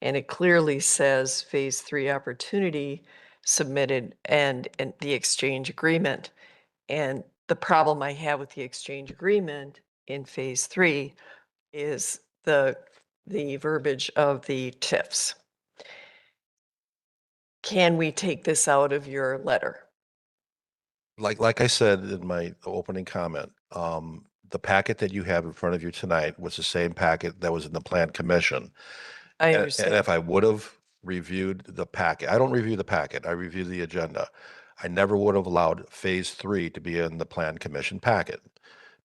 F: And it clearly says phase 3 opportunity submitted and the exchange agreement. And the problem I have with the exchange agreement in phase 3 is the verbiage of the TIFs. Can we take this out of your letter?
B: Like I said in my opening comment, the packet that you have in front of you tonight was the same packet that was in the Plan Commission.
F: I
B: And
F: understand.
B: if I would have reviewed the packet, I don't review the packet, I review the agenda. I never would have allowed phase 3 to be in the Plan Commission packet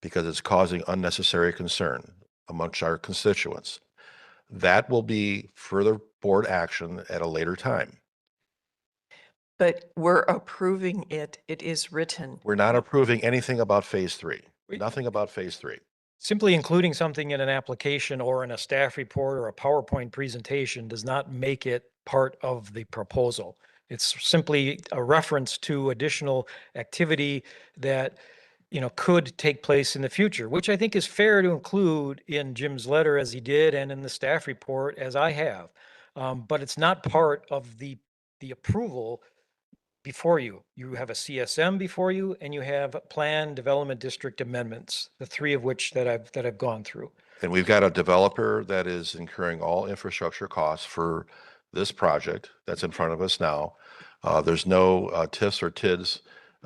B: because it's causing unnecessary concern amongst our constituents. That will be further board action at a later time.
F: But we're approving it. It is written.
B: We're not approving anything about phase 3, nothing about phase 3.
O: Simply including something in an application or in a staff report or a PowerPoint presentation does not make it part of the proposal. It's simply a reference to additional activity that, could take place in the future, which I think is fair to include in Jim's letter as he did and in the staff report as I have. But it's not part of the approval before you. You have a CSM before you and you have Plan Development District amendments, the 3 of which that I've gone through.
B: And we've got a developer that is incurring all infrastructure costs for this project that's in front of us now. There's no TIFs or TIDs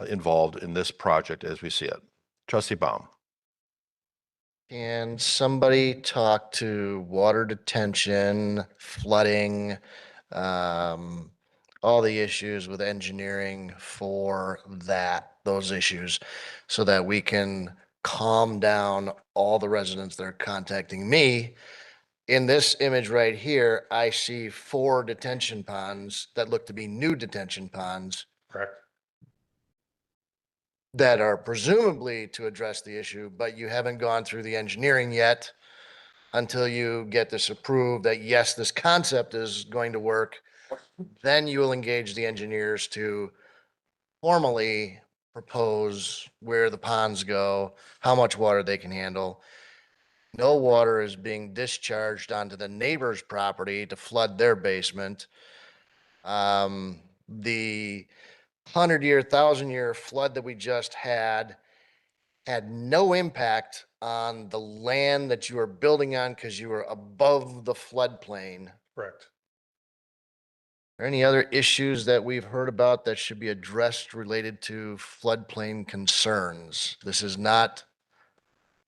B: involved in this project as we see it. Trustee Baum.
K: Can somebody talk to water detention, flooding, all the issues with engineering for those issues so that we can calm down all the residents that are contacting me? In this image right here, I see 4 detention ponds that look to be new detention ponds.
P: Correct.
K: That are presumably to address the issue, but you haven't gone through the engineering yet until you get this approved that yes, this concept is going to work. Then you will engage the engineers to formally propose where the ponds go, how much water they can handle. No water is being discharged onto the neighbor's property to flood their basement. The 100-year, 1,000-year flood that we just had no impact on the land that you are building on because you are above the floodplain.
P: Correct.
K: there any other issues that we've heard about that should be addressed related to floodplain concerns? This is not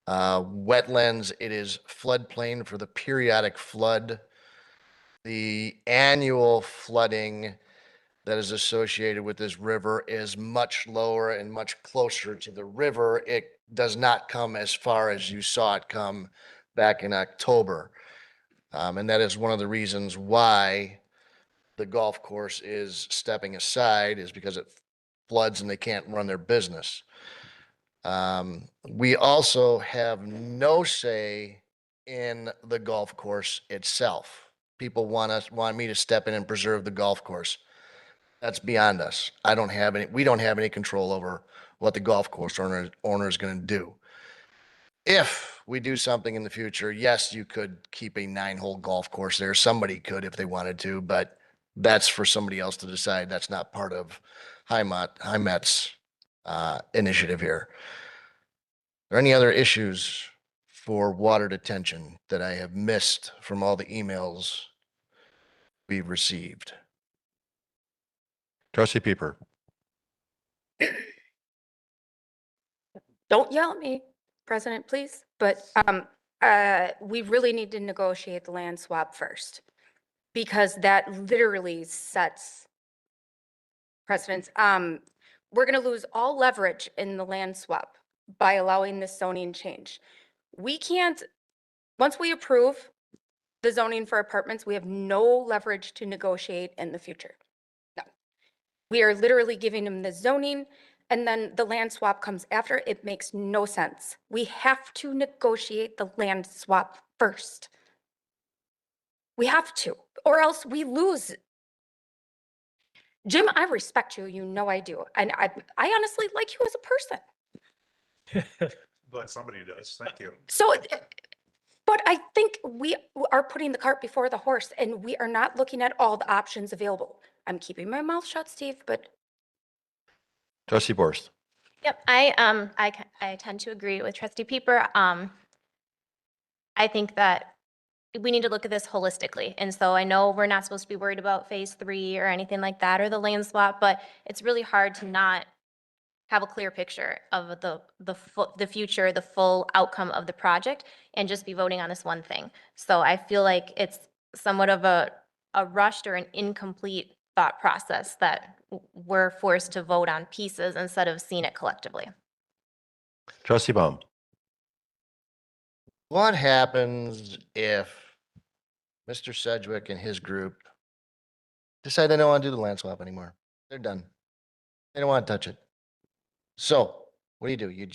K: wetlands, it is floodplain for the periodic flood. The annual flooding that is associated with this river is much lower and much closer to the river. It does not come as far as you saw it come back in October. And that is one of the reasons why the golf course is stepping aside, is because it floods and they can't run their business. We also have no say in the golf course itself. People want me to step in and preserve the golf course. That's beyond us. We don't have any control over what the golf course owner is going to do. If we do something in the future, yes, you could keep a 9-hole golf course there. Somebody could if they wanted to, but that's for somebody else to decide. That's not part of HIMET's initiative here. Are there any other issues for water detention that I have missed from all the emails we've received?
B: Trustee Pieper.
J: Don't yell at me, President, please. But we really need to negotiate the land swap first, because that literally sets precedents. We're going to lose all leverage in the land swap by allowing this zoning change. We can't, once we approve the zoning for apartments, we have no leverage to negotiate in the future. No. We are literally giving them the zoning, and then the land swap comes after. It makes no sense. We have to negotiate the land swap first. We have to, or else we lose. Jim, I respect you. You know I do. And I honestly like you as a person.
P: But somebody does. Thank you.
J: So, but I think we are putting the cart before the horse, and we are not looking at all the options available. I'm keeping my mouth shut, Steve, but.
B: Trustee Borst.
I: Yep, I tend to agree with Trustee Pieper. I think that we need to look at this holistically. And so I know we're not supposed to be worried about phase 3 or anything like that, or the land swap, but it's really hard to not have a clear picture of the future, the full outcome of the project, and just be voting on this one thing. So I feel like it's somewhat of a rushed or an incomplete thought process that we're forced to vote on pieces instead of seeing it collectively.
B: Trustee Baum.
K: What happens if Mr. Sedgwick and his group decide they don't want to do the land swap anymore? They're done. They don't want to touch it. So what do? You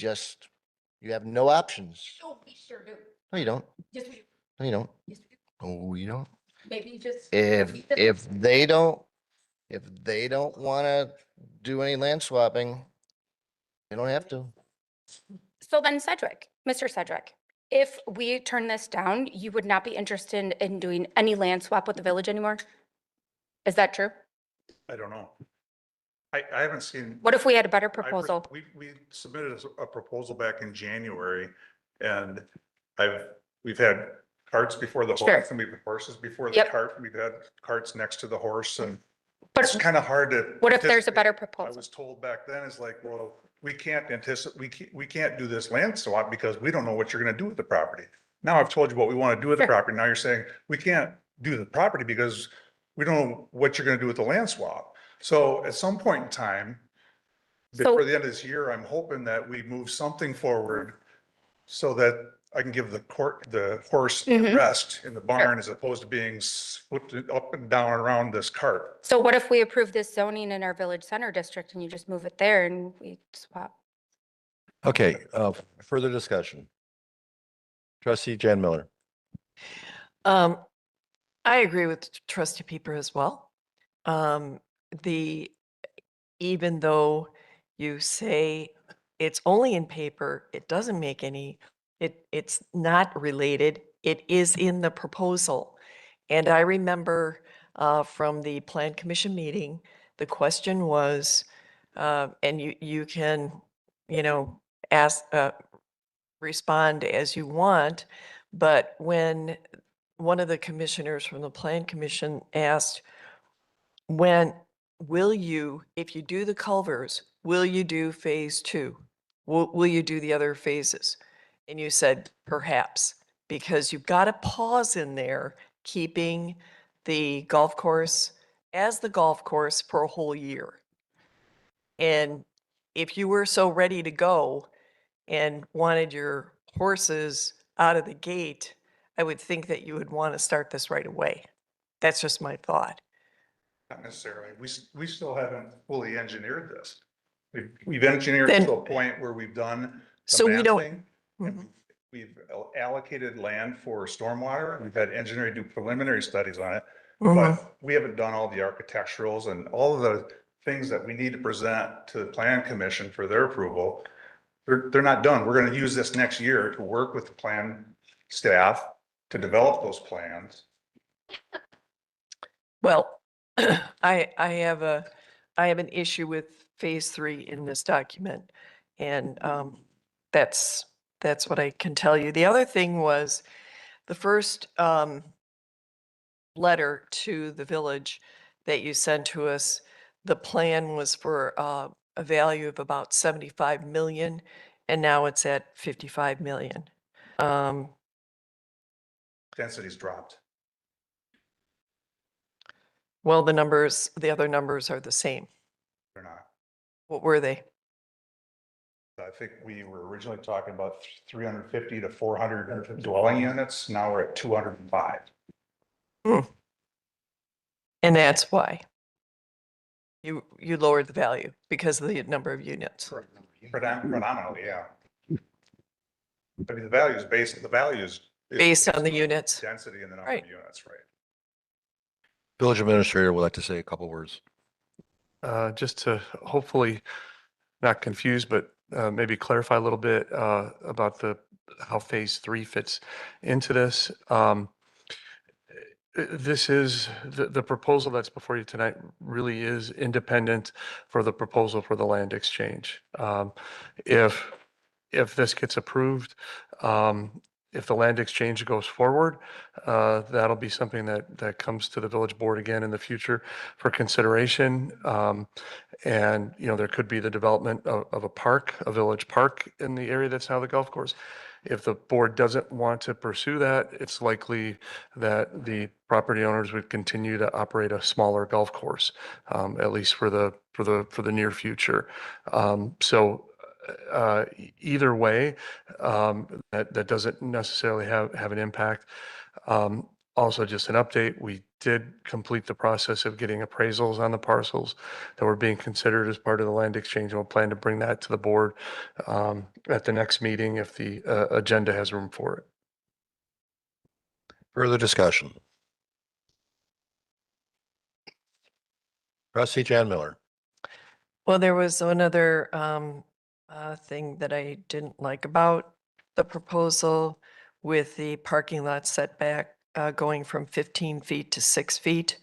K: have no options.
J: Oh, we sure do.
K: No, you don't.
J: Yes, we do.
K: No, you don't.
J: Yes, we do.
K: Oh, you don't.
J: Maybe just.
K: If they don't want to do any land swapping, they don't have to.
J: So then Sedgwick, Mr. Sedgwick, if we turn this down, you would not be interested in doing any land swap with the village anymore? Is that true?
P: I don't know. I haven't seen.
J: What if we had a better proposal?
P: We submitted a proposal back in January, and we've had carts before the
J: Sure.
P: horse, and we've had horses before the
J: Yep.
P: cart. We've had carts next to the horse, and
J: But
P: it's kind of hard to.
J: what if there's a better
P: anticipate. I
J: proposal?
P: was told back then, is like, well, we can't anticipate, we can't do this land swap because we don't know what you're gonna do with the property. Now I've told you what we want to do with the
J: Sure.
P: property. Now you're saying we can't do the property because we don't know what you're gonna do with the land swap. So at some point in time, before the end of this year, I'm hoping that we move something forward so that I can give the horse
J: Mhm.
P: rest in the barn as opposed to being flipped up and down around this cart.
J: So what if we approve this zoning in our village center district and you just move it there and we swap?
B: Okay, further discussion. Trustee Jan Miller.
F: I agree with Trustee Pieper as well. Even though you say it's only in paper, it doesn't make it's not related. It is in the proposal. And I remember from the Plan Commission meeting, the question was, and you can, ask, respond as you want, but when one of the commissioners from the Plan Commission asked, will you, if you do the culvers, will you do phase 2? Will you do the other phases? And you said perhaps, because you've got a pause in there, keeping the golf course as the golf course for a whole year. And if you were so ready to go and wanted your horses out of the gate, I would think that you would want to start this right away. That's just my thought.
P: Not necessarily. We still haven't fully engineered this. We've engineered it to a point where we've done the
F: So we don't-
P: mapping, and we've allocated land for stormwater. We've had engineering do preliminary studies on it, but we haven't done all the architecturals and all of the things that we need to present to the plan commission for their approval. They're not done. We're going to use this next year to work with the plan staff to develop those plans.
F: Well, I have an issue with phase 3 in this document. And that's what I can tell you. The other thing was the first letter to the village that you sent to us, the plan was for a value of about 75 million, and now it's at 55 million.
P: Density's dropped.
F: Well, the other numbers are the same.
P: They're not.
F: What were they?
P: I think we were originally talking about 350 to 400 dwelling units. Now we're at 205.
F: And that's why you lowered the value, because of the number of units.
P: Predominantly, yeah. I mean, the value is
F: Based on the units.
P: density and the number
F: Right.
P: of units, right?
B: Village administrator would like to say a couple words.
R: Just to hopefully not confuse, but maybe clarify a little bit about how phase 3 fits into this. This is the proposal that's before you tonight really is independent for the proposal for the land exchange. If this gets approved, if the land exchange goes forward, that'll be something that comes to the village board again in the future for consideration. And, there could be the development of a village park in the area that's now the golf course. If the board doesn't want to pursue that, it's likely that the property owners would continue to operate a smaller golf course, at least for the near future. So either way, that doesn't necessarily have an impact. Also, just an update, we did complete the process of getting appraisals on the parcels that were being considered as part of the land exchange. We'll plan to bring that to the board at the next meeting if the agenda has room for it.
B: Further discussion? Trustee Jan Miller.
F: Well, there was another thing that I didn't like about the proposal with the parking lot setback going from 15 feet to 6 feet.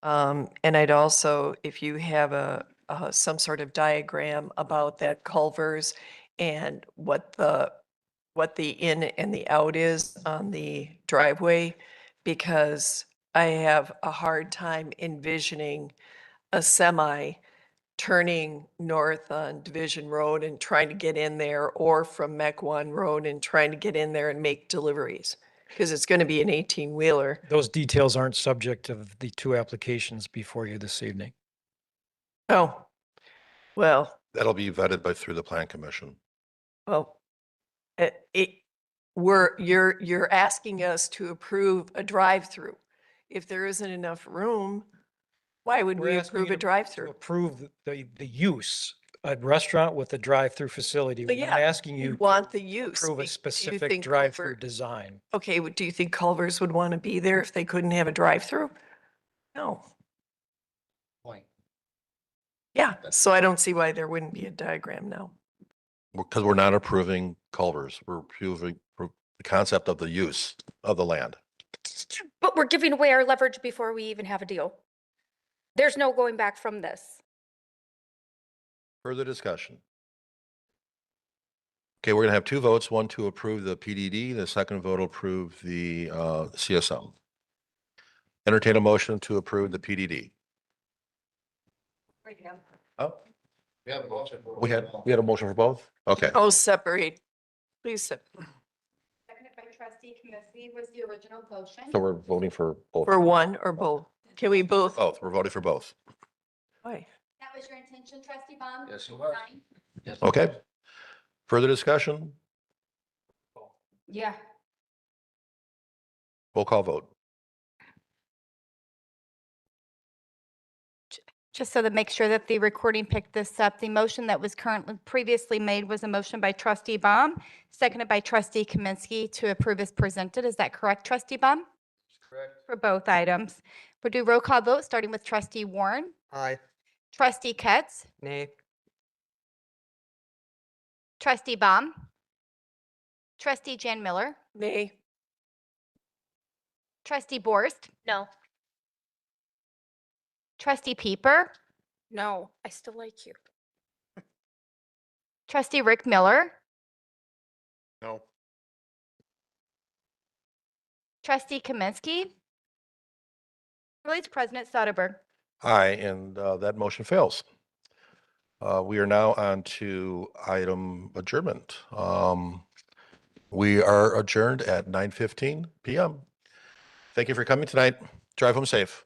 F: And I'd also, if you have some sort of diagram about that culvers and what the in and the out is on the driveway, because I have a hard time envisioning a semi turning north on Division Road and trying to get in there, or from Mech 1 Road and trying to get in there and make deliveries, because it's going to be an 18-wheeler.
O: Those details aren't subject of the 2 applications before you this evening.
F: Oh, well,
B: That'll be vetted through the plan commission.
F: well, you're asking us to approve a drive-through. If there isn't enough room, why would
O: We're
F: we
O: asking
F: approve
O: you
F: a
O: to
F: drive-through?
O: Approve the use, a restaurant with a drive-through facility.
F: But
O: We're
F: yeah,
O: not asking
F: you
O: you
F: want
O: to
F: the use.
O: approve
F: Do
O: a
F: you
O: specific
F: think
O: drive-through
F: Culver-
O: design.
F: Okay, do you think Culvers would want to be there if they couldn't have a drive-through? No.
K: Point.
F: Yeah, so I don't see why there wouldn't be a diagram now.
B: Because we're not approving culvers. We're approving the concept of the use of the land.
J: But we're giving away our leverage before we even have a deal. There's no going back from this.
B: Further discussion? Okay, we're gonna have 2 votes, one to approve the PDD, the second vote to approve the CSM. Entertain a motion to approve the PDD. Oh. We had a motion for both? Okay.
F: Oh, separate. Please separate.
J: Seconded by trustee Kaminsky was the original motion.
B: So we're voting for both.
F: For one or both? Can we both?
B: Both. We're voting for both.
F: Why?
J: That was your intention, trustee Baum?
B: Yes, it was. Okay. Further discussion?
J: Yeah.
B: Roll call vote.
J: Just so to make sure that the recording picked this up, the motion that was currently previously made was a motion by trustee Baum, seconded by trustee Kaminsky to approve as presented. Is that correct, trustee Baum?
U: Correct.
J: For both items. We'll do roll call vote, starting with trustee Warren,
U: Aye.
J: trustee Ketz,
E: Nay.
J: trustee Baum, trustee Jan Miller,
F: Nay.
J: trustee Borst,
I: No.
J: trustee Pieper. No, I still like you. Trustee Rick Miller,
D: No.
J: trustee Kaminsky. Release President Soderberg.
B: Aye, and that motion fails. We are now on to item adjournment. We are adjourned at 9:15 PM. Thank you for coming tonight. Drive home safe.